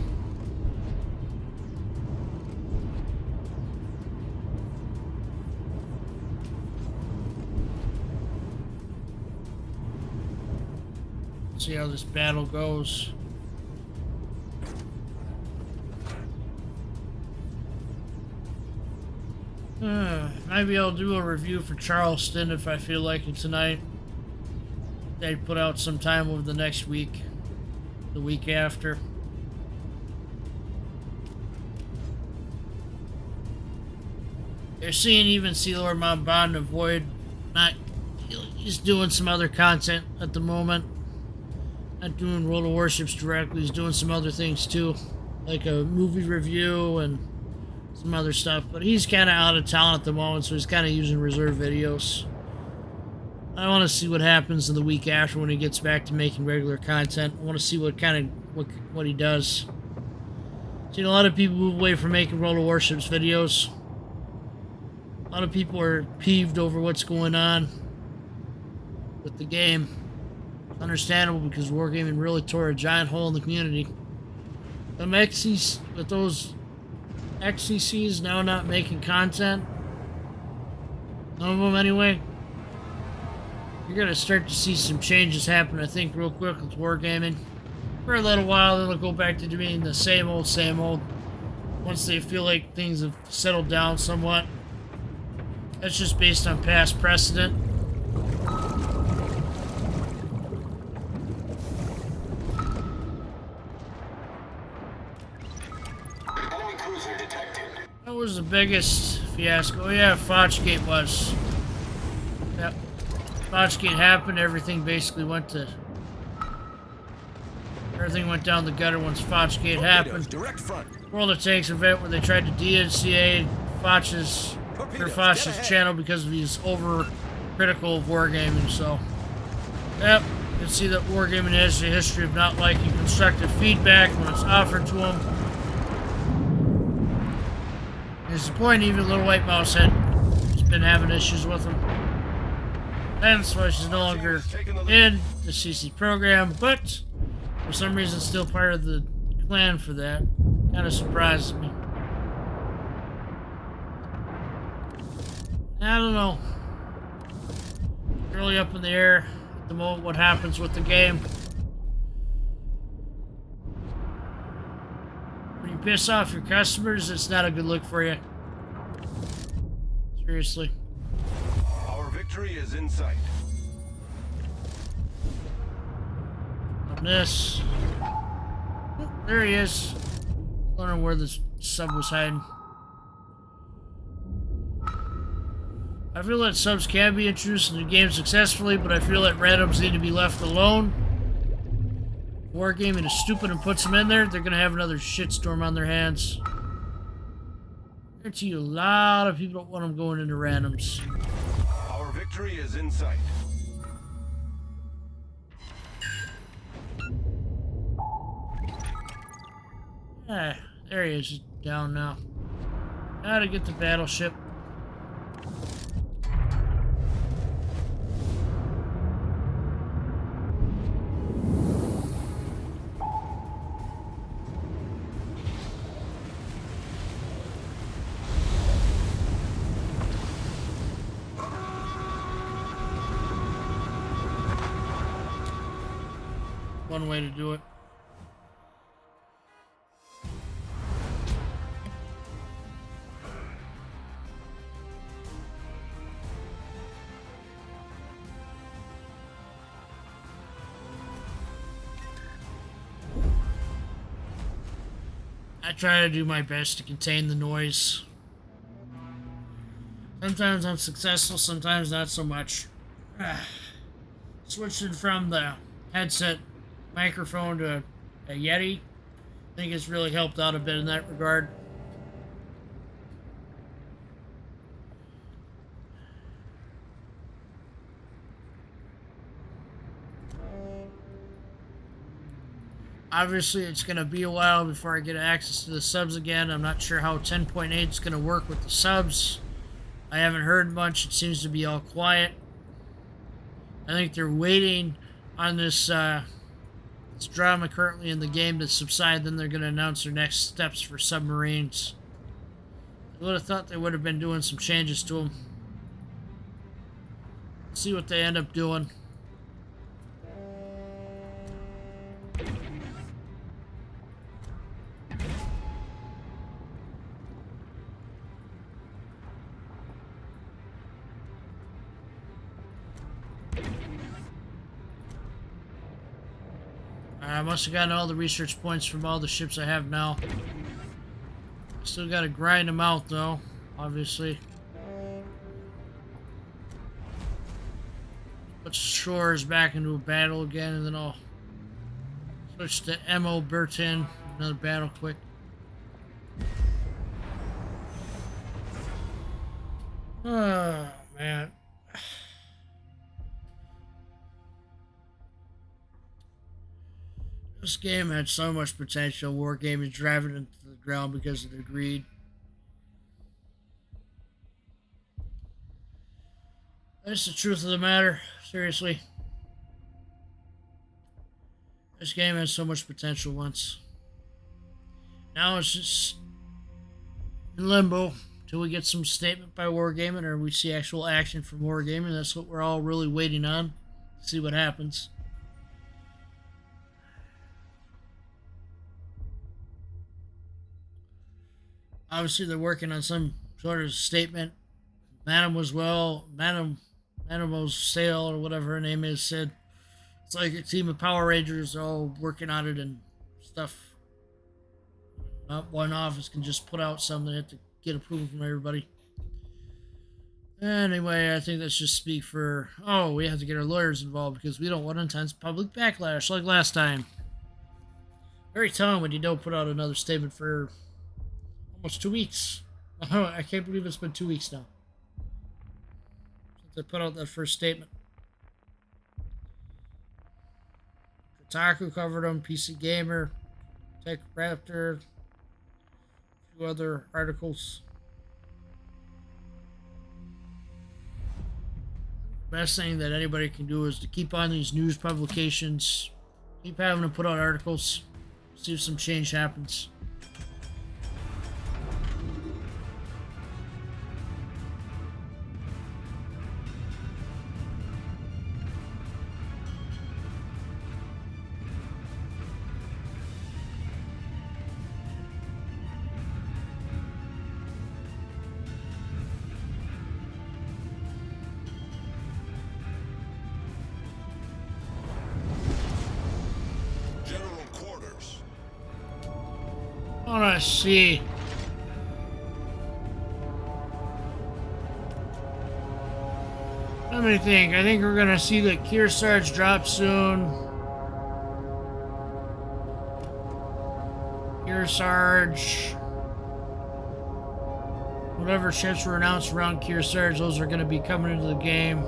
See how this battle goes. Maybe I'll do a review for Charleston if I feel like it tonight. They put out sometime over the next week, the week after. They're seeing even Sea Lord Mount Bond avoid he's doing some other content at the moment. Not doing World of Warships directly, he's doing some other things too, like a movie review and some other stuff, but he's kind of out of town at the moment, so he's kind of using reserve videos. I want to see what happens in the week after when he gets back to making regular content. I want to see what he does. Seen a lot of people move away from making World of Warships videos. A lot of people are peeved over what's going on with the game. Understandable, because wargaming really tore a giant hole in the community. With those XCCs now not making content, none of them anyway, you're gonna start to see some changes happen, I think, real quick with wargaming. For a little while, then it'll go back to being the same old, once they feel like things have settled down somewhat. That's just based on past precedent. That was the biggest fiasco. Oh yeah, Fochgate was. Yep. Fochgate happened, everything basically went to Everything went down the gutter once Fochgate happened. Direct front. World of Tanks event where they tried to DNCA Foch's channel because he's over-critical of wargaming, so... Yep, you can see that wargaming has a history of not liking constructive feedback when it's offered to him. Disappointing, even Little White Mouse has been having issues with him. That's why she's no longer in the CC program, but for some reason still part of the clan for that. Kind of surprises me. I don't know. Really up in the air at the moment what happens with the game. When you piss off your customers, it's not a good look for you. Seriously. Our victory is in sight. On this. Oh, there he is. I don't know where this sub was hiding. I feel that subs can be introduced into the game successfully, but I feel that randoms need to be left alone. Wargaming is stupid and puts them in there, they're gonna have another shitstorm on their hands. I guarantee you a lot of people don't want them going into randoms. Our victory is in sight. Ah, there he is. He's down now. Gotta get the battleship. One way to do it. I try to do my best to contain the noise. Sometimes I'm successful, sometimes not so much. Switching from the headset microphone to a Yeti, I think it's really helped out a bit in that regard. Obviously, it's going to be a while before I get access to the subs again. I'm not sure how 10.8 is going to work with the subs. I haven't heard much. It seems to be all quiet. I think they're waiting on this drama currently in the game to subside. Then they're going to announce their next steps for submarines. I would have thought they would have been doing some changes to them. See what they end up doing. I must have gotten all the research points from all the ships I have now. Still got to grind them out, though, obviously. Put shores back into a battle again, and then I'll switch to Mo Bertin. Another battle quick. Oh, man. This game had so much potential. Wargaming driving it into the ground because of their greed. That's the truth of the matter. Seriously. This game had so much potential once. Now it's just in limbo until we get some statement by Wargaming or we see actual action from Wargaming. That's what we're all really waiting on. See what happens. Obviously, they're working on some sort of statement. Mademoiselle Sale, or whatever her name is, said it's like a team of Power Rangers all working on it and stuff. Not one office can just put out something. They have to get approval from everybody. Anyway, I think that's just speak for, oh, we have to get our lawyers involved because we don't want intense public backlash like last time. Very telling when you don't put out another statement for almost 2 weeks. I can't believe it's been 2 weeks now since I put out that first statement. Kotaku covered them, PC Gamer, Tech Raptor, a few other articles. The best thing that anybody can do is to keep on these news publications, keep having to put out articles, see if some change happens. Let's see. Let me think. I think we're gonna see the Kearsarge drop soon. Kearsarge. Whatever ships were announced around Kearsarge, those are gonna be coming into the game.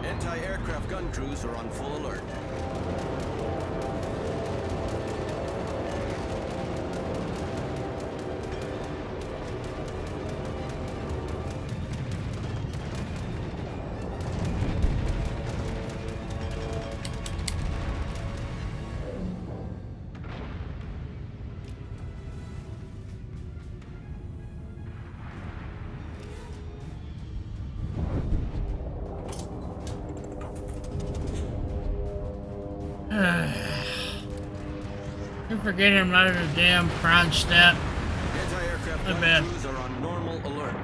Anti-aircraft gun crews are on full alert. I'm forgetting I'm not in a damn Kronstadt. Anti-aircraft My gun bad. crews are on normal alert.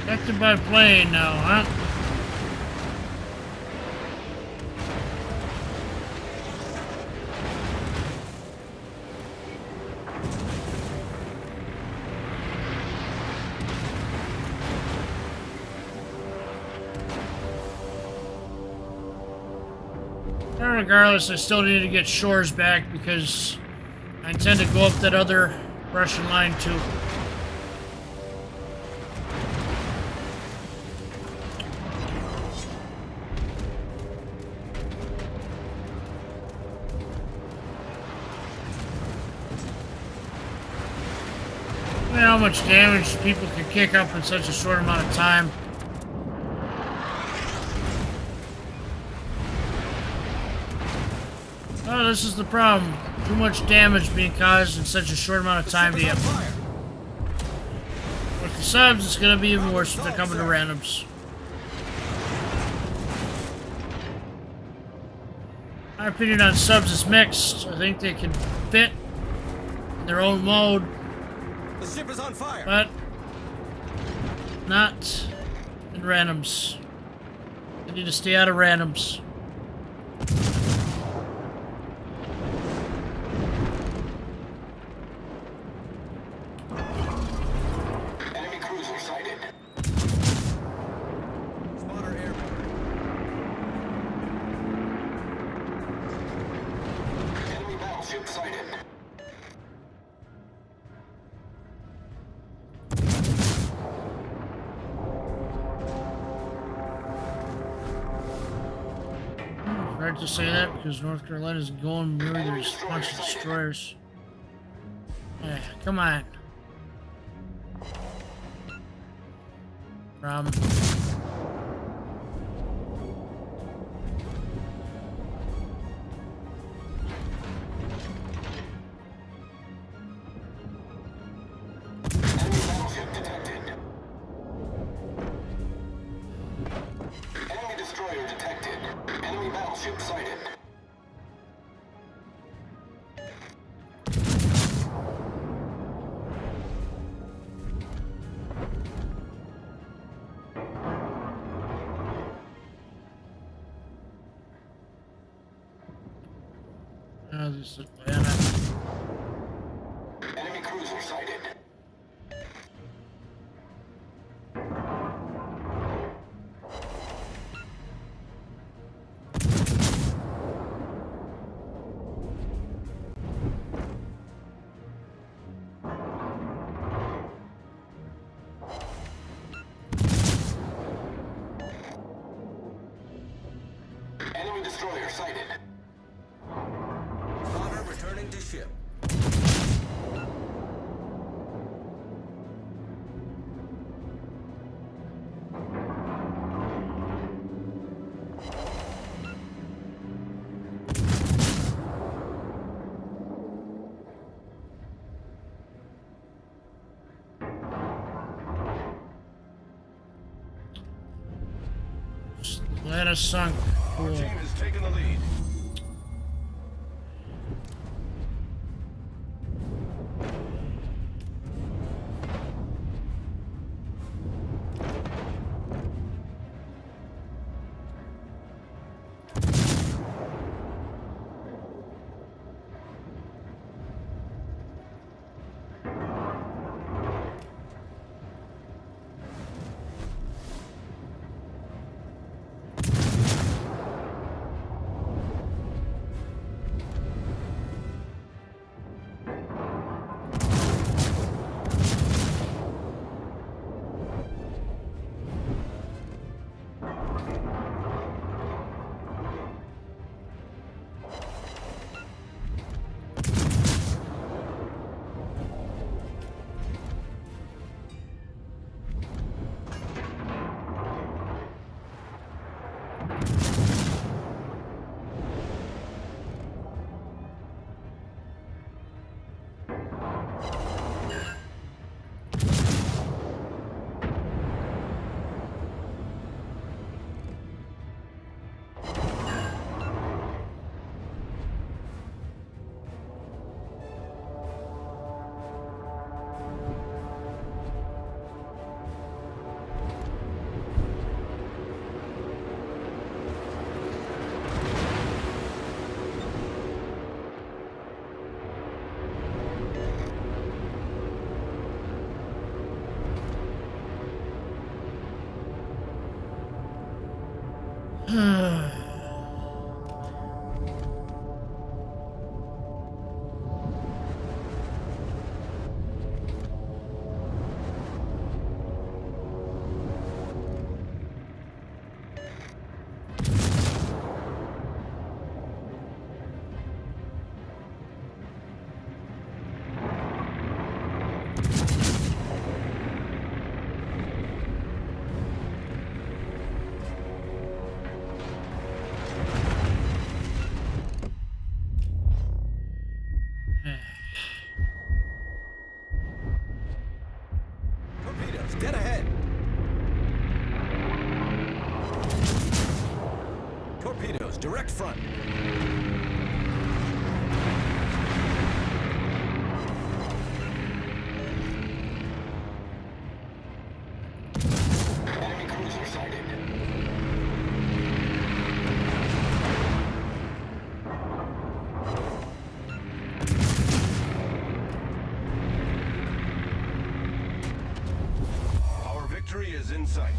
Protected by plane now, huh? Regardless, I still need to get shores back because I intend to go up that other Russian line too. Look at how much damage people can kick up in such a short amount of time. Oh, this is the problem. Too much damage being caused in such a short amount of time to you. With the subs, it's going to be even worse if they're coming to randoms. My opinion on subs is mixed. I think they can fit in their own mode, The ship is on fire. but not in randoms. They need to stay out of randoms. Enemy cruiser sighted. Spotter airborne. Enemy battleship sighted. Hard to say that because North Carolina's going near there's a bunch of destroyers. Come on. Problem. This is Atlanta. Enemy cruiser sighted. Enemy destroyer sighted. Spotter returning to ship. Atlanta sunk. Our Cool. team is taking the lead. Torpedoes, dead ahead. Torpedoes, direct front. Enemy cruiser sighted. Our victory is in sight.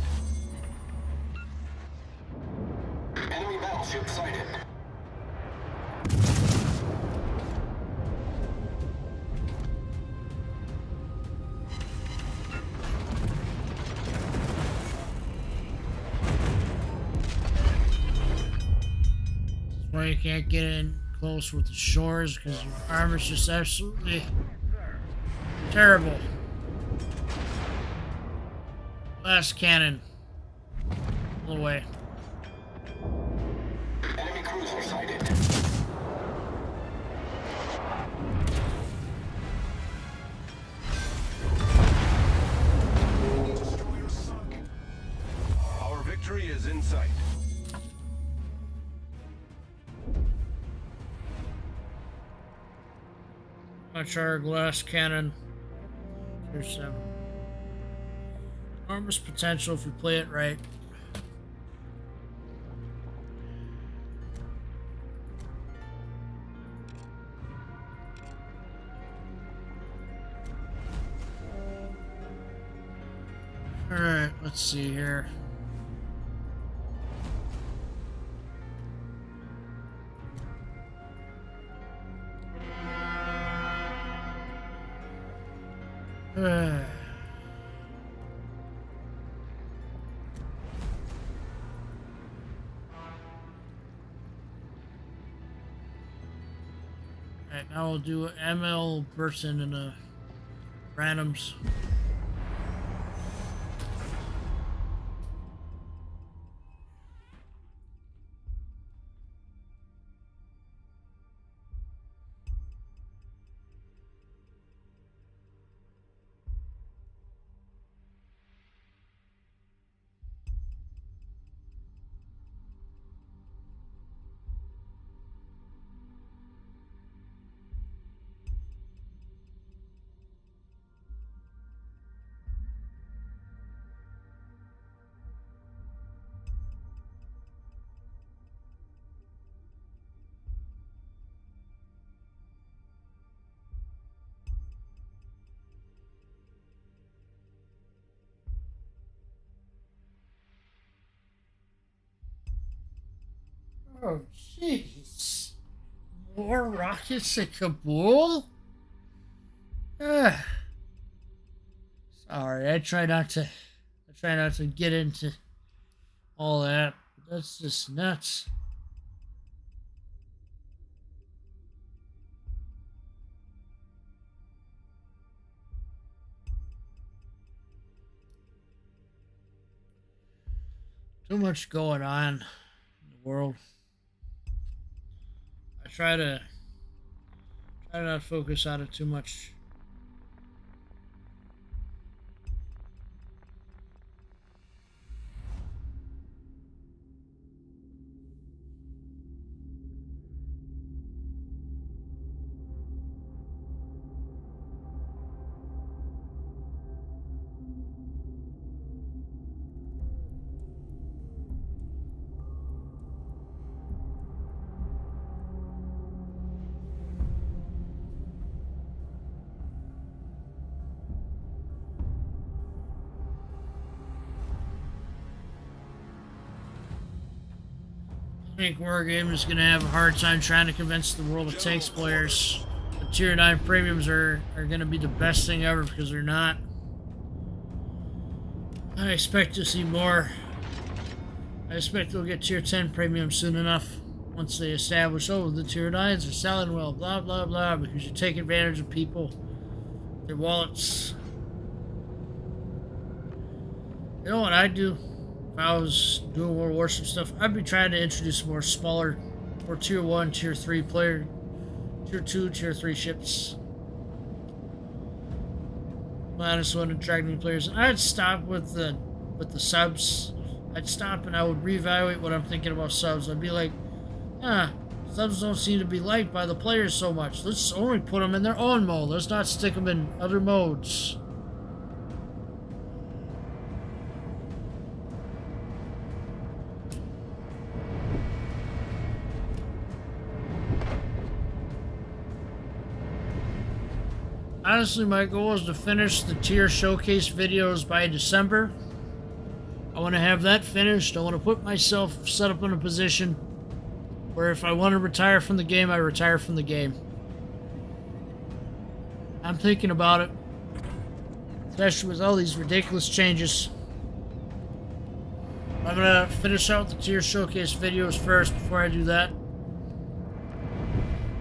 Enemy battleship sighted. Why you can't get in close with the shores because your armor's just absolutely terrible. Last cannon. Pull away. Enemy cruiser sighted. Our victory is in sight. Watch our glass cannon. There's enormous potential if we play it right. Let's see here. Alright, now we'll do ML Burton and randoms. Oh, jeez. More rockets at Kabul? Sorry, I try not to get into all that. That's just nuts. Too much going on in the world. I try not to focus on it too much. I think wargaming is going to have a hard time trying to convince the World of Tanks players that Tier 9 premiums are going to be the best thing ever, because they're not. I expect to see more. I expect they'll get Tier 10 premium soon enough once they establish, oh, the Tier 9s are selling well, blah, blah, blah, because you take advantage of people, their wallets. You know what I'd do? If I was doing more warship stuff, I'd be trying to introduce more smaller, more Tier 1, Tier 3 player, Tier 2, Tier 3 ships. Minus one attract new players. I'd stop with the subs. I'd stop and I would reevaluate what I'm thinking about subs. I'd be like, subs don't seem to be liked by the players so much. Let's only put them in their own mode. Let's not stick them in other modes. Honestly, my goal is to finish the tier showcase videos by December. I want to have that finished. I want to put myself set up in a position where if I want to retire from the game, I retire from the game. I'm thinking about it, especially with all these ridiculous changes. I'm going to finish out the tier showcase videos first before I do that.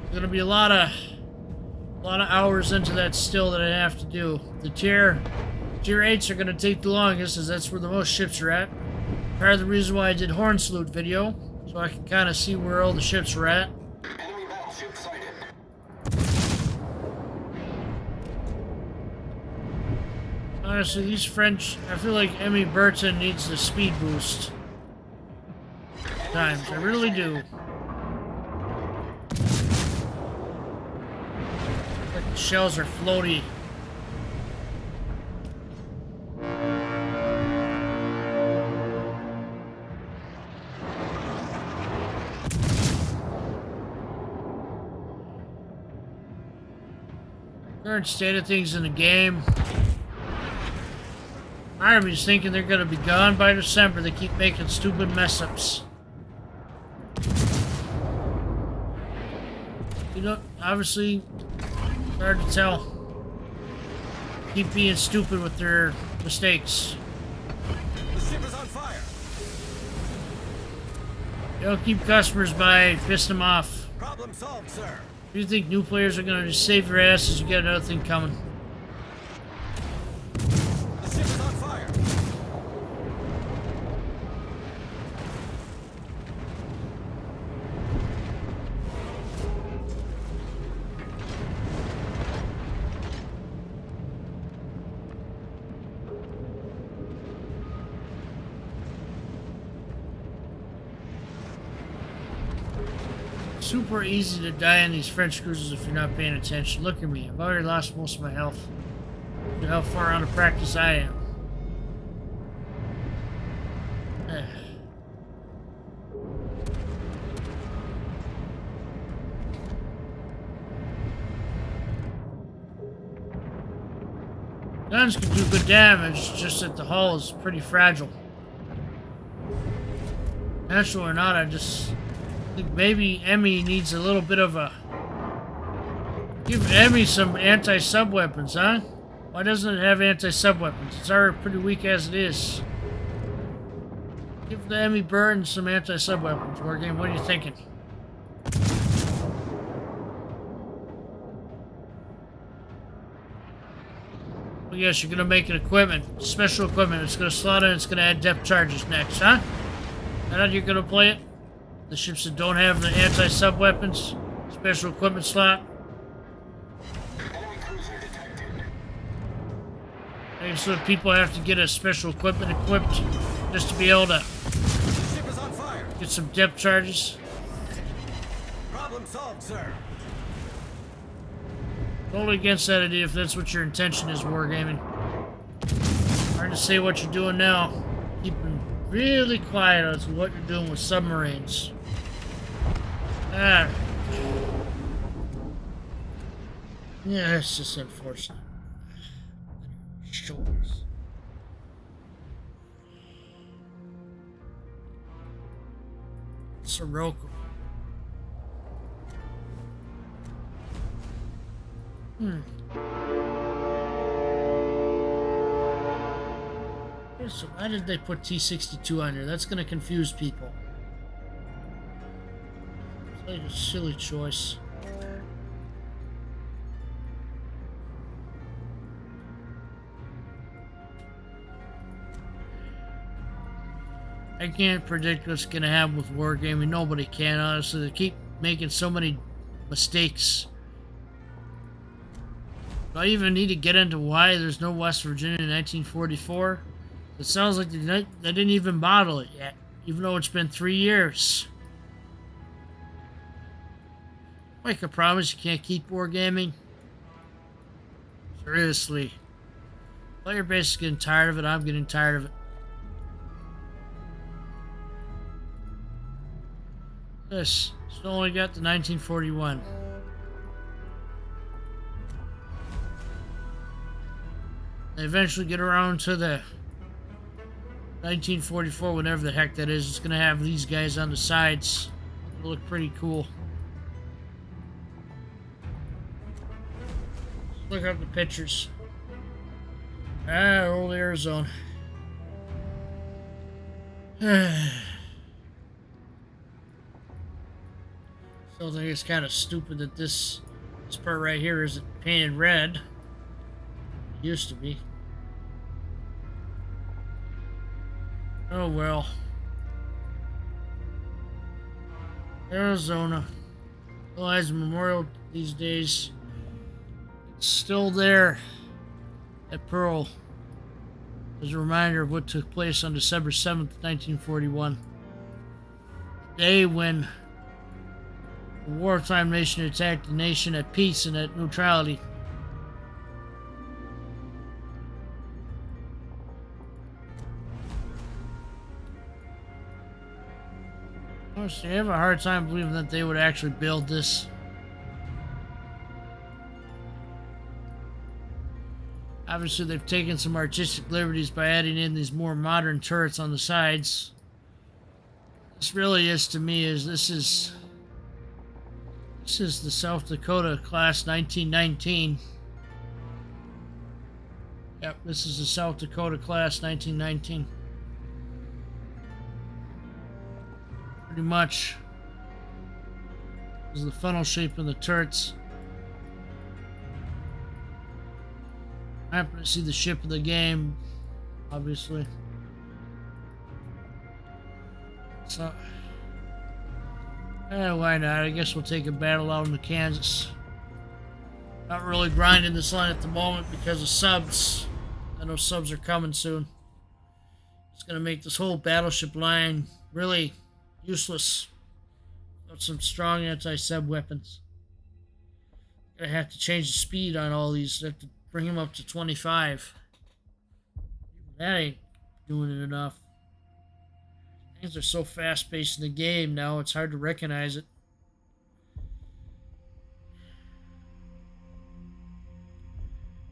There's going to be a lot of hours into that still that I have to do. The tier 8s are going to take the longest, as that's where the most ships are at. Part of the reason why I did Horn Salute video, so I can kind of see where all the ships are at. Enemy battleship sighted. Honestly, these French, I feel like Emmy Burton needs the speed boost. Times, I really do. Like the shells are floaty. Current state of things in the game. Army's thinking they're gonna be gone by December. They keep making stupid mess ups. You know, obviously, it's hard to tell. Keep being stupid with their mistakes. The ship is on fire. You don't keep customers by pissing them off. Problem solved, sir. If you think new players are gonna just save your asses, you got another thing coming. The ship is on fire. Super easy to die in these French cruisers if you're not paying attention. Look at me. I've already lost most of my health. Look how far out of practice I am. Guns can do good damage, just that the hull is pretty fragile. Natural or not, I just think maybe Emmy needs a little bit of a... Give Emmy some anti-sub weapons, huh? Why doesn't it have anti-sub weapons? It's already pretty weak as it is. Give the Emmy Burn some anti-sub weapons, Wargame. What are you thinking? Well, yes, you're gonna make an equipment, special equipment. It's gonna slot in. It's gonna add depth charges next, huh? Is that how you're gonna play it? The ships that don't have the anti-sub weapons, special equipment slot. Enemy cruiser detected. And so people have to get a special equipment equipped just to be able to The ship is on fire. get some depth charges. Problem solved, sir. Totally against that idea if that's what your intention is, Wargaming. Hard to say what you're doing now. Keeping really quiet as to what you're doing with submarines. Ah. Yeah, it's just unfortunate. Shoulders. Sirocco. So why did they put T-62 on here? That's going to confuse people. It's like a silly choice. I can't predict what's going to happen with Wargaming. Nobody can, honestly. They keep making so many mistakes. Do I even need to get into why there's no West Virginia in 1944? It sounds like they didn't even model it yet, even though it's been 3 years. Make a promise you can't keep Wargaming? Seriously. Player base is getting tired of it. I'm getting tired of it. This. Still only got the 1941. They eventually get around to the 1944, whatever the heck that is. It's gonna have these guys on the sides. It'll look pretty cool. Look up the pictures. Ah, old Arizona. Still think it's kind of stupid that this part right here isn't painted red. It used to be. Oh well. Arizona. Still has a memorial these days. It's still there at Pearl as a reminder of what took place on December 7th, 1941. The day when a wartime nation attacked a nation at peace and at neutrality. Honestly, I have a hard time believing that they would actually build this. Obviously, they've taken some artistic liberties by adding in these more modern turrets on the sides. This really is, to me, this is the South Dakota class 1919. Yep, this is the South Dakota class 1919. Pretty much. This is the funnel shape of the turrets. I happen to see the ship of the game, obviously. So, why not? I guess we'll take a battle out into Kansas. Not really grinding this line at the moment because of subs. I know subs are coming soon. It's going to make this whole battleship line really useless without some strong anti-sub weapons. I have to change the speed on all these. I have to bring them up to 25. That ain't doing it enough. Things are so fast-paced in the game now, it's hard to recognize it.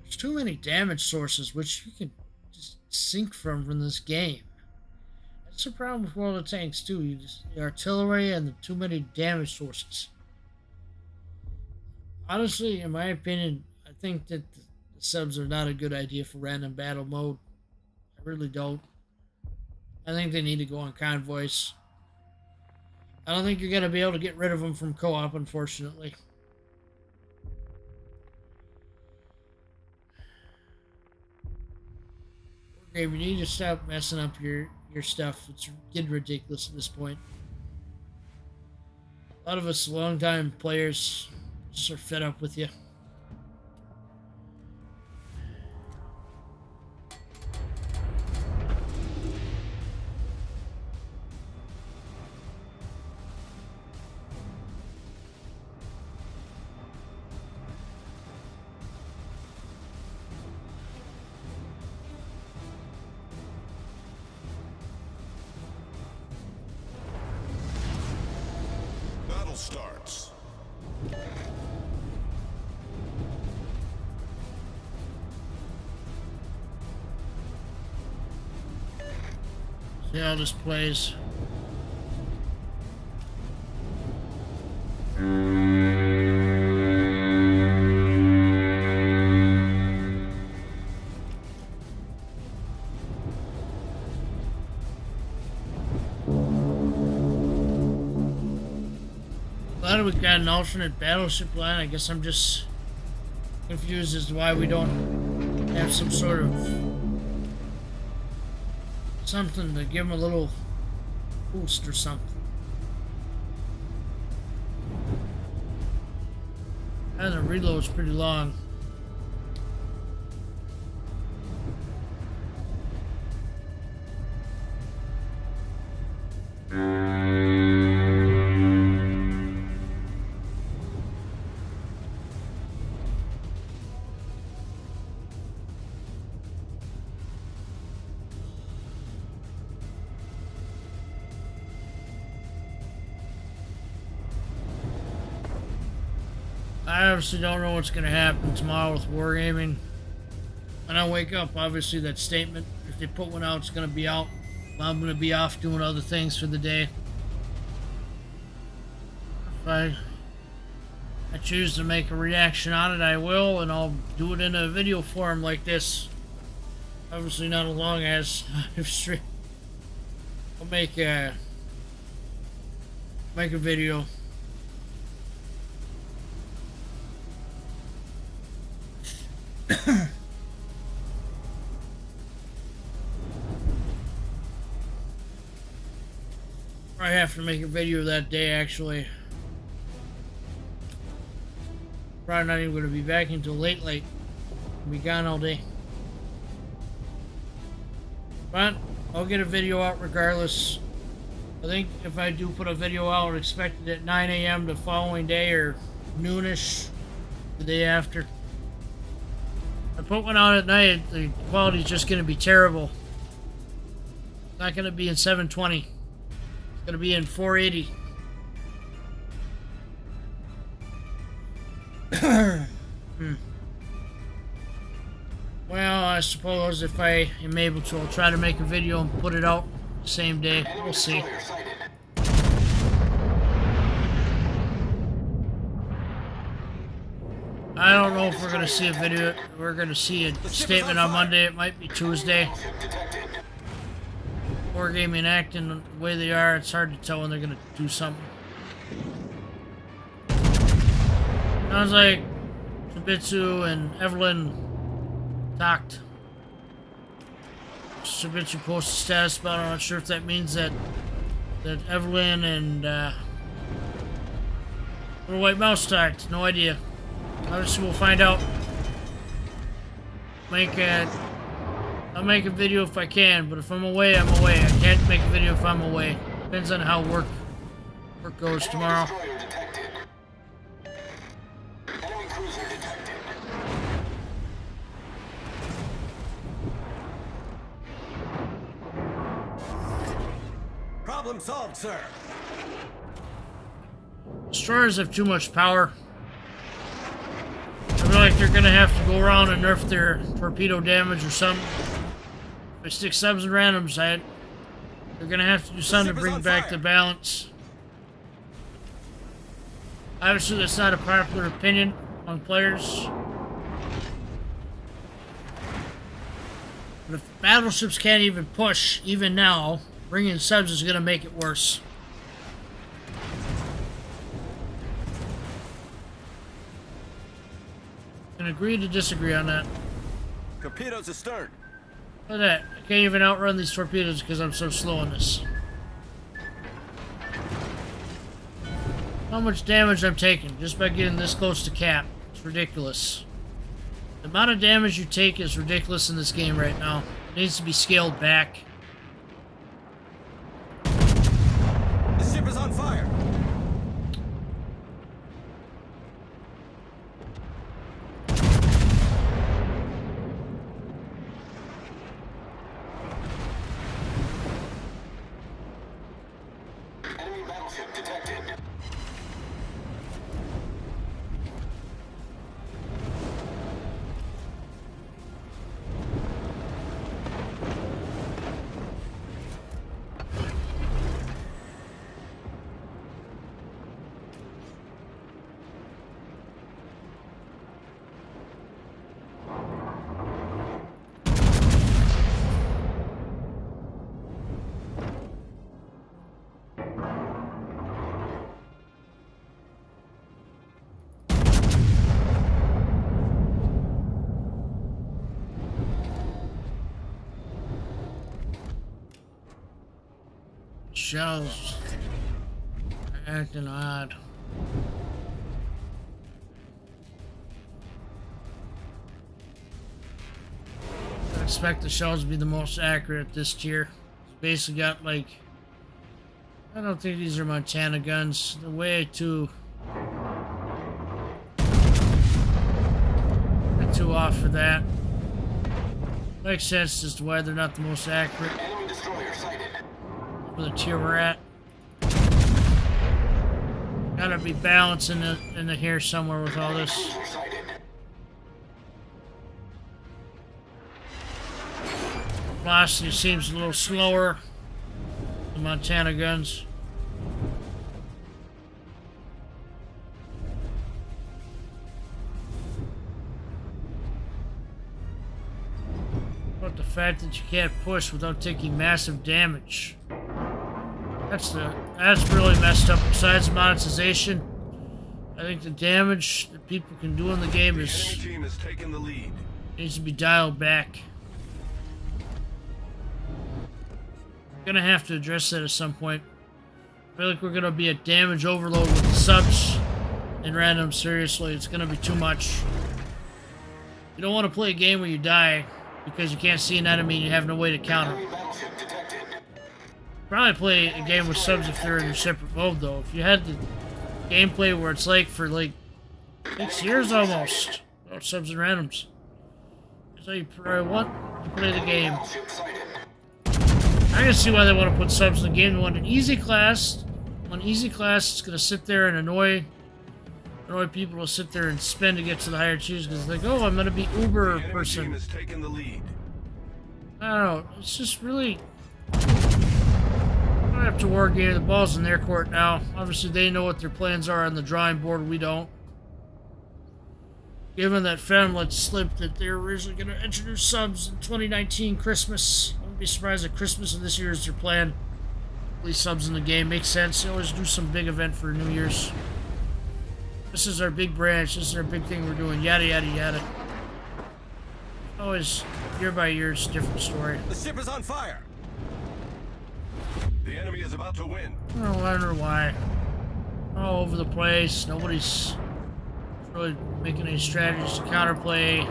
There's too many damage sources which you can just sink from this game. That's the problem with World of Tanks too. The artillery and the too many damage sources. Honestly, in my opinion, I think that the subs are not a good idea for random battle mode. I really don't. I think they need to go on convoys. I don't think you're going to be able to get rid of them from co-op, unfortunately. Okay, we need to stop messing up your stuff. It's getting ridiculous at this point. A lot of us long-time players just are fed up with you. Battle starts. See how this plays. Glad we got an alternate battleship line. I guess I'm just confused as to why we don't have some sort of something to give them a little boost or something. And the reload's pretty long. I obviously don't know what's going to happen tomorrow with wargaming. When I wake up, obviously that statement, if they put one out, it's going to be out. I'm going to be off doing other things for the day. If I choose to make a reaction on it, I will, and I'll do it in a video form like this. Obviously not as long as I'll make a video. I have to make a video that day, actually. Probably not even going to be back until late. I'll be gone all day. But I'll get a video out regardless. I think if I do put a video out, expect it at 9 a.m. the following day or noonish the day after. I put one out at night, the quality's just going to be terrible. It's not going to be in 720. It's going to be in 480. Well, I suppose if I am able to, I'll try to make a video and put it out the same day. We'll see. I don't know if we're going to see a video. We're going to see a statement on Monday. It might be Tuesday. Wargaming acting the way they are, it's hard to tell when they're going to do something. Sounds like Shibitsu and Evelyn talked. Shibitsu posted status, but I'm not sure if that means that Evelyn and Little White Mouse talked. No idea. Obviously, we'll find out. I'll make a video if I can, but if I'm away, I'm away. I can't make a video if I'm away. Depends on how work goes tomorrow. Enemy cruiser detected. Problem solved, sir. Destroyers have too much power. I feel like they're gonna have to go around and nerf their torpedo damage or something. If they stick subs and randoms, they're gonna have to do something to bring back the balance. Obviously, that's not a popular opinion among players. But if battleships can't even push, even now, bringing subs is gonna make it worse. Can agree to disagree on that. Torpedoes astern. Look at that. I can't even outrun these torpedoes because I'm so slow on this. How much damage I'm taking just by getting this close to cap. It's ridiculous. The amount of damage you take is ridiculous in this game right now. It needs to be scaled back. The ship is on fire. Enemy battleship detected. Shells acting odd. I expect the shells to be the most accurate this tier. It's basically got like, I don't think these are Montana guns. They're way too off for that. Makes sense as to why they're not the most accurate. Enemy destroyer sighted. For the tier we're at. Gotta be balanced in the here somewhere with all this. Cruiser sighted. Velocity seems a little slower. The Montana guns. But the fact that you can't push without taking massive damage. That's really messed up. Besides monetization, I think the damage that people can do in the game The enemy team has taken the lead. needs to be dialed back. We're gonna have to address that at some point. I feel like we're gonna be at damage overload with the subs and random. Seriously, it's gonna be too much. You don't want to play a game where you die because you can't see an enemy and you have no way to counter. Enemy battleship detected. Probably play a game with subs if they're in a separate mode, though. If you had the gameplay where it's like for like 6 years almost, without subs and randoms, that's how you probably want to play the game. Battleship sighted. I can see why they want to put subs in the game. They want an easy class. On easy class, it's going to sit there and annoy know why people will sit there and spend to get to the higher tiers because they're like, oh, I'm gonna be Uber The enemy team person. has taken the lead. I don't know. It's just really. I don't have to war game. The ball's in their court now. Obviously, they know what their plans are on the drawing board. We don't. Given that Famlet slipped that they're originally going to introduce subs in 2019 Christmas. I wouldn't be surprised if Christmas of this year is their plan. At least subs in the game makes sense. They always do some big event for New Year's. This is our big branch. This is our big thing we're doing. Yada, yada, yada. Always, year by year, it's a different story. The ship is on fire. The enemy is about to win. I don't wonder why. All over the place. Nobody's really making any strategies to counterplay.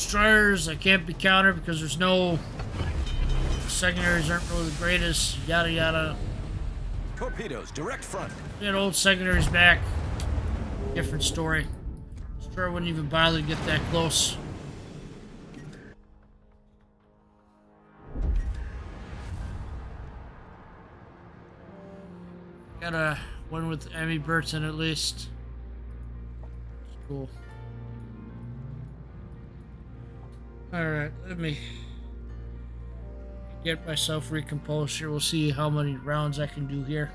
Destroyers, I can't be countered because there's no secondaries aren't really the greatest. Yada yada. Torpedoes, direct front. Get old secondaries back. Different story. Destroyer wouldn't even bother to get that close. Got a one with Emmy Burton at least. It's cool. Alright, let me get myself recomposed here. We'll see how many rounds I can do here.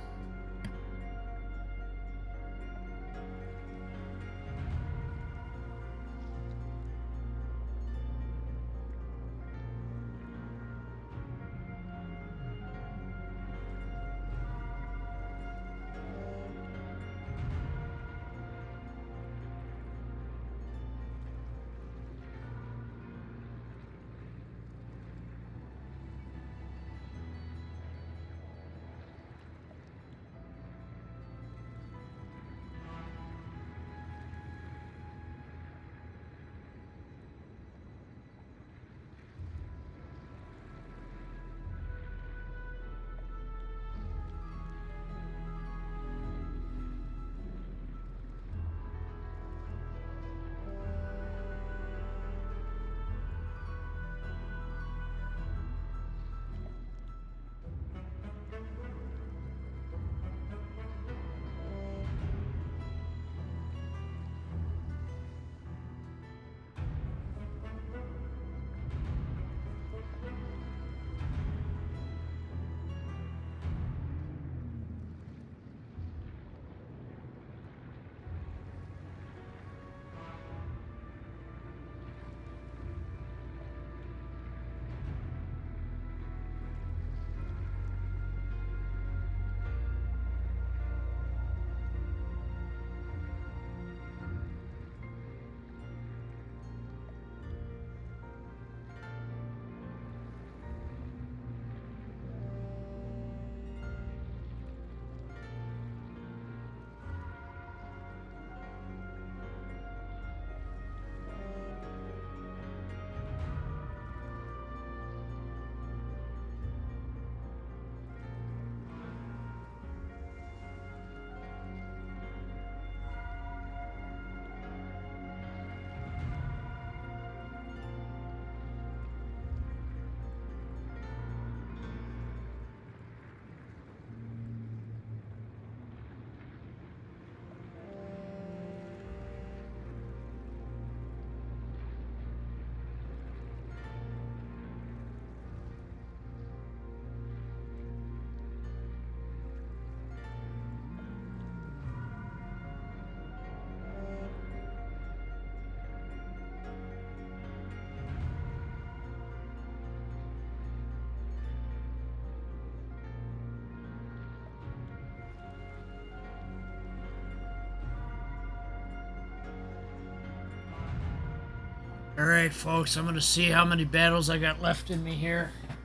Alright, folks, I'm going to see how many battles I got left in me here. I'm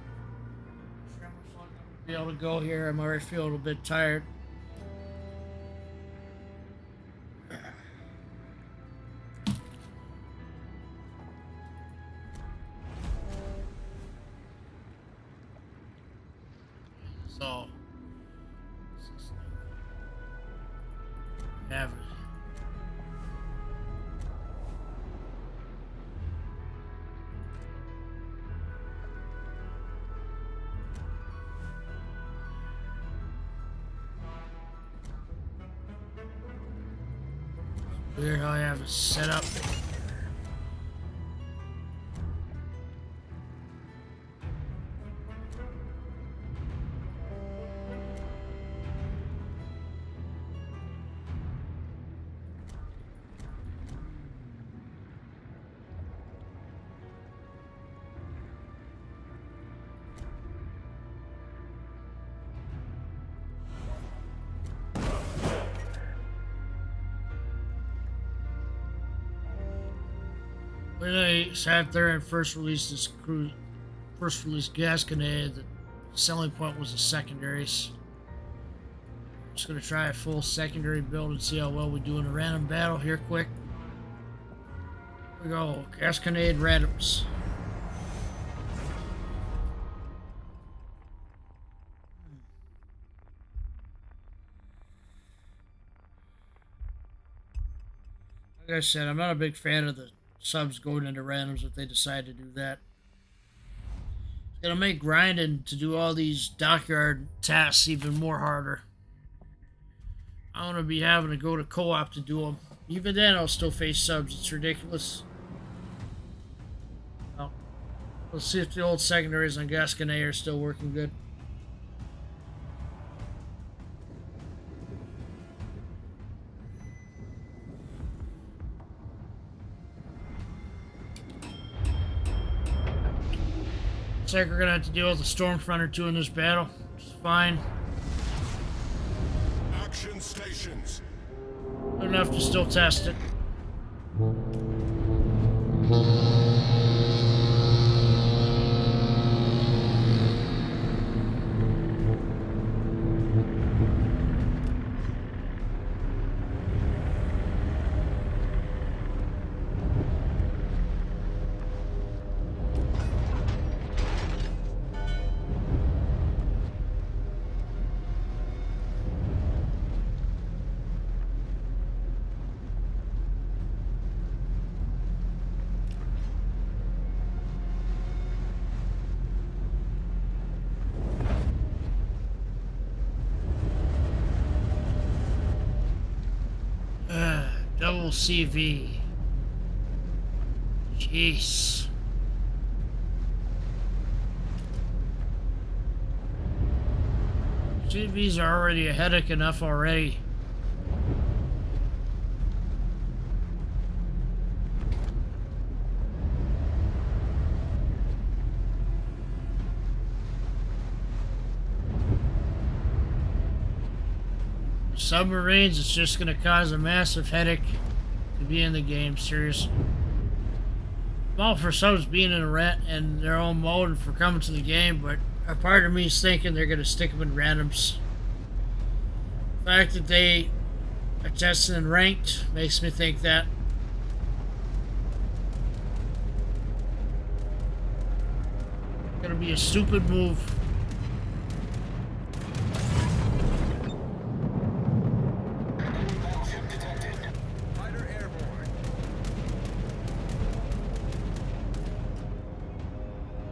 sure I'm going to be able to go here. I'm already feeling a little bit tired. So, Have it. Weird how I have it set up. When I sat there and first released this first released gas grenade, the selling point was the secondaries. Just gonna try a full secondary build and see how well we do in a random battle here quick. Here we go, gas grenade randoms. Like I said, I'm not a big fan of the subs going into randoms if they decide to do that. It's gonna make grinding to do all these dockyard tasks even more harder. I want to be having to go to co-op to do them. Even then, I'll still face subs. It's ridiculous. Well, let's see if the old secondaries on Gasconnet are still working good. Looks like we're gonna have to deal with a Stormfront or two in this battle. Which is fine. Action stations. Good enough to still test it. Double CV. Jeez. CVs are already a headache enough already. Submarines, it's just going to cause a massive headache to be in the game, seriously. I'm all for subs being in their own mode and for coming to the game, but a part of me is thinking they're going to stick them in randoms. The fact that they are tested and ranked makes me think that. It's going to be a stupid move.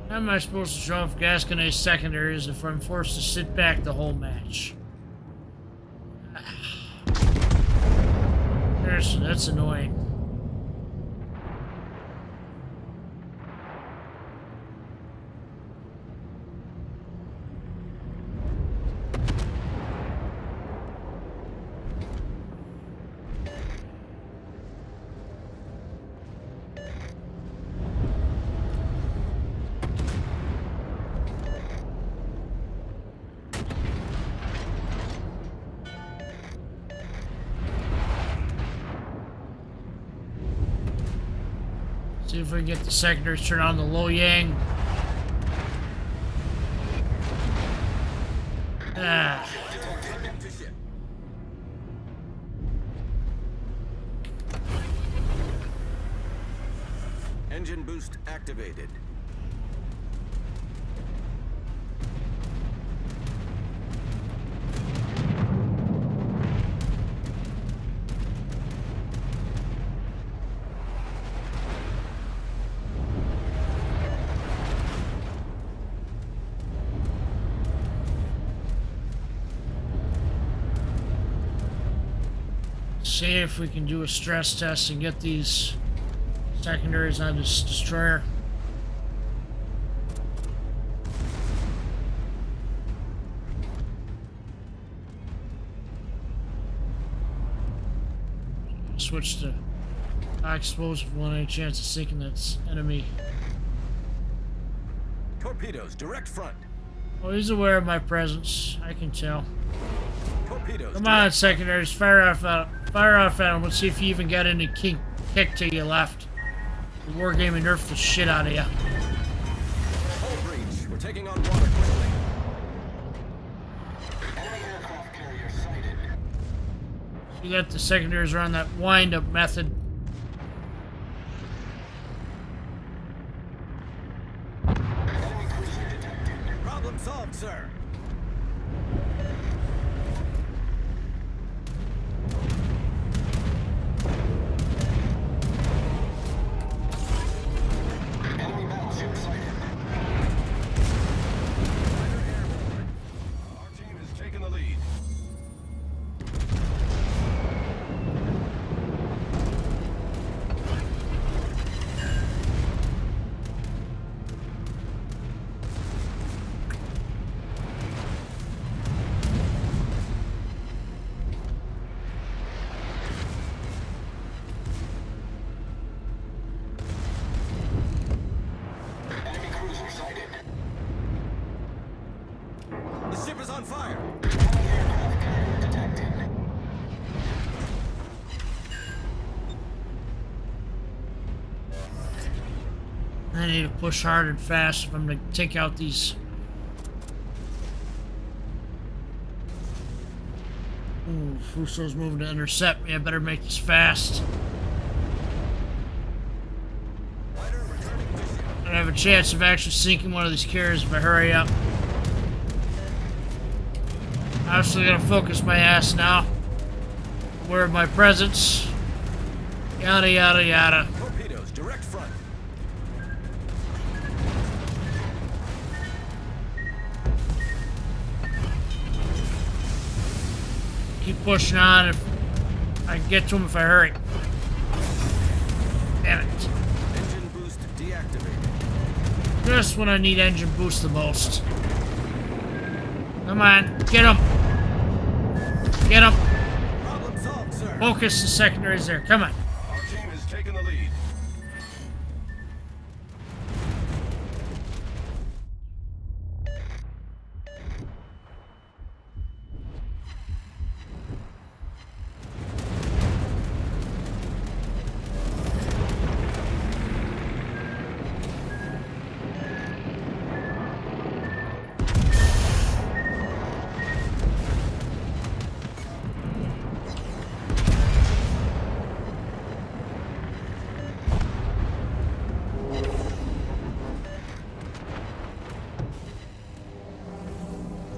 How am I supposed to show off Gasconet's secondaries if I'm forced to sit back the whole match? Seriously, that's annoying. See if we can get the secondaries turn on the low yang. Ah. Engine boost activated. See if we can do a stress test and get these secondaries on this destroyer. Switch to explosive one, any chance of sinking that enemy. Torpedoes, direct front. Oh, he's aware of my presence. I can tell. Torpedoes. Come on, secondaries, fire off at him. Let's see if you even got any kick to your left. The wargaming nerfed the shit out of you. Hull breach. We're taking on water quickly. Enemy aircraft carrier sighted. You got the secondaries are on that wind-up method. Enemy cruiser detected. Problem solved, sir. Enemy battleship sighted. Our team has taken the lead. Enemy cruiser sighted. The ship is on fire. Enemy aircraft carrier detected. I need to push hard and fast if I'm going to take out these. Ooh, Fuso's moving to intercept me. I better make this fast. Fighter returning to ship. I have a chance of actually sinking one of these carriers if I hurry up. Obviously, gonna focus my ass now. Aware of my presence. Yada yada yada. Torpedoes, direct front. Keep pushing on if I can get to him if I hurry. Damn it. Engine boost deactivated. Just when I need engine boost the most. Come on, get him. Get him. Problem solved, sir. Focus the secondaries there. Come on. Our team has taken the lead.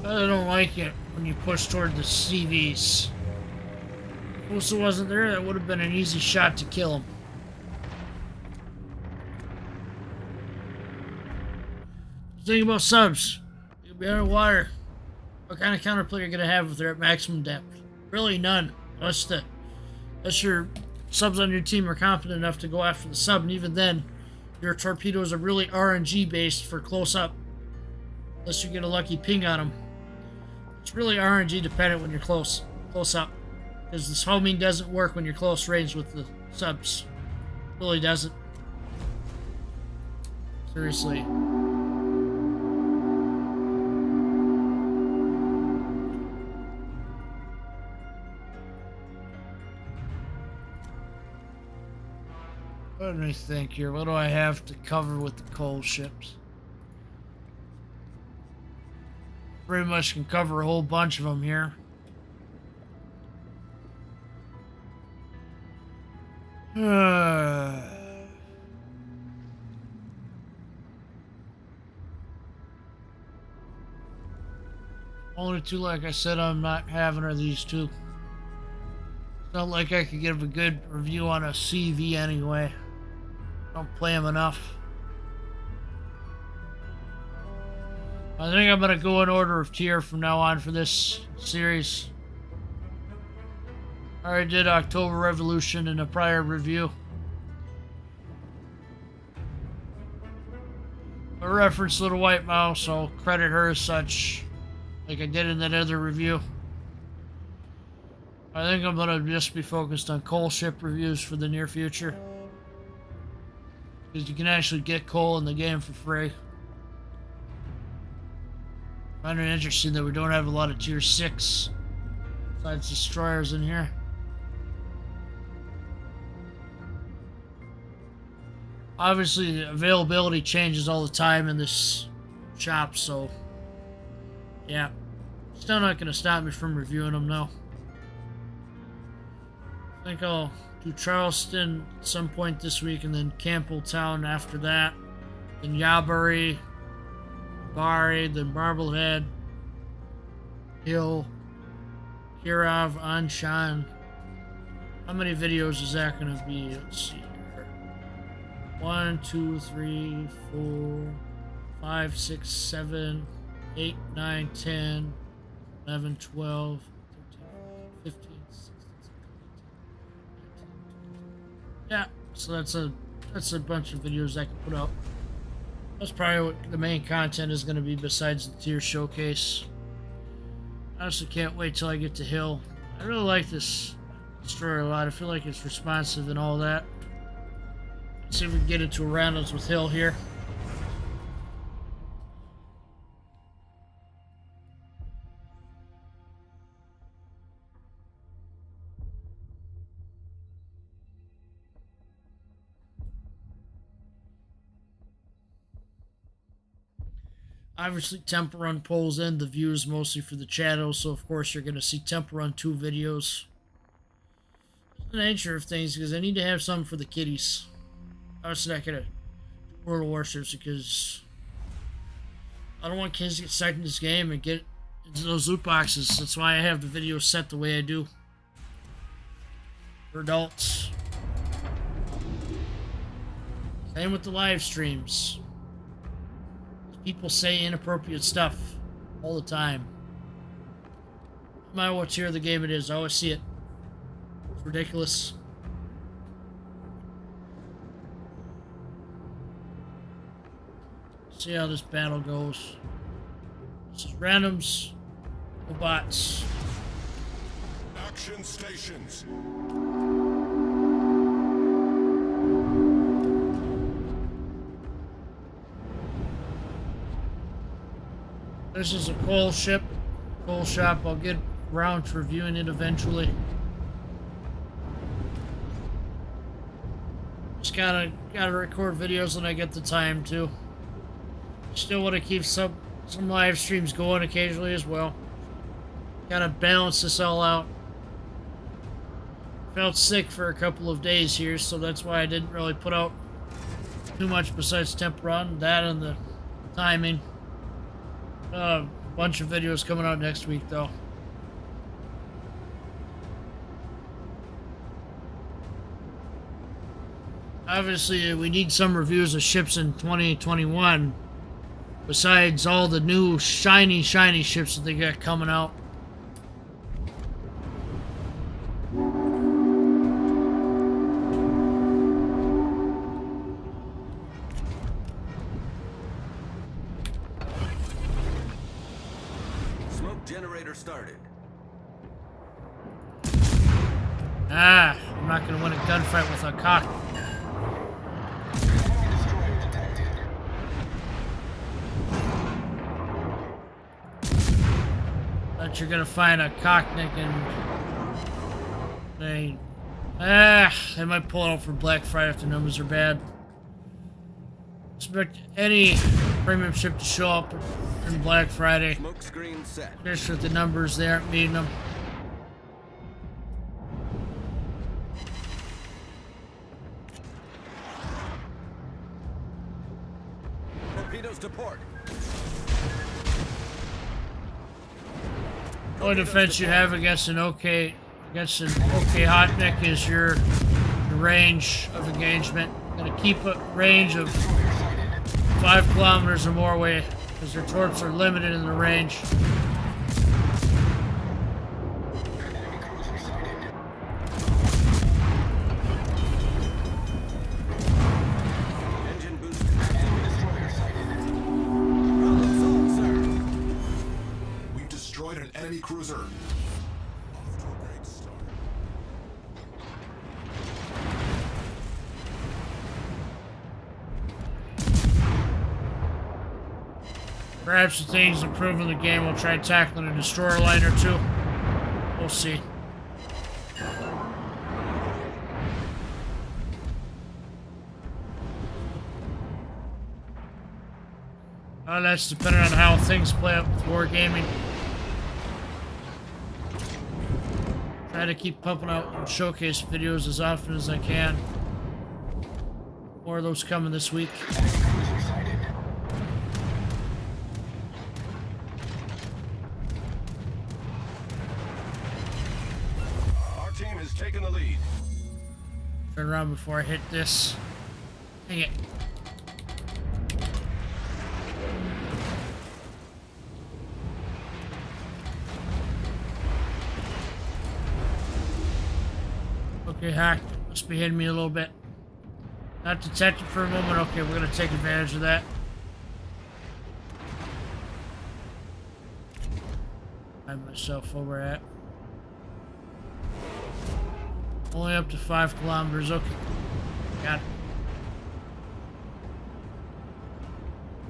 I don't like it when you push toward the CVs. If Uso wasn't there, that would have been an easy shot to kill him. Think about subs. You'll be underwater. What kind of counterplay are you gonna have if they're at maximum depth? Really none. Unless your subs on your team are competent enough to go after the sub, and even then, your torpedoes are really RNG based for close up. Unless you get a lucky ping on them. It's really RNG dependent when you're close up. Because this homing doesn't work when you're close range with the subs. It really doesn't. Seriously. What do I think here? What do I have to cover with the coal ships? Pretty much can cover a whole bunch of them here. Only two, like I said, I'm not having are these two. It's not like I could give a good review on a CV anyway. Don't play them enough. I think I'm gonna go in order of tier from now on for this series. I already did October Revolution in a prior review. I referenced Little White Mouse, so I'll credit her as such, like I did in that other review. I think I'm going to just be focused on coal ship reviews for the near future. Because you can actually get coal in the game for free. I find it interesting that we don't have a lot of tier 6 besides destroyers in here. Obviously, availability changes all the time in this shop, so yeah. Still not going to stop me from reviewing them, though. I think I'll do Charleston at some point this week, and then Campbelltown after that. Then Yabury, Bari, then Marblehead, Hill, Kirov, Anshan. How many videos is that going to be? Let's see here. 1, 2, 3, 4, 5, 6, 7, 8, 9, 10, 11, 12, 13, 15, 16, 17, 18, 19, 20. Yeah, so that's a bunch of videos I can put out. That's probably what the main content is going to be besides the tier showcase. I honestly can't wait till I get to Hill. I really like this destroyer a lot. I feel like it's responsive and all that. Let's see if we can get into a roundups with Hill here. Obviously, Temple Run pulls in the views mostly for the channel, so of course you're going to see Temple Run 2 videos. It's the nature of things, because I need to have some for the kiddies. Obviously, not going to do World of Warships because I don't want kids to get stuck in this game and get into those loot boxes. That's why I have the videos set the way I do. For adults. Same with the live streams. People say inappropriate stuff all the time. No matter what tier of the game it is, I always see it. It's ridiculous. See how this battle goes. This is randoms, robots. Action stations. This is a coal ship, coal shop. I'll get around to reviewing it eventually. Just gotta record videos when I get the time to. Still want to keep some live streams going occasionally as well. Gotta balance this all out. Felt sick for a couple of days here, so that's why I didn't really put out too much besides Temp Run, that and the timing. A bunch of videos coming out next week, though. Obviously, we need some reviews of ships in 2021. Besides all the new shiny ships that they got coming out. Smoke generator started. Ah, I'm not going to win a gunfight with a cock. You're gonna find a cocknick and they might pull it out for Black Friday if the numbers are bad. Expect any premium ship to show up in Black Friday. Smoke screen set. Especially with the numbers they aren't meeting them. Torpedoes to port. The only defense you have against an OK hotneck is your range of engagement. Gonna keep a range of 5 kilometers or more away because their torps are limited in the range. cruiser. Off to a great start. Perhaps if things improve in the game, we'll try tackling a destroyer line or two. We'll see. That's depending on how things play up with wargaming. Try to keep pumping out showcase videos as often as I can. More of those coming this week. Our team has taken the lead. Turn around before I hit this. Dang it. Okay, hack. Must be hitting me a little bit. Not detected for a moment. Okay, we're gonna take advantage of that. Find myself over at. Only up to 5 kilometers. Okay. Got it.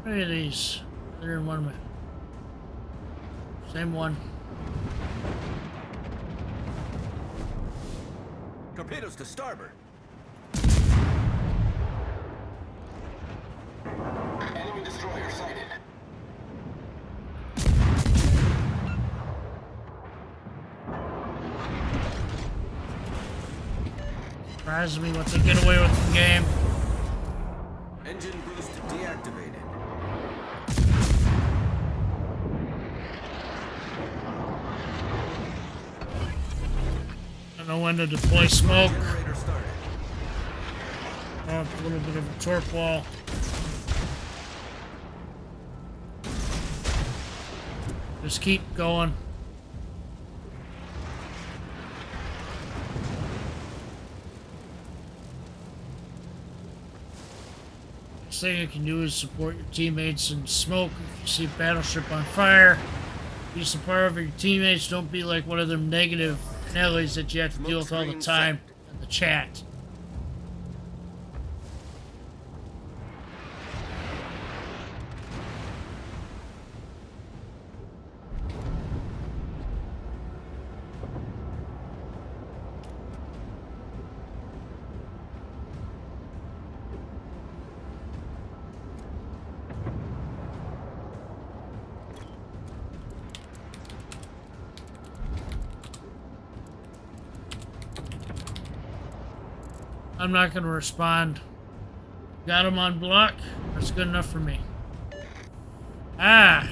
How many of these? They're in one minute. Same one. Torpedoes to starboard. Enemy destroyer sighted. Surprises me what they get away with in game. Engine boost deactivated. I don't know when to deploy smoke. Generator started. Oh, a little bit of a torp wall. Just keep going. Next thing you can do is support your teammates and smoke if you see a battleship on fire. Be supportive of your teammates. Don't be like one of them negative Nellies that you have to deal with all the time in the chat. I'm not going to respond. Got him on block. That's good enough for me. Ah!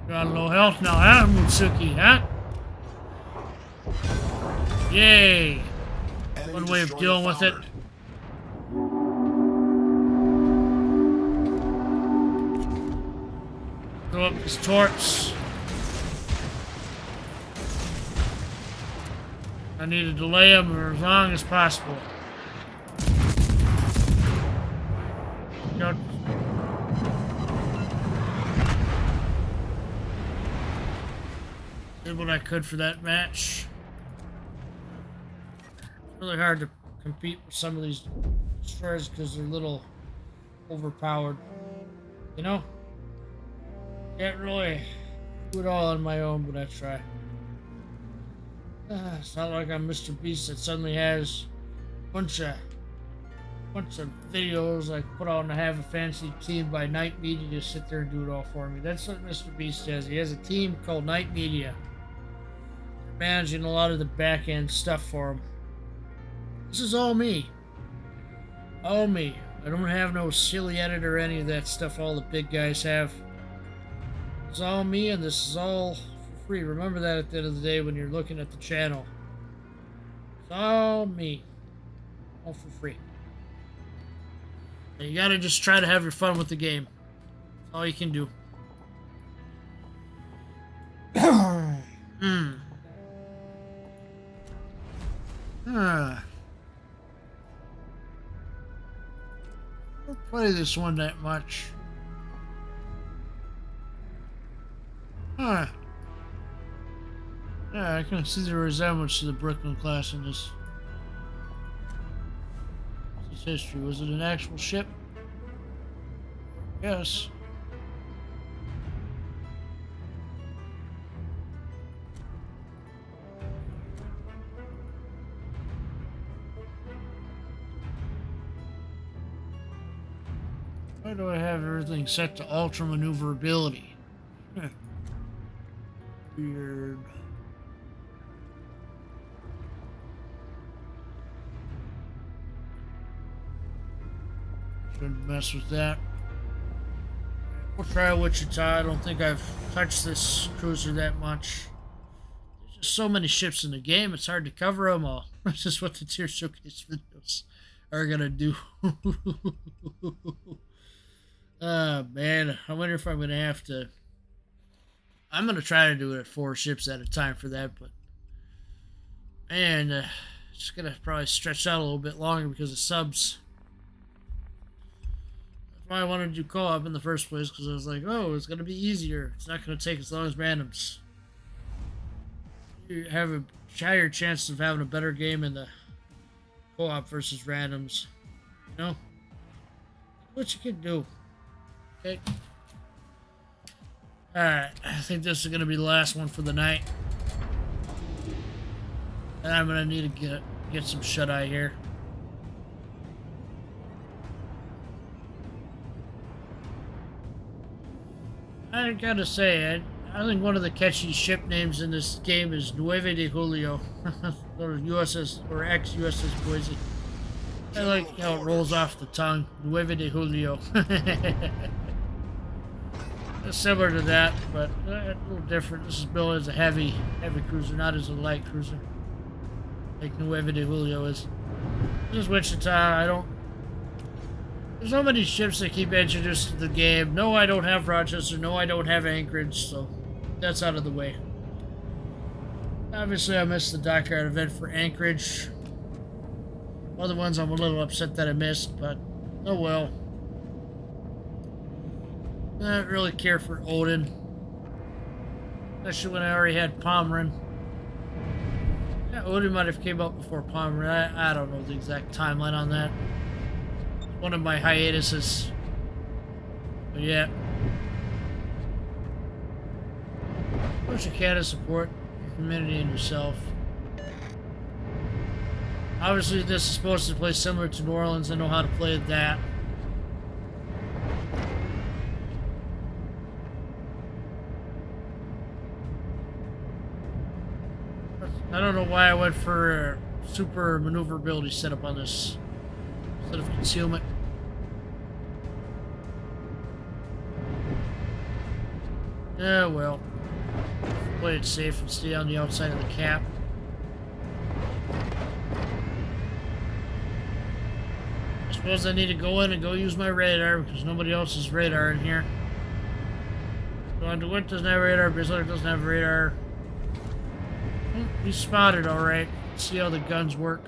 Got a low health now, huh, Mutsuki, huh? Yay! Enemy One way of destroyer dealing with it. foundered. Throw up these torps. I need to delay them for as long as possible. Go. Did what I could for that match. It's really hard to compete with some of these destroyers because they're a little overpowered. You know? Can't really do it all on my own, but I try. It's not like I'm Mr. Beast that suddenly has a bunch of videos I put on to have a fancy team by Night Media to sit there and do it all for me. That's what Mr. Beast has. He has a team called Night Media. They're managing a lot of the back end stuff for him. This is all me. All me. I don't have no silly edit or any of that stuff all the big guys have. It's all me, and this is all for free. Remember that at the end of the day when you're looking at the channel. It's all me. All for free. And you gotta just try to have your fun with the game. That's all you can do. I don't play this one that much. Huh. Yeah, I can see the resemblance to the Brooklyn class in this. What's its history? Was it an actual ship? Yes. Why do I have everything set to ultra maneuverability? Weird. Shouldn't mess with that. We'll try Wichita. I don't think I've touched this cruiser that much. There's just so many ships in the game, it's hard to cover them all. That's just what the tier showcase videos are gonna do. Man, I wonder if I'm gonna have to. I'm gonna try to do it at 4 ships at a time for that, but man, it's gonna probably stretch out a little bit longer because of subs. That's why I wanted to do co-op in the first place, because I was like, oh, it's gonna be easier. It's not gonna take as long as randoms. You have a higher chance of having a better game in the co-op versus randoms. You know, what you can do. Okay. Alright, I think this is going to be the last one for the night. And I'm going to need to get some shut-eye here. I gotta say, I think one of the catchy ship names in this game is Nueve de Julio. Or USS, or ex-USS Boise. I like how it rolls off the tongue. Nueve de Julio. It's similar to that, but a little different. This is built as a heavy cruiser, not as a light cruiser, like Nueve de Julio is. This is Wichita. There's so many ships that keep introduced to the game. No, I don't have Rochester. No, I don't have Anchorage, so that's out of the way. Obviously, I missed the dockyard event for Anchorage. Other ones I'm a little upset that I missed, but oh well. I don't really care for Odin. Especially when I already had Pomeran. Yeah, Odin might have came out before Pomeran. I don't know the exact timeline on that. One of my hiatuses. But yeah. Push your cat to support your community and yourself. Obviously this is supposed to play similar to New Orleans. I know how to play that. I don't know why I went for super maneuverability setup on this instead of concealment. Yeah, well, play it safe and stay on the outside of the cap. I suppose I need to go in and go use my radar because nobody else has radar in here. So DeWitt doesn't have radar, Bisler doesn't have radar. He's spotted alright. Let's see how the guns work.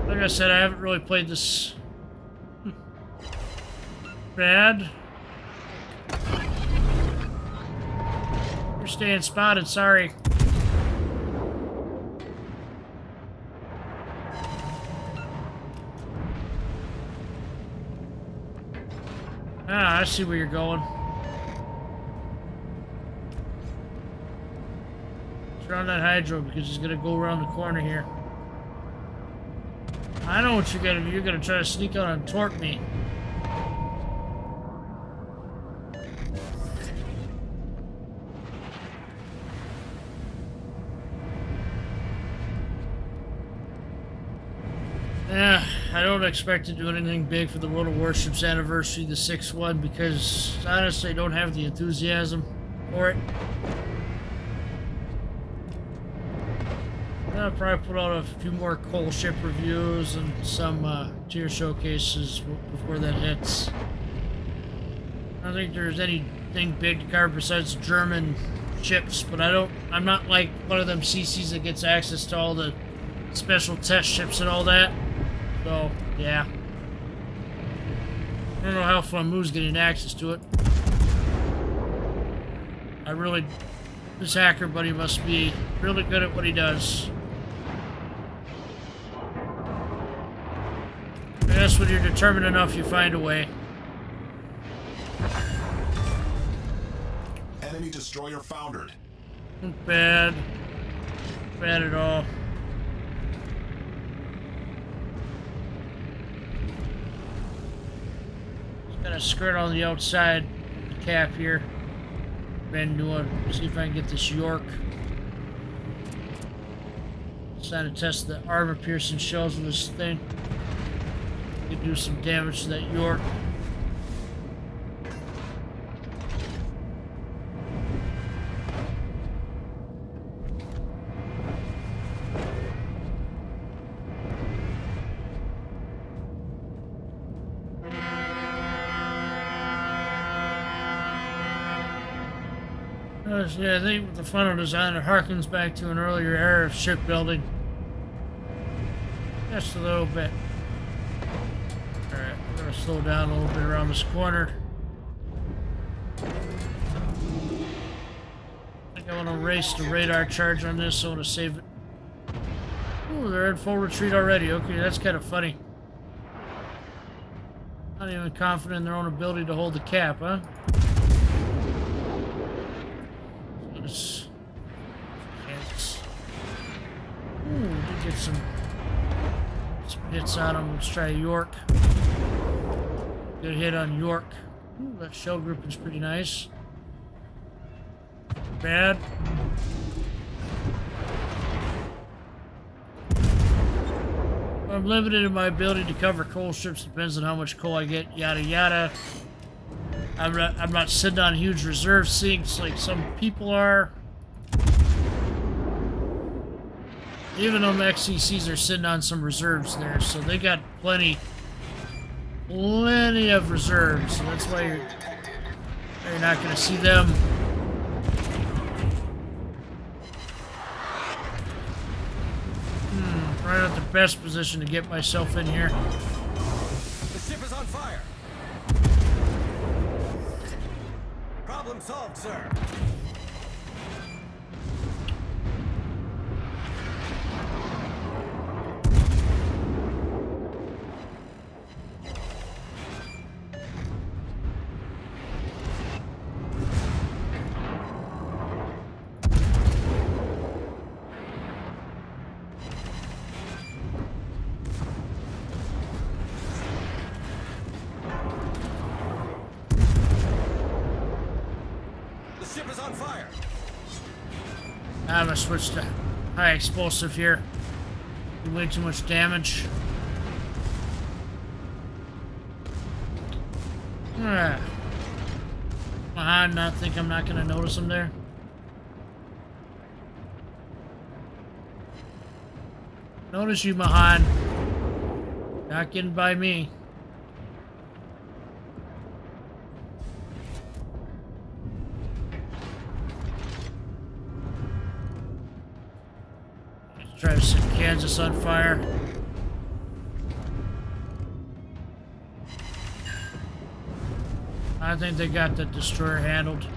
Like I said, I haven't really played this bad. You're staying spotted, sorry. Ah, I see where you're going. Around that hydro because he's gonna go around the corner here. I know what you're gonna do. You're gonna try to sneak out and torque me. Yeah, I don't expect to do anything big for the World of Warships anniversary, the 6th one, because honestly I don't have the enthusiasm for it. I'll probably put out a few more coal ship reviews and some tier showcases before that hits. I don't think there's anything big to cover besides German ships, but I'm not like one of them CCs that gets access to all the special test ships and all that. So, yeah. I don't know how fun Moo's getting access to it. I really This hacker buddy must be really good at what he does. I guess when you're determined enough, you find a way. Enemy destroyer foundered. Not bad. Bad at all. Just gotta skirt on the outside of the cap here. Been doing. See if I can get this York. Trying to test the armor piercing shells with this thing. Could do some damage to that York. Yeah, I think with the funnel design, it harkens back to an earlier era of shipbuilding. Just a little bit. Alright, we're gonna slow down a little bit around this corner. I think I want to race the radar charge on this, so I want to save it. Ooh, they're in full retreat already. Okay, that's kind of funny. Not even confident in their own ability to hold the cap, huh? Ooh, we did get some hits on him. Let's try York. Good hit on York. Ooh, that shell group is pretty nice. Bad. I'm limited in my ability to cover coal strips. Depends on how much coal I get. Yada yada. I'm not sitting on huge reserve sinks like some people are. Even though the XCCs are sitting on some reserves there, so they got plenty of reserves. So that's why you're not going to see them. Right at the best position to get myself in here. The ship is on fire. Problem solved, sir. The ship is on fire. I'm gonna switch to high explosive here. Way too much damage. Not think I'm not gonna notice him there. Notice you, Mahan. Not getting by me. Let's try to set Kansas on fire. I think they got the destroyer handled.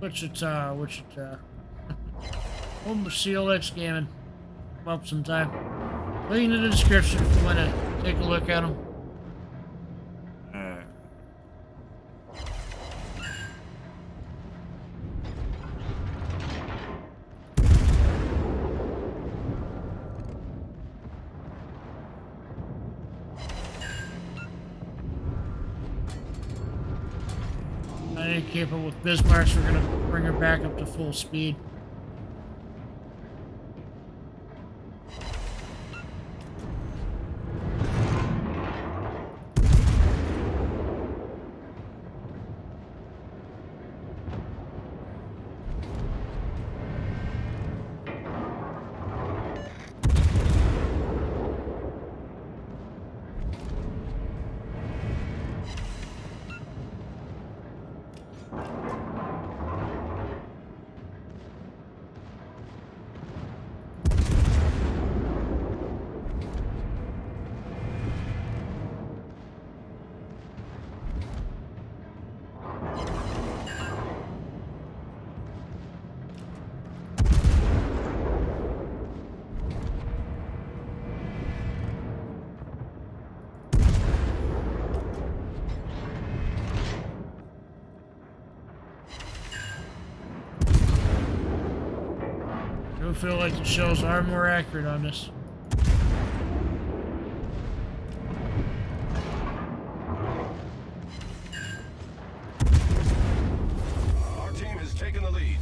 Wichita. Home of CLX Gaming. Come up sometime. Link in the description if you want to take a look at them. I ain't capable with Bismarck, so we're gonna bring her back up to full speed. feel like the shells are more accurate on this. Our team has taken the lead.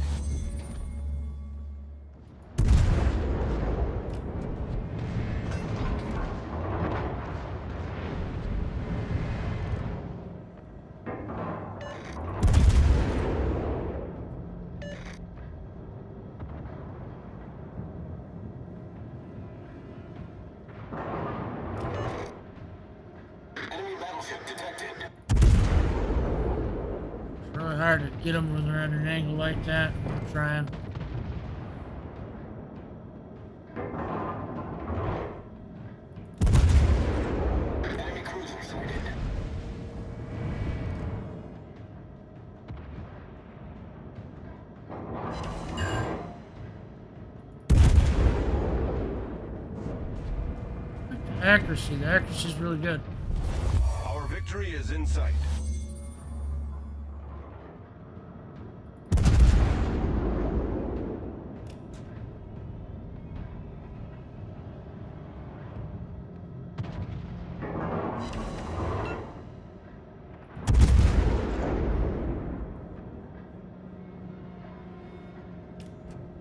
Enemy battleship detected. It's really hard to get them when they're at an angle like that. I'm trying. Enemy cruiser sighted. Accuracy. The accuracy is really good. Our victory is in sight.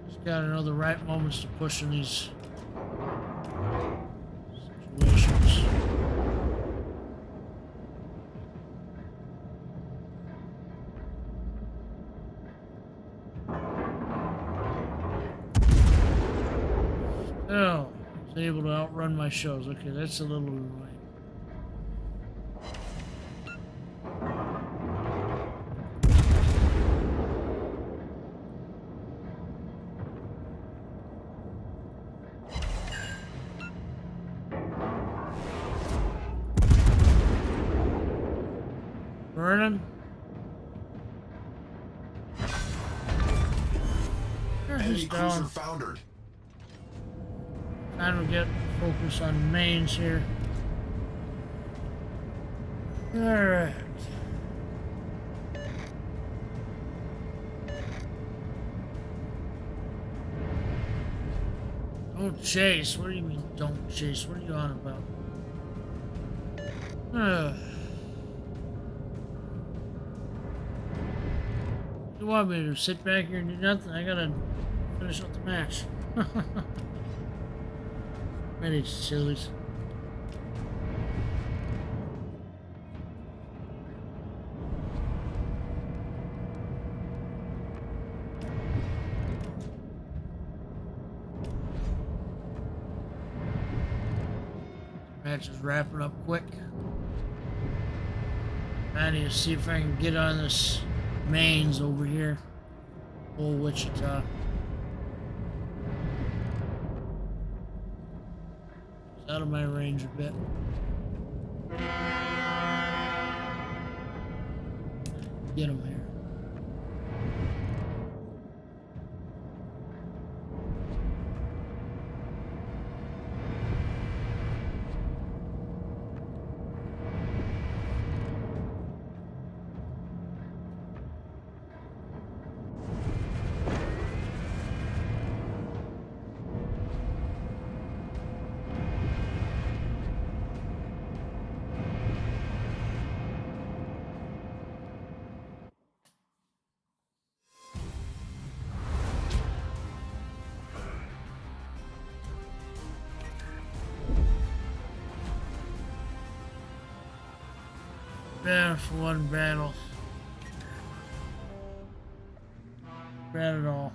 Just gotta know the right moments to push in these situations. Oh, I was able to outrun my shows. Okay, that's a little annoying. Burning. There Enemy he's cruiser down. foundered. Time to get focus on mains here. Alright. Don't chase. What do you mean don't chase? What are you on about? You want me to sit back here and do nothing? I gotta finish up the match. Many sillies. Match is wrapping up quick. I need to see if I can get on this mains over here. Old Wichita. It's out of my range a bit. Get him here. Yeah, for one battle. Bad at all.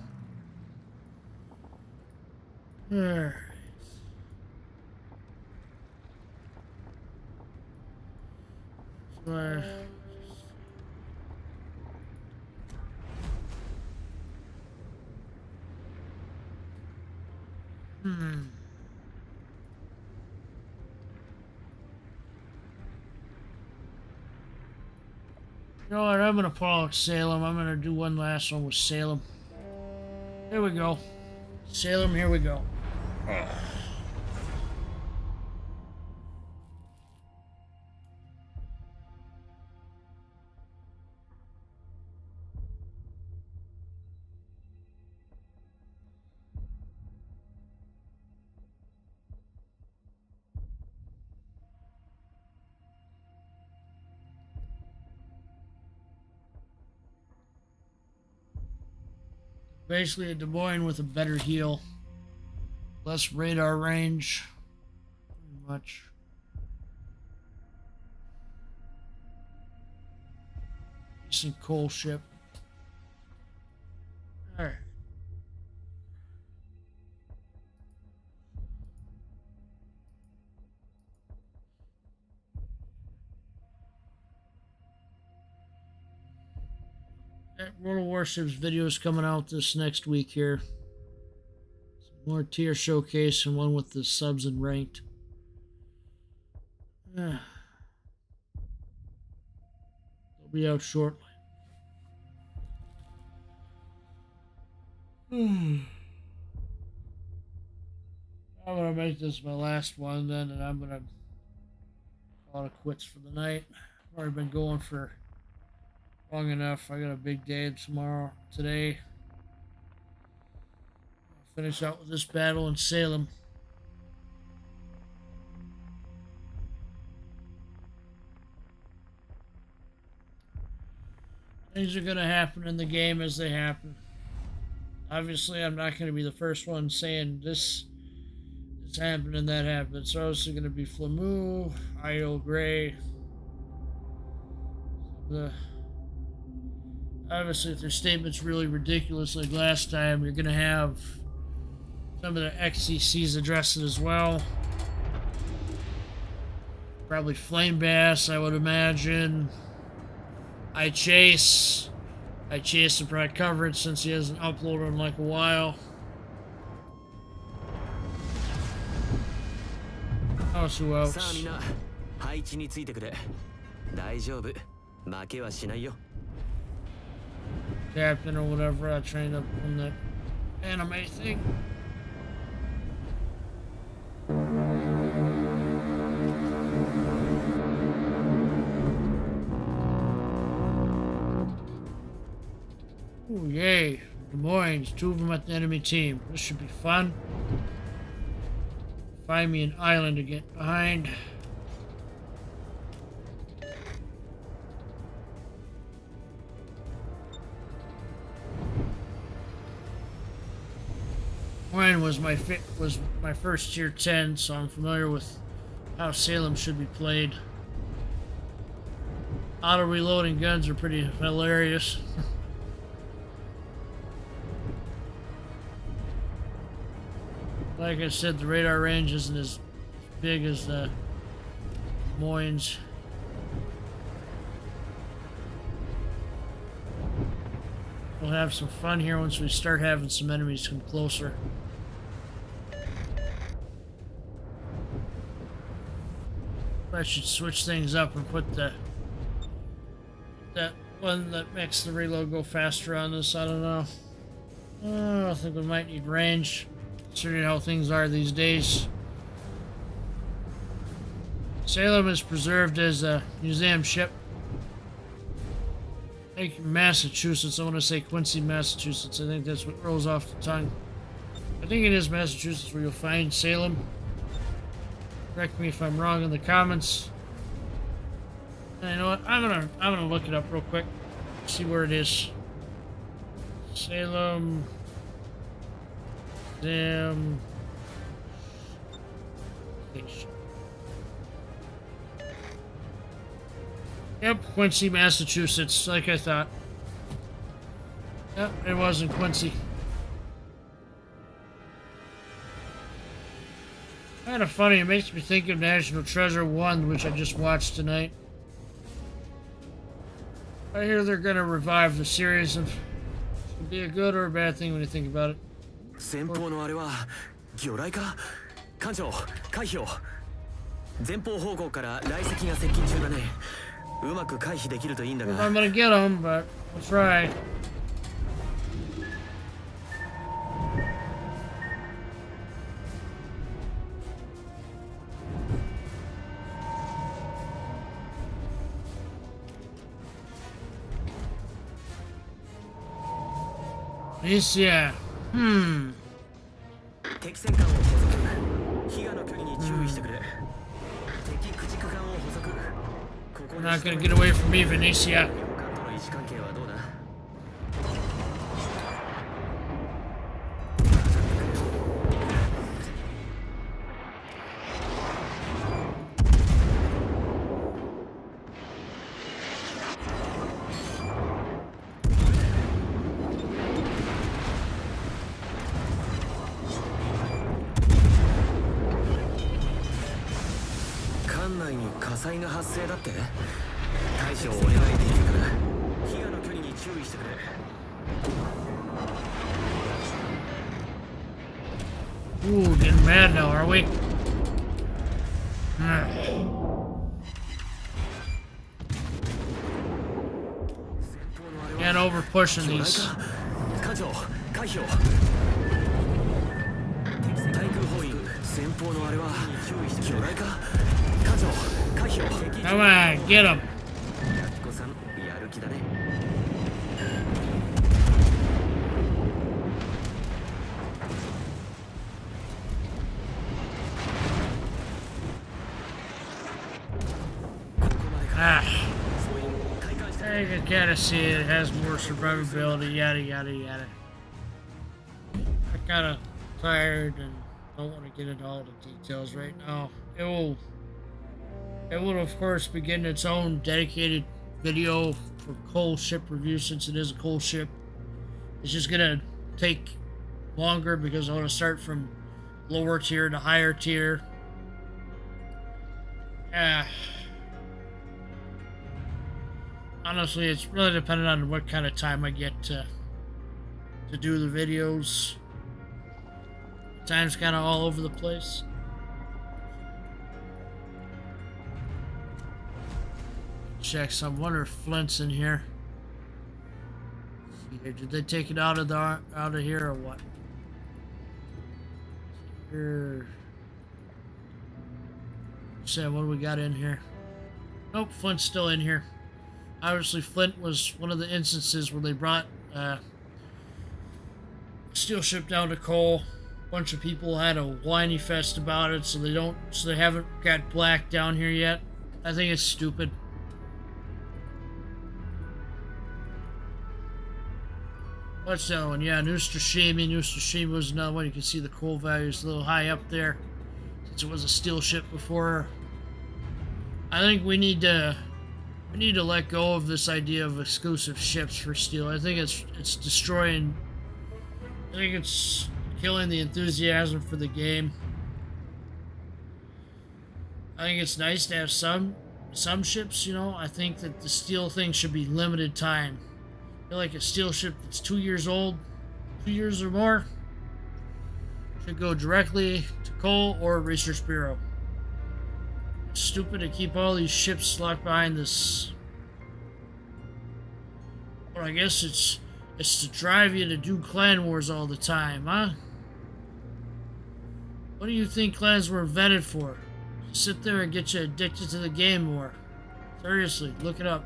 Alright. So you know what? I'm gonna pull out Salem. I'm gonna do one last one with Salem. Here we go. Salem, here we go. Basically a Des Moines with a better heal. Less radar range. Pretty much. Decent coal ship. Alright. That World of Warships video is coming out this next week here. Some more tier showcase and one with the subs and ranked. They'll be out shortly. I'm gonna make this my last one then, and I'm gonna call it quits for the night. I've already been going for long enough. I got a big day today. I'll finish out with this battle in Salem. Things are going to happen in the game as they happen. Obviously, I'm not going to be the first one saying this happened and that happened. It's also going to be Flamu, Io Gray. Obviously, if their statement's really ridiculous like last time, you're going to have some of the XCCs address it as well. Probably Flame Bass, I would imagine. Chase will probably cover it since he hasn't uploaded in like a while. Who else? Captain or whatever I trained up on that anime thing. Ooh, yay. Des Moines, 2 of them at the enemy team. This should be fun. Find me an island to get behind. Mine was my first tier 10, so I'm familiar with how Salem should be played. Auto reloading guns are pretty hilarious. Like I said, the radar range isn't as big as the Des Moines. We'll have some fun here once we start having some enemies come closer. I should switch things up and put that one that makes the reload go faster on this. I don't know. I think we might need range, considering how things are these days. Salem is preserved as a museum ship. I think Massachusetts. I want to say Quincy, Massachusetts. I think that's what rolls off the tongue. I think it is Massachusetts where you'll find Salem. Correct me if I'm wrong in the comments. And you know what? I'm gonna look it up real quick. See where it is. Salem. Damn. Yep, Quincy, Massachusetts, like I thought. Yep, it was in Quincy. Kind of funny, it makes me think of National Treasure 1, which I just watched tonight. I hear they're gonna revive the series, and it could be a good or a bad thing when you think about it. If I'm gonna get them, but I'll try. Yeah. I'm not gonna get away from me, Venetia. 艦内に火災が発生だって。対処をお願いできるから火がの距離に注意してくれ。Ooh, getting mad now, are we? Can't over pushing these. 艦長、回避を。対空砲員、前方のあれは巨大か。艦長、回避を。 Come on, get him. やっこさん、やる気だね。Ah, I can kind of see it has more survivability, yada yada yada. I'm kind of tired and don't want to get into all the details right now. It will of course be getting its own dedicated video for coal ship review, since it is a coal ship. It's just gonna take longer because I want to start from lower tier to higher tier. Honestly, it's really dependent on what kind of time I get to do the videos. Time's kind of all over the place. Check some. I wonder if Flint's in here. Did they take it out of here or what? Here. Sam, what do we got in here? Nope, Flint's still in here. Obviously, Flint was one of the instances where they brought steel ship down to coal. A bunch of people had a whiny fest about it, so they haven't got black down here yet. I think it's stupid. What's that one? Yeah, Nustashimi. Nustashimi was another one. You can see the coal values a little high up there, since it was a steel ship before. I think we need to let go of this idea of exclusive ships for steel. I think it's destroying. I think it's killing the enthusiasm for the game. I think it's nice to have some ships, you know. I think that the steel thing should be limited time. I feel like a steel ship that's 2 years old, 2 years or more, should go directly to coal or research bureau. It's stupid to keep all these ships locked behind this. Well, I guess it's to drive you to do clan wars all the time, huh? What do you think clans were invented for? Sit there and get you addicted to the game more. Seriously, look it up.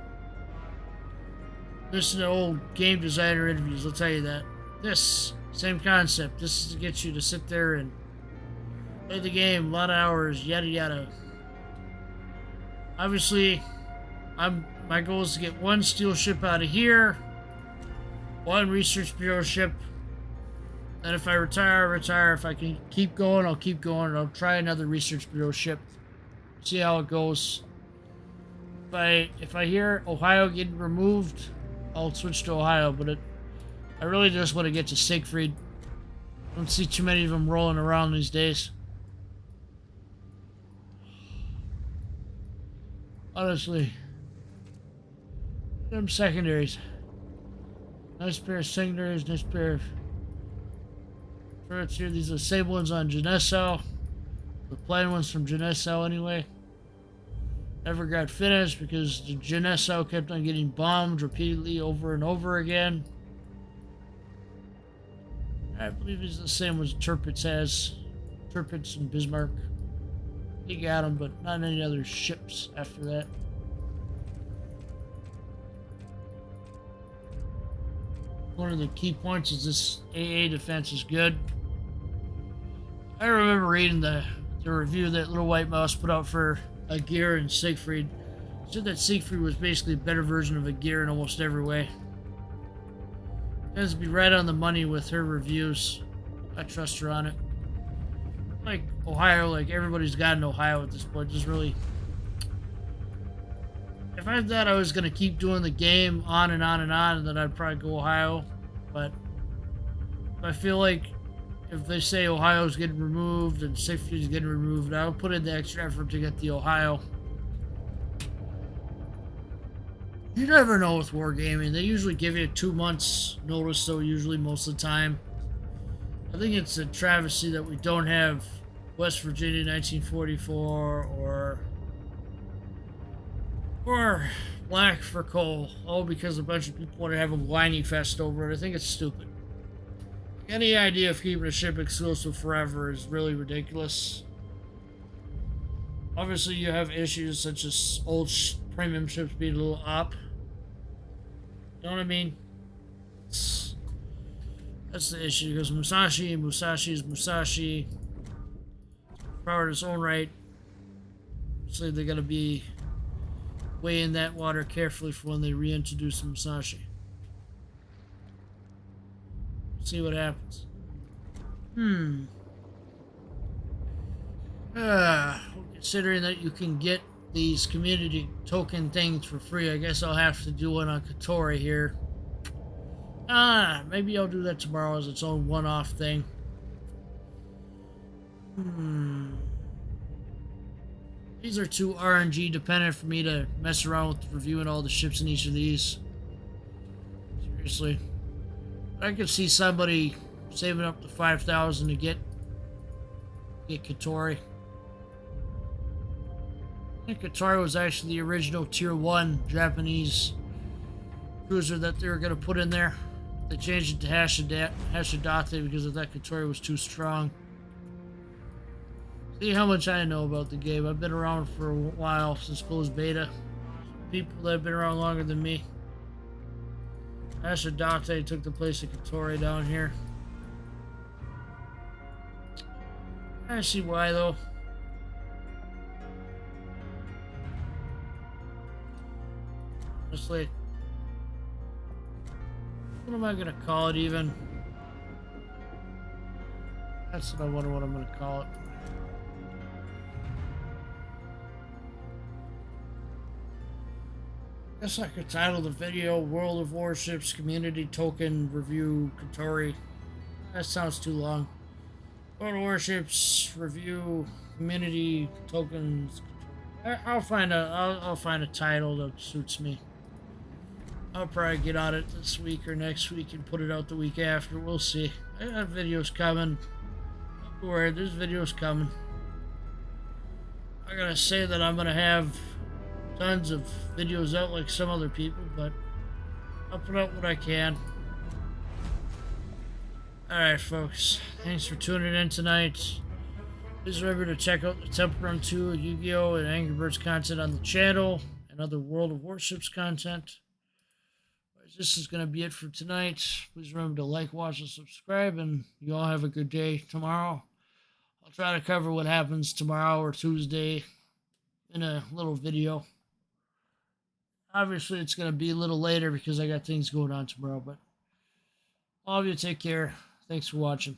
Listen to old game designer interviews, I'll tell you that. This, same concept. This is to get you to sit there and play the game, a lot of hours, yada yada. Obviously, my goal is to get one steel ship out of here, one research bureau ship. And if I retire, I retire. If I can keep going, I'll keep going. I'll try another research bureau ship. See how it goes. If I hear Ohio getting removed, I'll switch to Ohio. But I really just want to get to Siegfried. I don't see too many of them rolling around these days. Honestly, them secondaries. Nice pair of secondaries, nice pair of turrets here. These are the same ones on Genesso. The plain ones from Genesso anyway. Never got finished because the Genesso kept on getting bombed repeatedly over and over again. I believe it's the same as Tirpitz has. Tirpitz and Bismarck. He got them, but not any other ships after that. One of the key points is this AA defense is good. I remember reading the review that Little White Mouse put out for a gear in Siegfried. It said that Siegfried was basically a better version of a gear in almost every way. Tends to be right on the money with her reviews. I trust her on it. Like Ohio, like everybody's got an Ohio at this point. Just really, if I thought I was gonna keep doing the game on and on and on, then I'd probably go Ohio. But I feel like if they say Ohio's getting removed and 60 is getting removed, I'll put in the extra effort to get the Ohio. You never know with wargaming. They usually give you 2 months notice, though, usually most of the time. I think it's a travesty that we don't have West Virginia 1944 or Black for Coal, all because a bunch of people want to have a whiny fest over it. I think it's stupid. Any idea of keeping a ship exclusive forever is really ridiculous. Obviously, you have issues such as old premium ships being a little up. You know what I mean? That's the issue, because Musashi is Musashi. Power in its own right. So they're going to be weighing that water carefully for when they reintroduce Musashi. See what happens. Considering that you can get these community token things for free, I guess I'll have to do one on Katori here. Maybe I'll do that tomorrow as its own one-off thing. These are too RNG dependent for me to mess around with reviewing all the ships in each of these. Seriously. I could see somebody saving up to 5,000 to get Katori. I think Katori was actually the original Tier 1 Japanese cruiser that they were going to put in there. They changed it to Hashidate because I thought Katori was too strong. See how much I know about the game. I've been around for a while, since closed beta. People that have been around longer than me. Hashidate took the place of Katori down here. I see why, though. Honestly, what am I gonna call it even? That's what I wonder what I'm gonna call it. Guess I could title the video World of Warships Community Token Review Katori. That sounds too long. World of Warships Review Community Tokens. I'll find a title that suits me. I'll probably get on it this week or next week and put it out the week after. We'll see. I have videos coming. Don't worry, there's videos coming. I'm gonna say that I'm gonna have tons of videos out like some other people, but I'll put out what I can. Alright, folks. Thanks for tuning in tonight. Please remember to check out the Temple Run 2, Yu-Gi-Oh! And Angry Birds content on the channel and other World of Warships content. This is going to be it for tonight. Please remember to like, watch, and subscribe, and you all have a good day tomorrow. I'll try to cover what happens tomorrow or Tuesday in a little video. Obviously, it's going to be a little later because I got things going on tomorrow, but all of you take care. Thanks for watching.